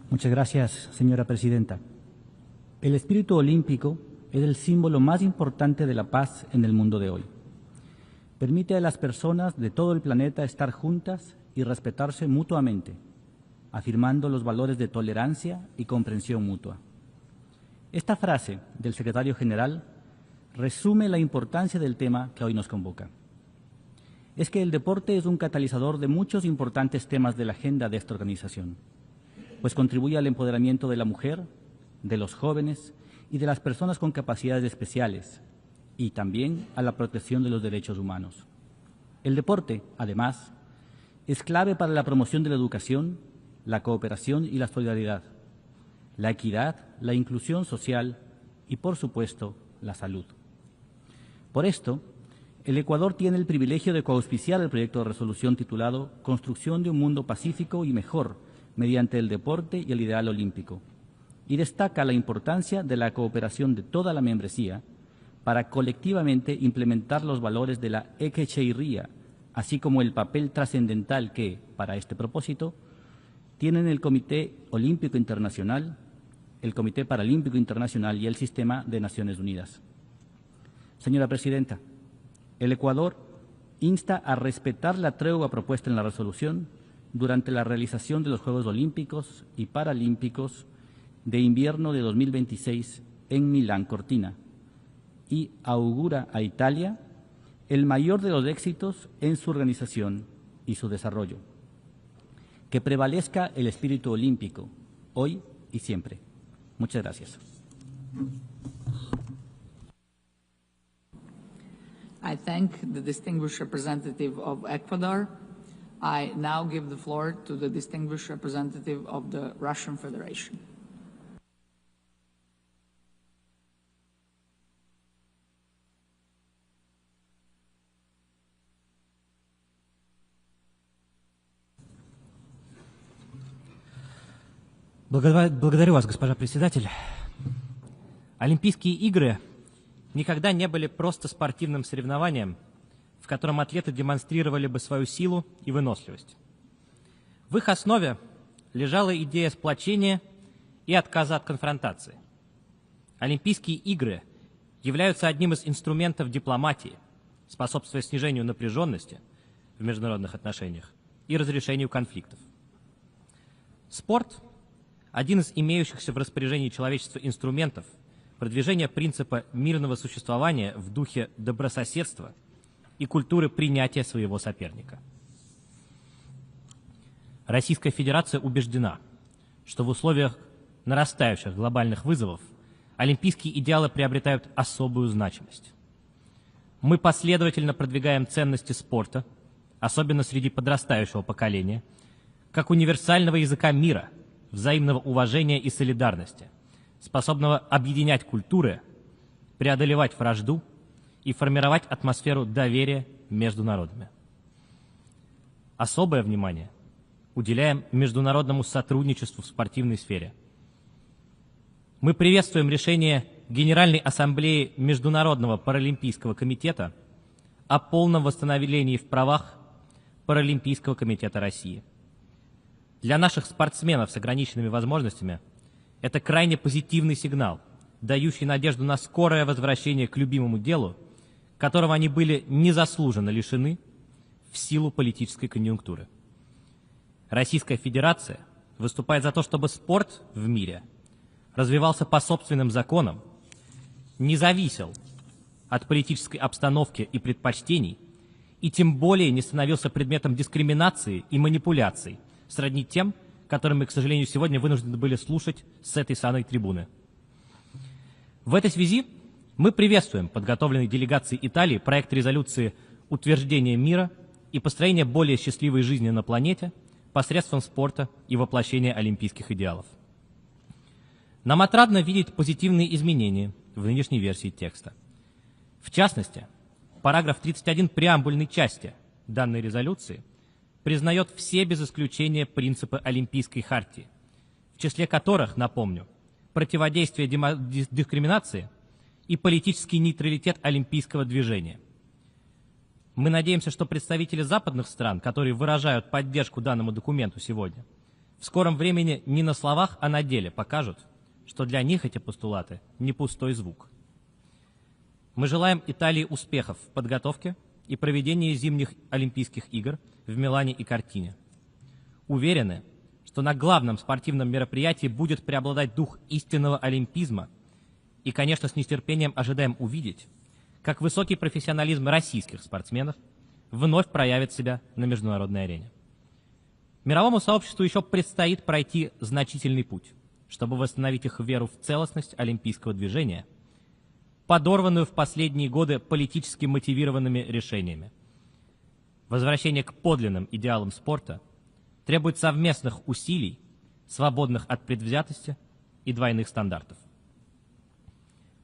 Muchas gracias, señora presidenta. El espíritu olímpico es el símbolo más importante de la paz en el mundo de hoy. Permite a las personas de todo el planeta estar juntas y respetarse mutuamente, afirmando los valores de tolerancia y comprensión mutua. Esta frase del secretario general resume la importancia del tema que hoy nos convoca. Es que el deporte es un catalizador de muchos importantes temas de la agenda de esta organización, pues contribuye al empoderamiento de la mujer, de los jóvenes y de las personas con capacidades especiales, y también a la protección de los derechos humanos. El deporte, además, es clave para la promoción de la educación, la cooperación y la solidaridad, la equidad, la inclusión social y, por supuesto, la salud. Por esto, el Ecuador tiene el privilegio de coauspiciar el proyecto de resolución titulado Construcción de un mundo pacífico y mejor mediante el deporte y el ideal olímpico, y destaca la importancia de la cooperación de toda la membresía para colectivamente implementar los valores de la Ekecheiría, así como el papel trascendental que, para este propósito, tienen el Comité Olímpico Internacional, el Comité Paralímpico Internacional y el Sistema de Naciones Unidas. Señora Presidenta, el Ecuador insta a respetar la tregua propuesta en la resolución durante la realización de los Juegos Olímpicos y Paralímpicos de invierno de 2026 en Milano Cortina y augura a Italia el mayor de los éxitos en su organización y su desarrollo. Que prevalezca el espíritu olímpico, hoy y siempre. Muchas gracias. I thank the distinguished representative of Ecuador. I now give the floor to the distinguished representative of the Russian Federation. Благодарю вас, госпожа председатель. Олимпийские игры никогда не были просто спортивным соревнованием, в котором атлеты демонстрировали бы свою силу и выносливость. В их основе лежала идея сплочения и отказа от конфронтации. Олимпийские игры являются одним из инструментов дипломатии, способствуя снижению напряженности в международных отношениях и разрешению конфликтов. Спорт – один из имеющихся в распоряжении человечества инструментов продвижения принципа мирного существования в духе добрососедства и культуры принятия своего соперника. Российская Федерация убеждена, что в условиях нарастающих глобальных вызовов олимпийские идеалы приобретают особую значимость. Мы последовательно продвигаем ценности спорта, особенно среди подрастающего поколения, как универсального языка мира, взаимного уважения и солидарности, способного объединять культуры, преодолевать вражду и формировать атмосферу доверия между народами. Особое внимание уделяем международному сотрудничеству в спортивной сфере. Мы приветствуем решение Генеральной Ассамблеи Международного Паралимпийского комитета о полном восстановлении в правах Паралимпийского комитета России. Для наших спортсменов с ограниченными возможностями это крайне позитивный сигнал, дающий надежду на скорое возвращение к любимому делу, которого они были незаслуженно лишены в силу политической конъюнктуры. Российская Федерация выступает за то, чтобы спорт в мире развивался по собственным законам, не зависел от политической обстановки и предпочтений, и тем более не становился предметом дискриминации и манипуляций, сродни тем, которые мы, к сожалению, сегодня вынуждены были слушать с этой самой трибуны. В этой связи мы приветствуем подготовленный делегацией Италии проект резолюции утверждения мира и построения более счастливой жизни на планете посредством спорта и воплощения олимпийских идеалов. Нам отрадно видеть позитивные изменения в нынешней версии текста. В частности, параграф 31 преамбульной части данной резолюции признает все без исключения принципы Олимпийской хартии, в числе которых, напомню, противодействие дискриминации и политический нейтралитет олимпийского движения. Мы надеемся, что представители западных стран, которые выражают поддержку данному документу сегодня, в скором времени не на словах, а на деле покажут, что для них эти постулаты не пустой звук. Мы желаем Италии успехов в подготовке и проведении зимних Олимпийских игр в Милане и Кортине. Уверены, что на главном спортивном мероприятии будет преобладать дух истинного олимпизма, и, конечно, с нетерпением ожидаем увидеть, как высокий профессионализм российских спортсменов вновь проявит себя на международной арене. Мировому сообществу еще предстоит пройти значительный путь, чтобы восстановить их веру в целостность олимпийского движения, подорванную в последние годы политически мотивированными решениями. Возвращение к подлинным идеалам спорта требует совместных усилий, свободных от предвзятости и двойных стандартов.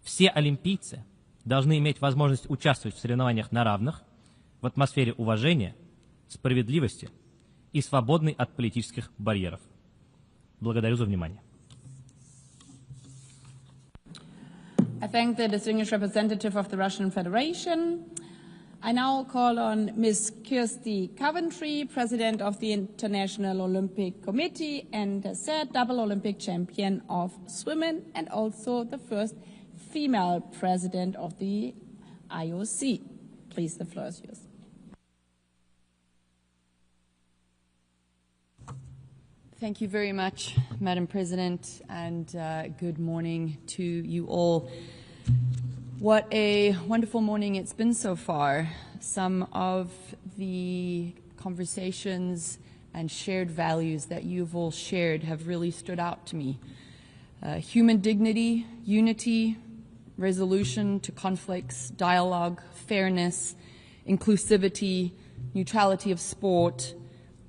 Все олимпийцы должны иметь возможность участвовать в соревнованиях на равных, в атмосфере уважения, справедливости и свободной от политических барьеров. Благодарю за внимание. I thank the distinguished representative of the Russian Federation. I now call on Ms. Kirsty Coventry, President of the International Olympic Committee and as said, double Olympic champion of swimming and also the first female president of the IOC. Please, the floor is yours. Thank you very much, Madam President, and good morning to you all. What a wonderful morning it's been so far. Some of the conversations and shared values that you've all shared have really stood out to me. Human dignity, unity, resolution to conflicts, dialogue, fairness, inclusivity, neutrality of sport,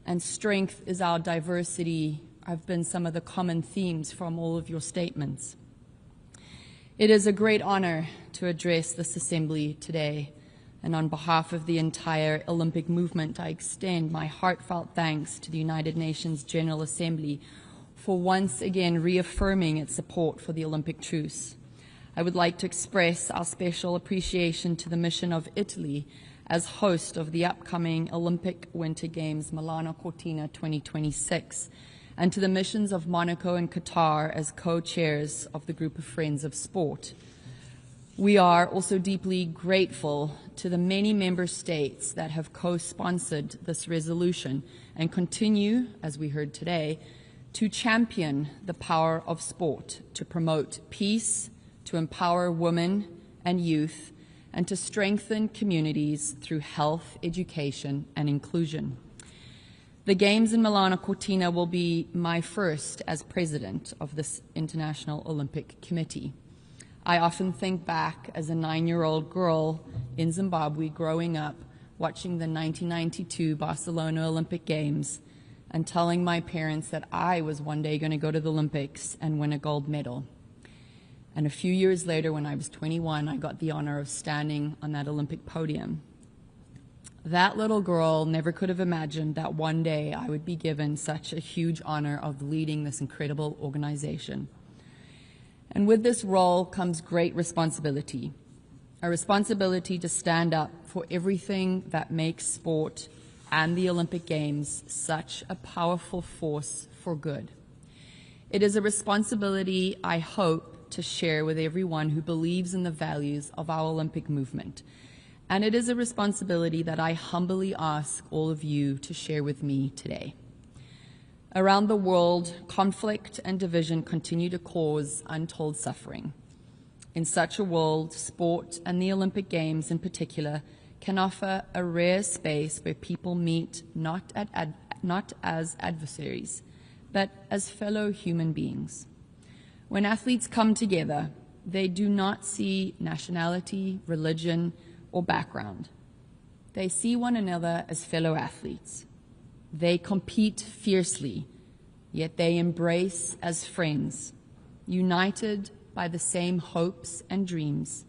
and strength is our diversity have been some of the common themes from all of your statements. It is a great honor to address this assembly today, and on behalf of the entire Olympic movement, I extend my heartfelt thanks to the United Nations General Assembly for once again reaffirming its support for the Olympic Truce. I would like to express our special appreciation to the mission of Italy as host of the upcoming Olympic Winter Games Milano Cortina 2026, and to the missions of Monaco and Qatar as co-chairs of the Group of Friends of Sport. We are also deeply grateful to the many member states that have co-sponsored this resolution and continue, as we heard today, to champion the power of sport, to promote peace, to empower women and youth, and to strengthen communities through health, education, and inclusion. The Games in Milano Cortina will be my first as president of this International Olympic Committee. I often think back as a 9-year-old girl in Zimbabwe growing up, watching the 1992 Barcelona Olympic Games and telling my parents that I was one day going to go to the Olympics and win a gold medal. And a few years later, when I was 21, I got the honor of standing on that Olympic podium. That little girl never could have imagined that one day I would be given such a huge honor of leading this incredible organization. And with this role comes great responsibility, a responsibility to stand up for everything that makes sport and the Olympic Games such a powerful force for good. It is a responsibility I hope to share with everyone who believes in the values of our Olympic movement. And it is a responsibility that I humbly ask all of you to share with me today. Around the world, conflict and division continue to cause untold suffering. In such a world, sport and the Olympic Games in particular can offer a rare space where people meet not as adversaries, but as fellow human beings. When athletes come together, they do not see nationality, religion, or background. They see one another as fellow athletes. They compete fiercely, yet they embrace as friends, united by the same hopes and dreams.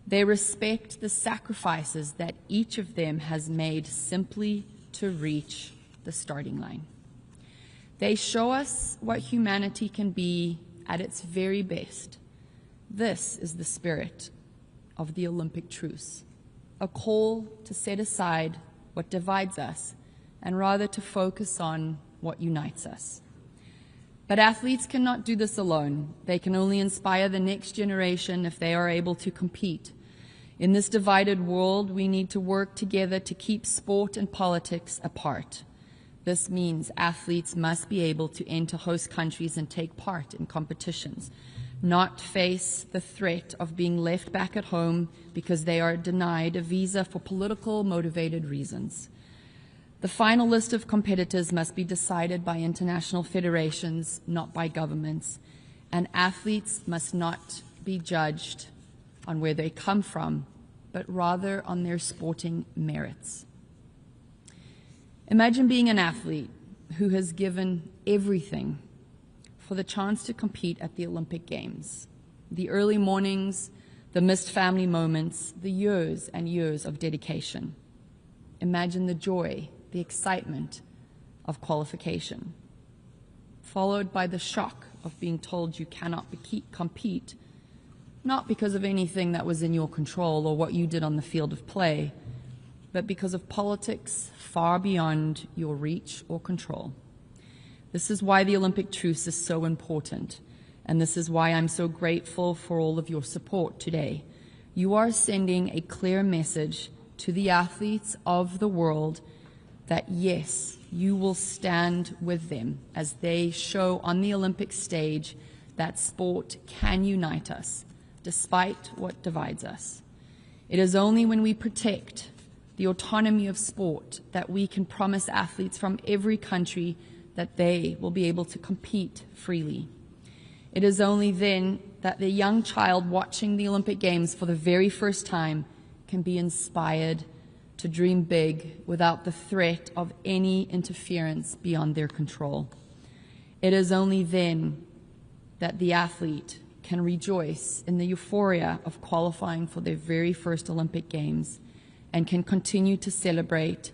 They respect the sacrifices that each of them has made simply to reach the starting line. They show us what humanity can be at its very best. This is the spirit of the Olympic Truce, a call to set aside what divides us and rather to focus on what unites us. But athletes cannot do this alone. They can only inspire the next generation if they are able to compete. In this divided world, we need to work together to keep sport and politics apart. This means athletes must be able to enter host countries and take part in competitions, not face the threat of being left back at home because they are denied a visa for political motivated reasons. The final list of competitors must be decided by international federations, not by governments, and athletes must not be judged on where they come from, but rather on their sporting merits. Imagine being an athlete who has given everything for the chance to compete at the Olympic Games. The early mornings, the missed family moments, the years and years of dedication. Imagine the joy, the excitement of qualification, followed by the shock of being told you cannot compete, not because of anything that was in your control or what you did on the field of play, but because of politics far beyond your reach or control. This is why the Olympic Truce is so important, and this is why I'm so grateful for all of your support today. You are sending a clear message to the athletes of the world that, yes, you will stand with them as they show on the Olympic stage that sport can unite us, despite what divides us. It is only when we protect the autonomy of sport that we can promise athletes from every country that they will be able to compete freely. It is only then that the young child watching the Olympic Games for the very first time can be inspired to dream big without the threat of any interference beyond their control. It is only then that the athlete can rejoice in the euphoria of qualifying for their very first Olympic Games and can continue to celebrate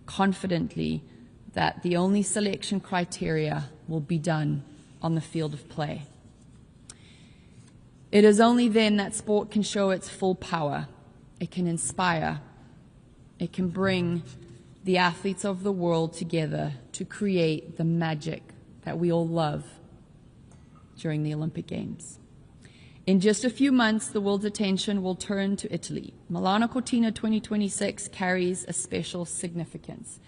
confidently that the only selection criteria will be done on the field of play. It is only then that sport can show its full power. It can inspire. It can bring the athletes of the world together to create the magic that we all love during the Olympic Games. In just a few months, the world's attention will turn to Italy. Milano Cortina 2026 carries a special significance,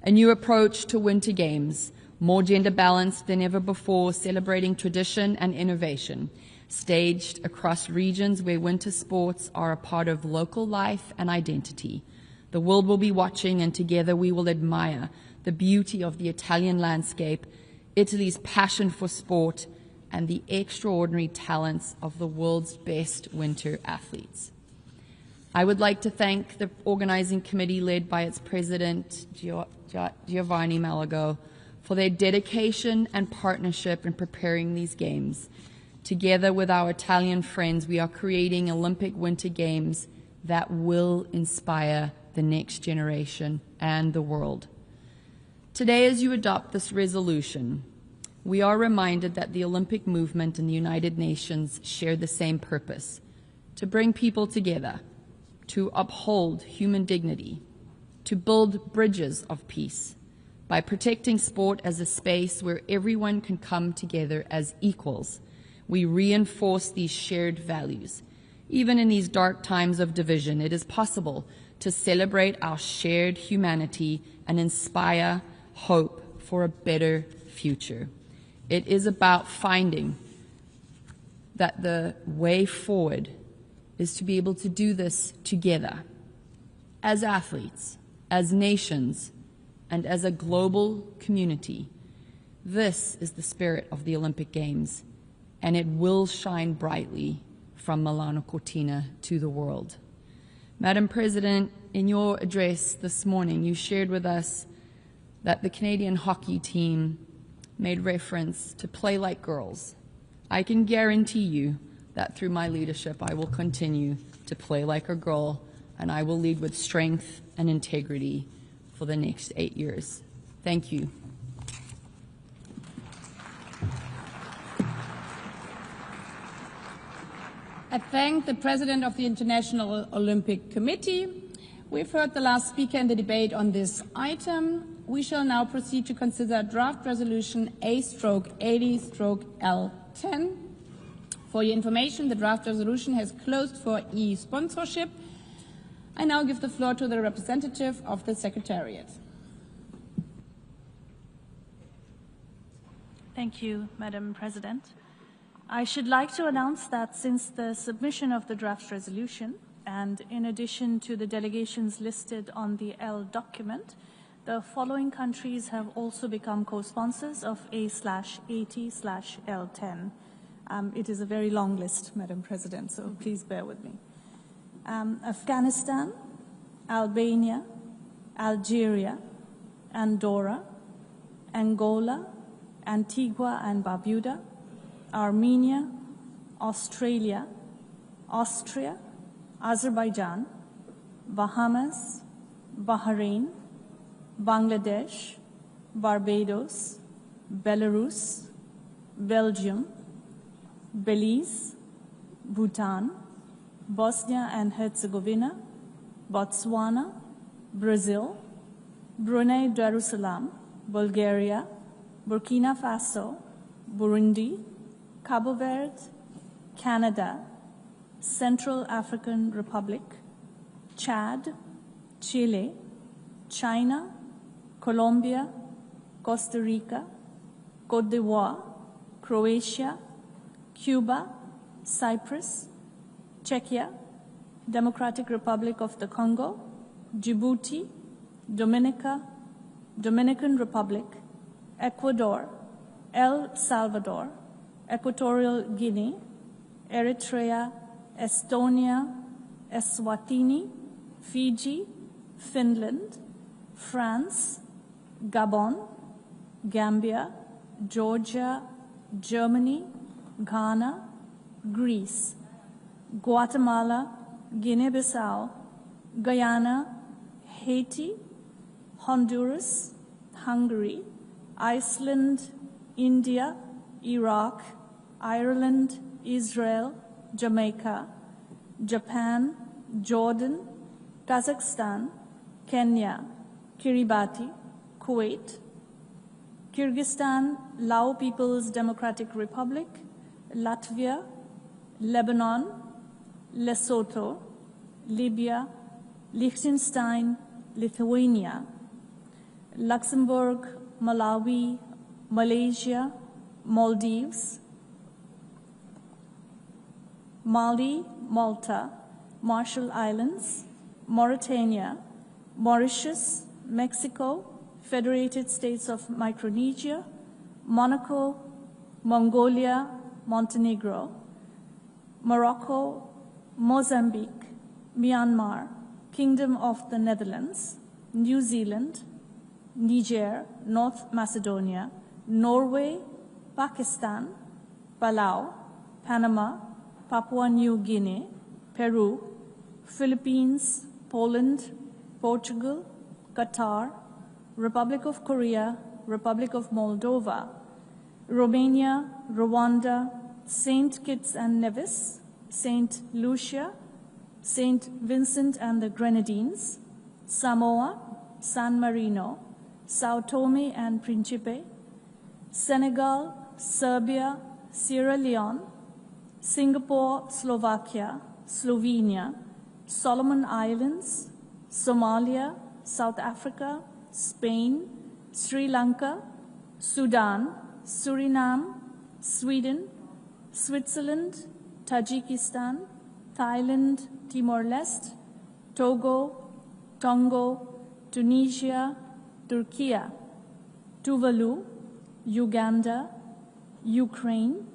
a new approach to Winter Games, more gender balanced than ever before, celebrating tradition and innovation, staged across regions where winter sports are a part of local life and identity. The world will be watching, and together we will admire the beauty of the Italian landscape, Italy's passion for sport, and the extraordinary talents of the world's best winter athletes. I would like to thank the organizing committee led by its president, Giovanni Malagò, for their dedication and partnership in preparing these games. Together with our Italian friends, we are creating Olympic Winter Games that will inspire the next generation and the world. Today, as you adopt this resolution, we are reminded that the Olympic movement and the United Nations share the same purpose: to bring people together, to uphold human dignity, to build bridges of peace, by protecting sport as a space where everyone can come together as equals. We reinforce these shared values. Even in these dark times of division, it is possible to celebrate our shared humanity and inspire hope for a better future. It is about finding that the way forward is to be able to do this together, as athletes, as nations, and as a global community. This is the spirit of the Olympic Games, and it will shine brightly from Milano Cortina to the world. Madam President, in your address this morning, you shared with us that the Canadian hockey team made reference to play like girls. I can guarantee you that through my leadership, I will continue to play like a girl, and I will lead with strength and integrity for the next 8 years. Thank you. I thank the President of the International Olympic Committee. We've heard the last speaker in the debate on this item. We shall now proceed to consider draft resolution A/80/L10. For your information, the draft resolution has closed for e-sponsorship. I now give the floor to the representative of the Secretariat. Thank you, Madam President. I should like to announce that since the submission of the draft resolution, and in addition to the delegations listed on the L document, the following countries have also become co-sponsors of A/80/L10. It is a very long list, Madam President, so please bear with me. Afghanistan, Albania, Algeria, Andorra, Angola, Antigua and Barbuda, Armenia, Australia, Austria, Azerbaijan, Bahamas, Bahrain, Bangladesh, Barbados, Belarus, Belgium, Belize, Bhutan, Bosnia and Herzegovina, Botswana, Brazil, Brunei Darussalam, Bulgaria, Burkina Faso, Burundi, Cabo Verde, Canada, Central African Republic, Chad, Chile, China, Colombia, Costa Rica, Côte d'Ivoire, Croatia, Cuba, Cyprus, Czechia, Democratic Republic of the Congo, Djibouti, Dominican Republic, Ecuador, El Salvador, Equatorial Guinea, Eritrea, Estonia, Eswatini, Fiji, Finland, France, Gabon, Gambia, Georgia, Germany, Ghana, Greece, Guatemala, Guinea-Bissau, Guyana, Haiti, Honduras, Hungary, Iceland, India, Iraq, Ireland, Israel, Jamaica, Japan, Jordan, Kazakhstan, Kenya, Kiribati, Kuwait, Kyrgyzstan, Lao People's Democratic Republic, Latvia, Lebanon, Lesotho, Libya, Liechtenstein, Lithuania, Luxembourg, Malawi, Malaysia, Maldives, Mali, Malta, Marshall Islands, Mauritania, Mauritius, Mexico, Federated States of Micronesia, Monaco, Mongolia, Montenegro, Morocco, Mozambique, Myanmar, Kingdom of the Netherlands, New Zealand, Niger, North Macedonia, Norway, Pakistan, Palau, Panama, Papua New Guinea, Peru, Philippines, Poland, Portugal, Qatar, Republic of Korea, Republic of Moldova, Romania, Rwanda, St. Kitts and Nevis, St. Lucia, St. Vincent and the Grenadines, Samoa, San Marino, Sao Tome and Principe, Senegal, Serbia, Sierra Leone, Singapore, Slovakia, Slovenia, Solomon Islands, Somalia, South Africa, Spain, Sri Lanka, Sudan, Suriname, Sweden, Switzerland, Tajikistan, Thailand, Timor-Leste, Togo, Tonga, Tunisia, Turkey, Tuvalu, Uganda, Ukraine,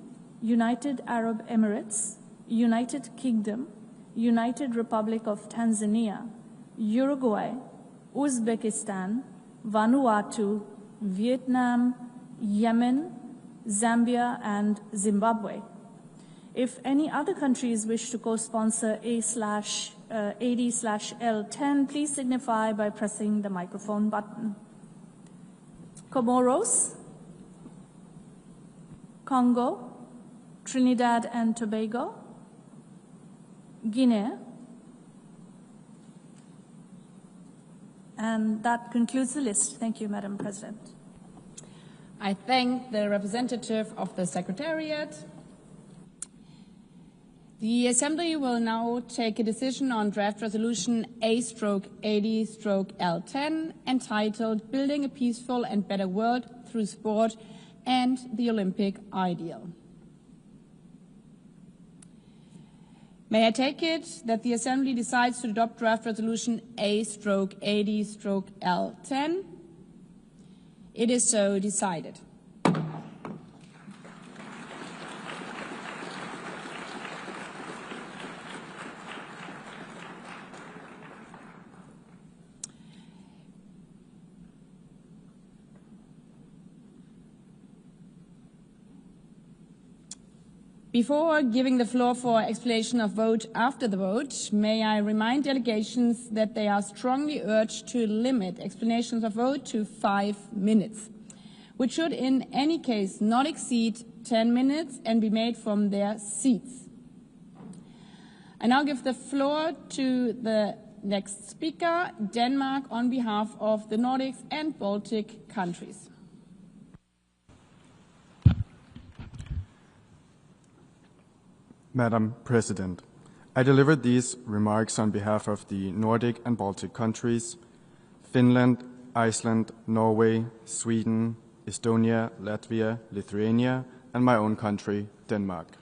United Arab Emirates, United Kingdom, United Republic of Tanzania, Uruguay, Uzbekistan, Vanuatu, Vietnam, Yemen, Zambia, and Zimbabwe. If any other countries wish to co-sponsor AD/L10, please signify by pressing the microphone button. Comoros, Congo, Trinidad and Tobago, Guinea, and that concludes the list. Thank you, Madam President. I thank the representative of the Secretariat. The Assembly will now take a decision on draft resolution A/AD/L10 entitled Building a Peaceful and Better World Through Sport and the Olympic Ideal. May I take it that the Assembly decides to adopt draft resolution A/AD/L10? It is so decided. Before giving the floor for explanation of vote after the vote, may I remind delegations that they are strongly urged to limit explanations of vote to 5 minutes, which should in any case not exceed 10 minutes and be made from their seats. I now give the floor to the next speaker, Denmark, on behalf of the Nordics and Baltic countries. Madam President, I delivered these remarks on behalf of the Nordic and Baltic countries, Finland, Iceland, Norway, Sweden, Estonia, Latvia, Lithuania, and my own country, Denmark.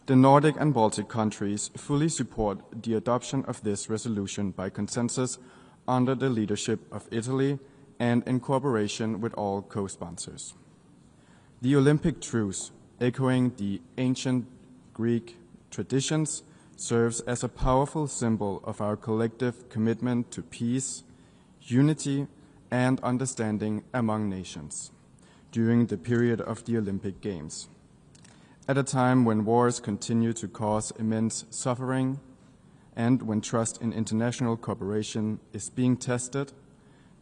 The Nordic and Baltic countries fully support the adoption of this resolution by consensus under the leadership of Italy and in cooperation with all co-sponsors. The Olympic Truce, echoing the ancient Greek traditions, serves as a powerful symbol of our collective commitment to peace, unity, and understanding among nations during the period of the Olympic Games. At a time when wars continue to cause immense suffering and when trust in international cooperation is being tested,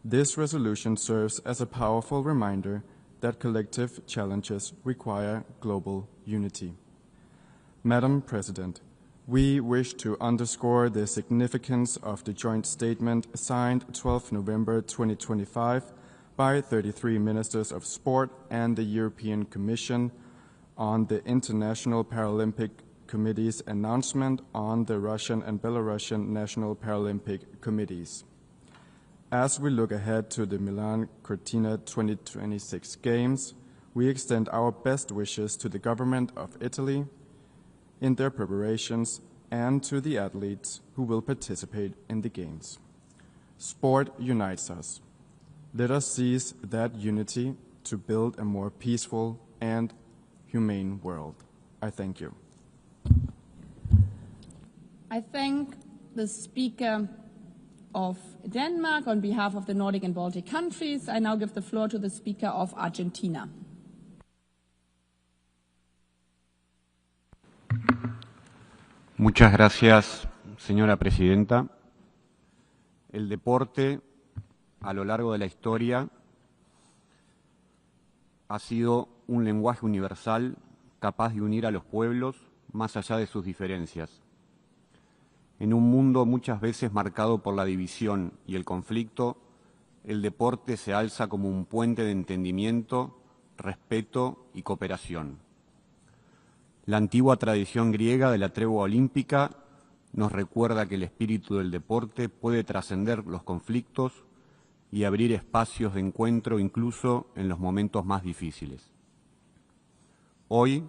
this resolution serves as a powerful reminder that collective challenges require global unity. Madam President, we wish to underscore the significance of the joint statement signed 12 November 2025 by 33 ministers of sport and the European Commission on the International Paralympic Committee's announcement on the Russian and Belarusian National Paralympic Committees. As we look ahead to the Milano Cortina 2026 Games, we extend our best wishes to the government of Italy in their preparations and to the athletes who will participate in the Games. Sport unites us. Let us seize that unity to build a more peaceful and humane world. I thank you. I thank the Speaker of Denmark on behalf of the Nordic and Baltic countries. I now give the floor to the Speaker of Argentina. Muchas gracias, señora presidenta. El deporte, a lo largo de la historia, ha sido un lenguaje universal capaz de unir a los pueblos más allá de sus diferencias. En un mundo muchas veces marcado por la división y el conflicto, el deporte se alza como un puente de entendimiento, respeto y cooperación. La antigua tradición griega de la tregua olímpica nos recuerda que el espíritu del deporte puede trascender los conflictos y abrir espacios de encuentro incluso en los momentos más difíciles. Hoy,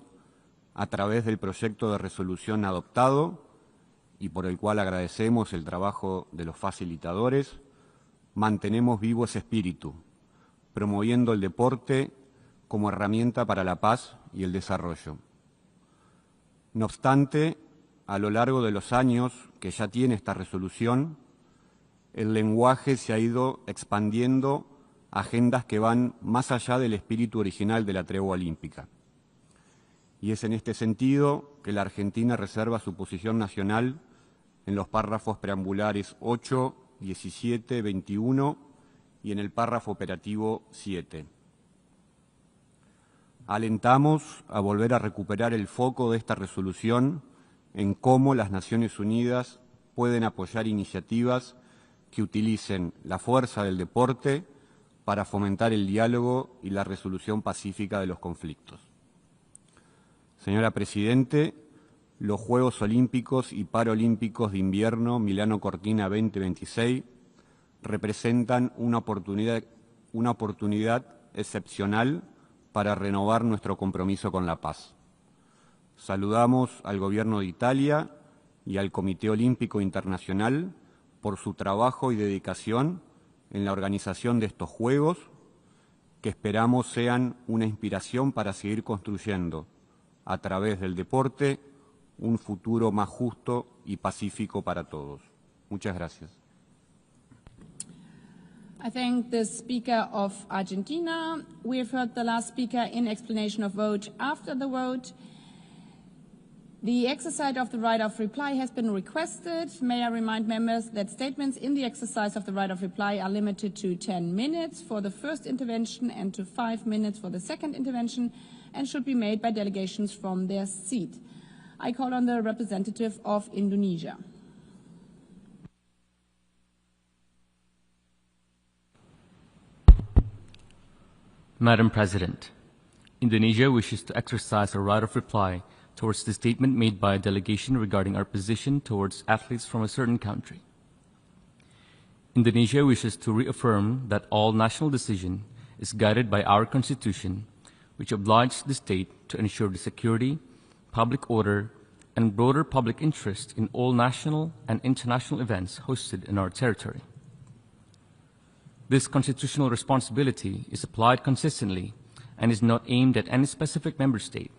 a través del proyecto de resolución adoptado y por el cual agradecemos el trabajo de los facilitadores, mantenemos vivo ese espíritu, promoviendo el deporte como herramienta para la paz y el desarrollo. No obstante, a lo largo de los años que ya tiene esta resolución, el lenguaje se ha ido expandiendo a agendas que van más allá del espíritu original de la tregua olímpica. Y es en este sentido que la Argentina reserva su posición nacional en los párrafos preambulares 8, 17, 21 y en el párrafo operativo 7. Alentamos a volver a recuperar el foco de esta resolución en cómo las Naciones Unidas pueden apoyar iniciativas que utilicen la fuerza del deporte para fomentar el diálogo y la resolución pacífica de los conflictos. Señora Presidente, los Juegos Olímpicos y Paralímpicos de Invierno Milano Cortina 2026 representan una oportunidad excepcional para renovar nuestro compromiso con la paz. Saludamos al Gobierno de Italia y al Comité Olímpico Internacional por su trabajo y dedicación en la organización de estos Juegos, que esperamos sean una inspiración para seguir construyendo, a través del deporte, un futuro más justo y pacífico para todos. Muchas gracias. I thank the Speaker of Argentina. We have heard the last speaker in explanation of vote. After the vote, the exercise of the right of reply has been requested. May I remind members that statements in the exercise of the right of reply are limited to 10 minutes for the first intervention and to 5 minutes for the second intervention, and should be made by delegations from their seat. I call on the representative of Indonesia. Madam President, Indonesia wishes to exercise a right of reply towards the statement made by a delegation regarding our position towards athletes from a certain country. Indonesia wishes to reaffirm that all national decision is guided by our constitution, which obliges the state to ensure the security, public order, and broader public interest in all national and international events hosted in our territory. This constitutional responsibility is applied consistently and is not aimed at any specific member state.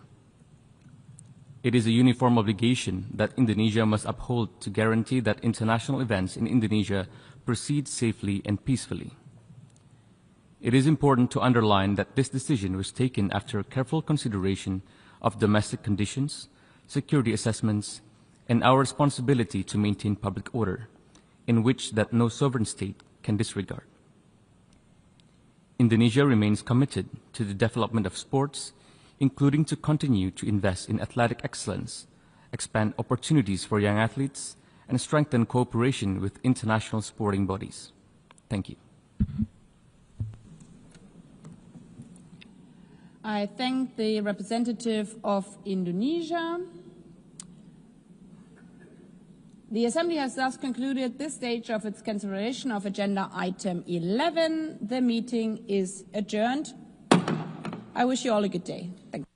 It is a uniform obligation that Indonesia must uphold to guarantee that international events in Indonesia proceed safely and peacefully. It is important to underline that this decision was taken after careful consideration of domestic conditions, security assessments, and our responsibility to maintain public order, in which that no sovereign state can disregard. Indonesia remains committed to the development of sports, including to continue to invest in athletic excellence, expand opportunities for young athletes, and strengthen cooperation with international sporting bodies. Thank you. I thank the representative of Indonesia. The Assembly has thus concluded this stage of its consideration of Agenda Item 11. The meeting is adjourned. I wish you all a good day. Thank you.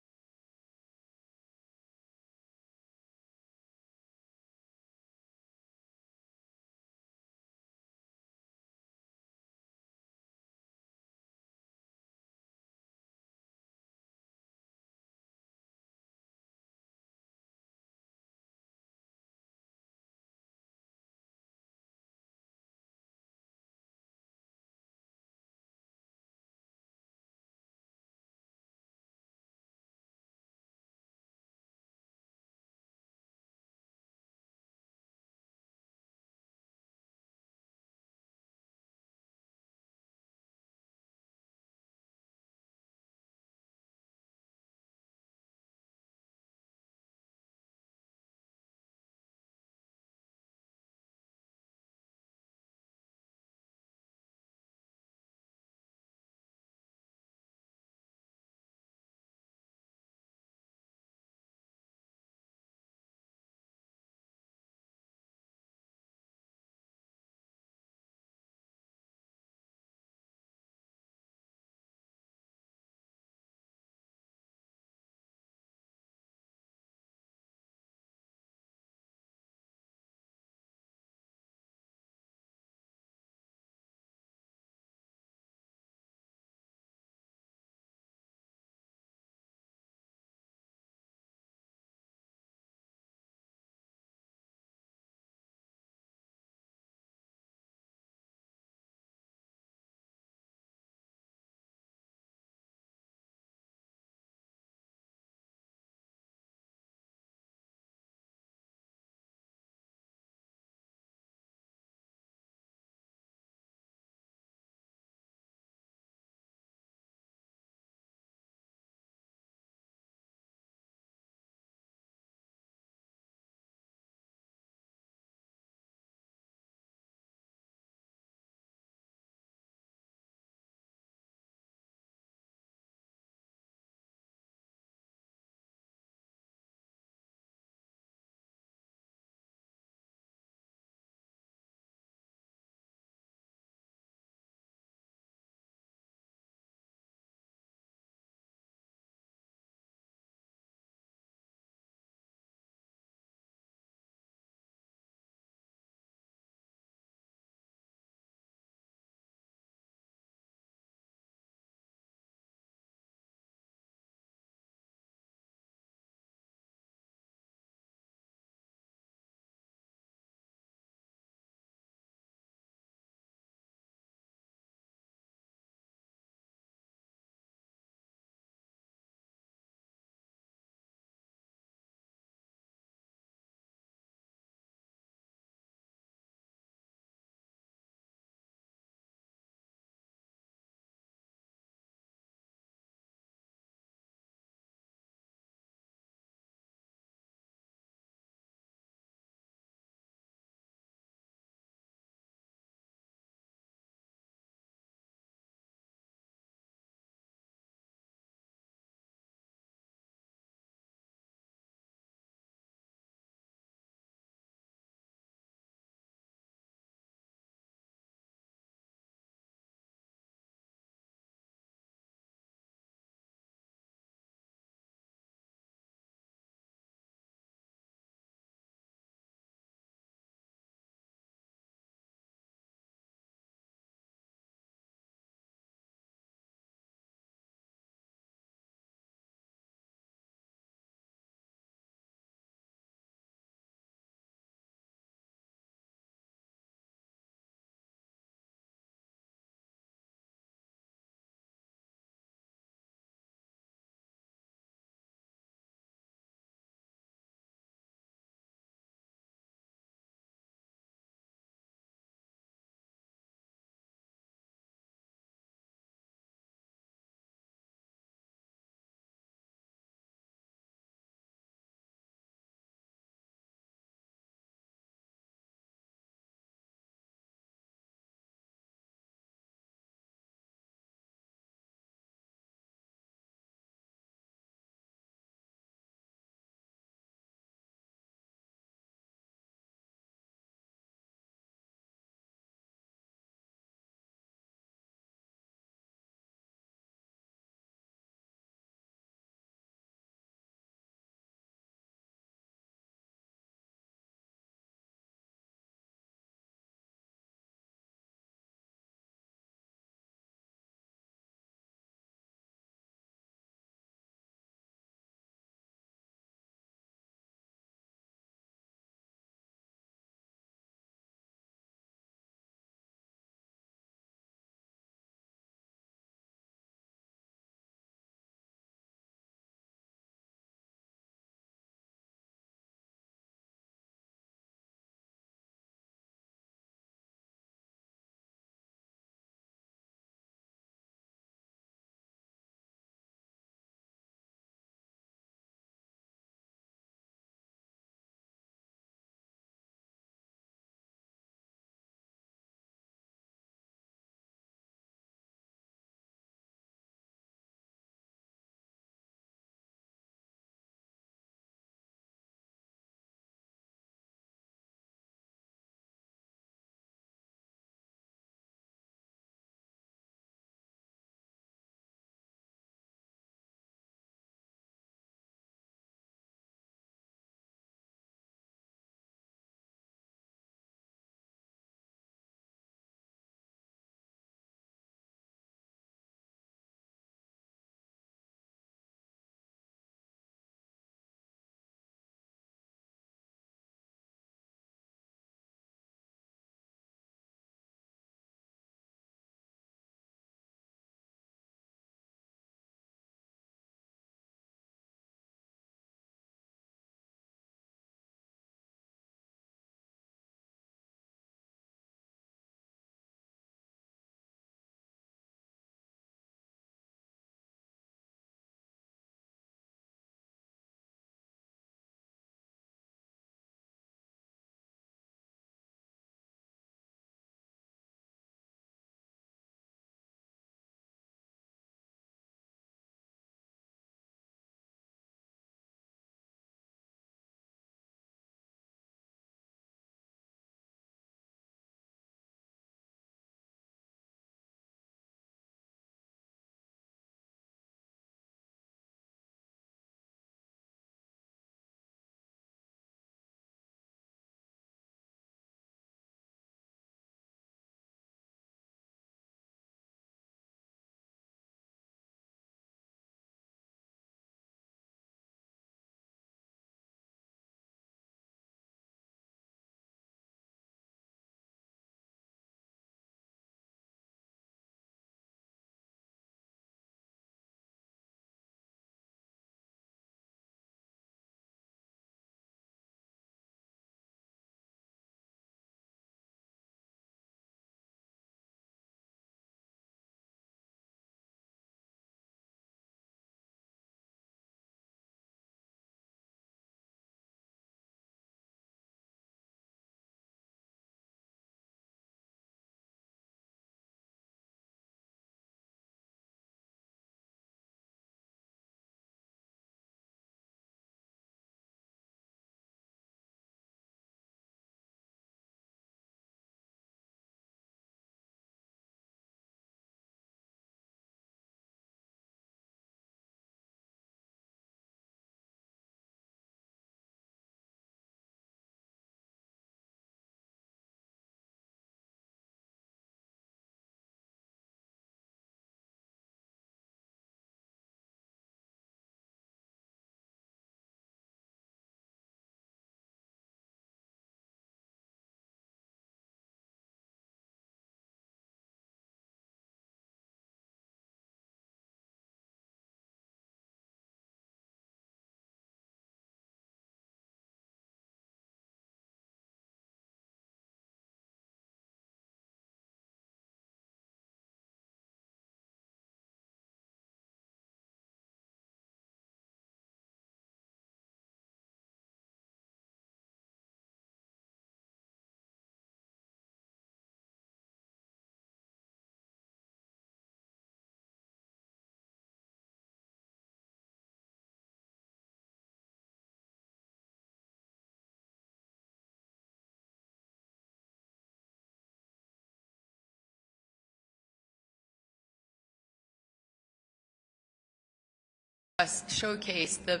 us showcase the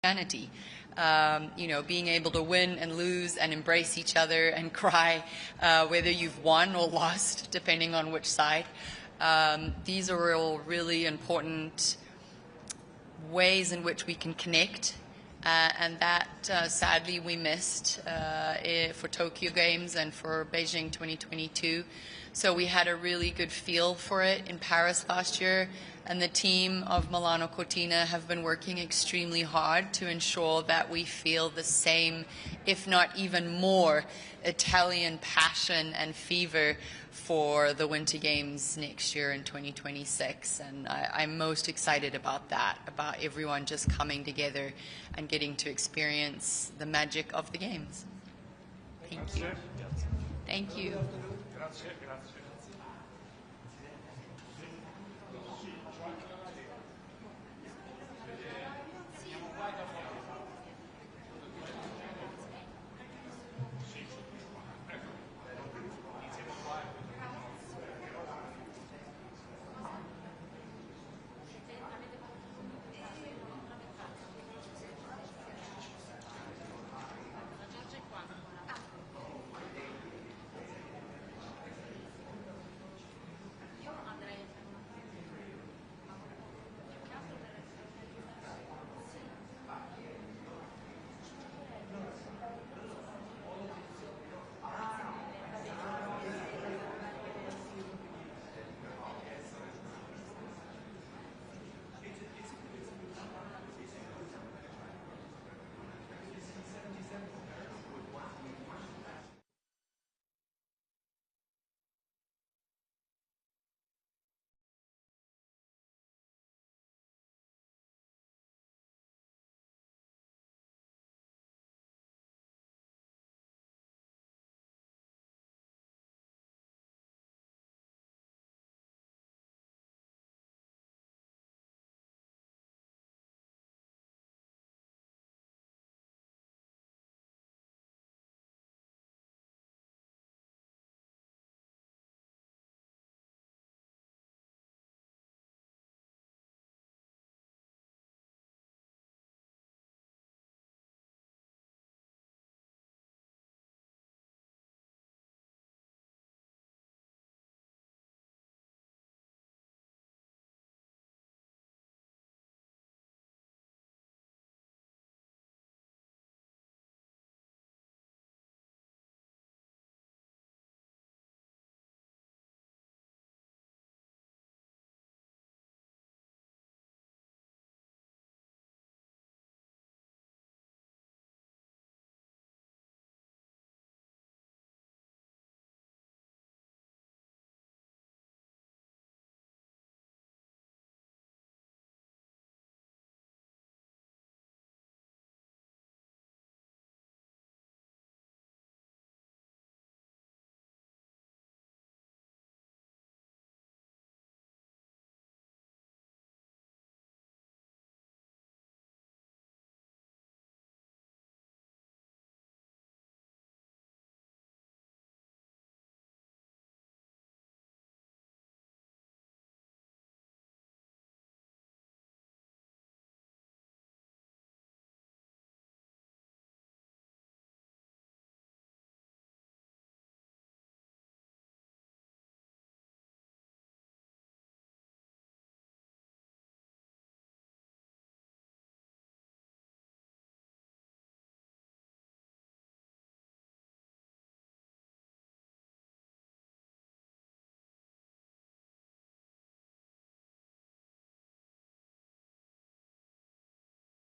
humanity. You know, being able to win and lose and embrace each other and cry, whether you've won or lost, depending on which side. These are all really important ways in which we can connect, and that sadly we missed for Tokyo Games and for Beijing 2022. So we had a really good feel for it in Paris last year, and the team of Milano Cortina have been working extremely hard to ensure that we feel the same, if not even more, Italian passion and fever for the Winter Games next year in 2026. And I'm most excited about that, about everyone just coming together and getting to experience the magic of the Games. Thank you. Thank you. Grazie.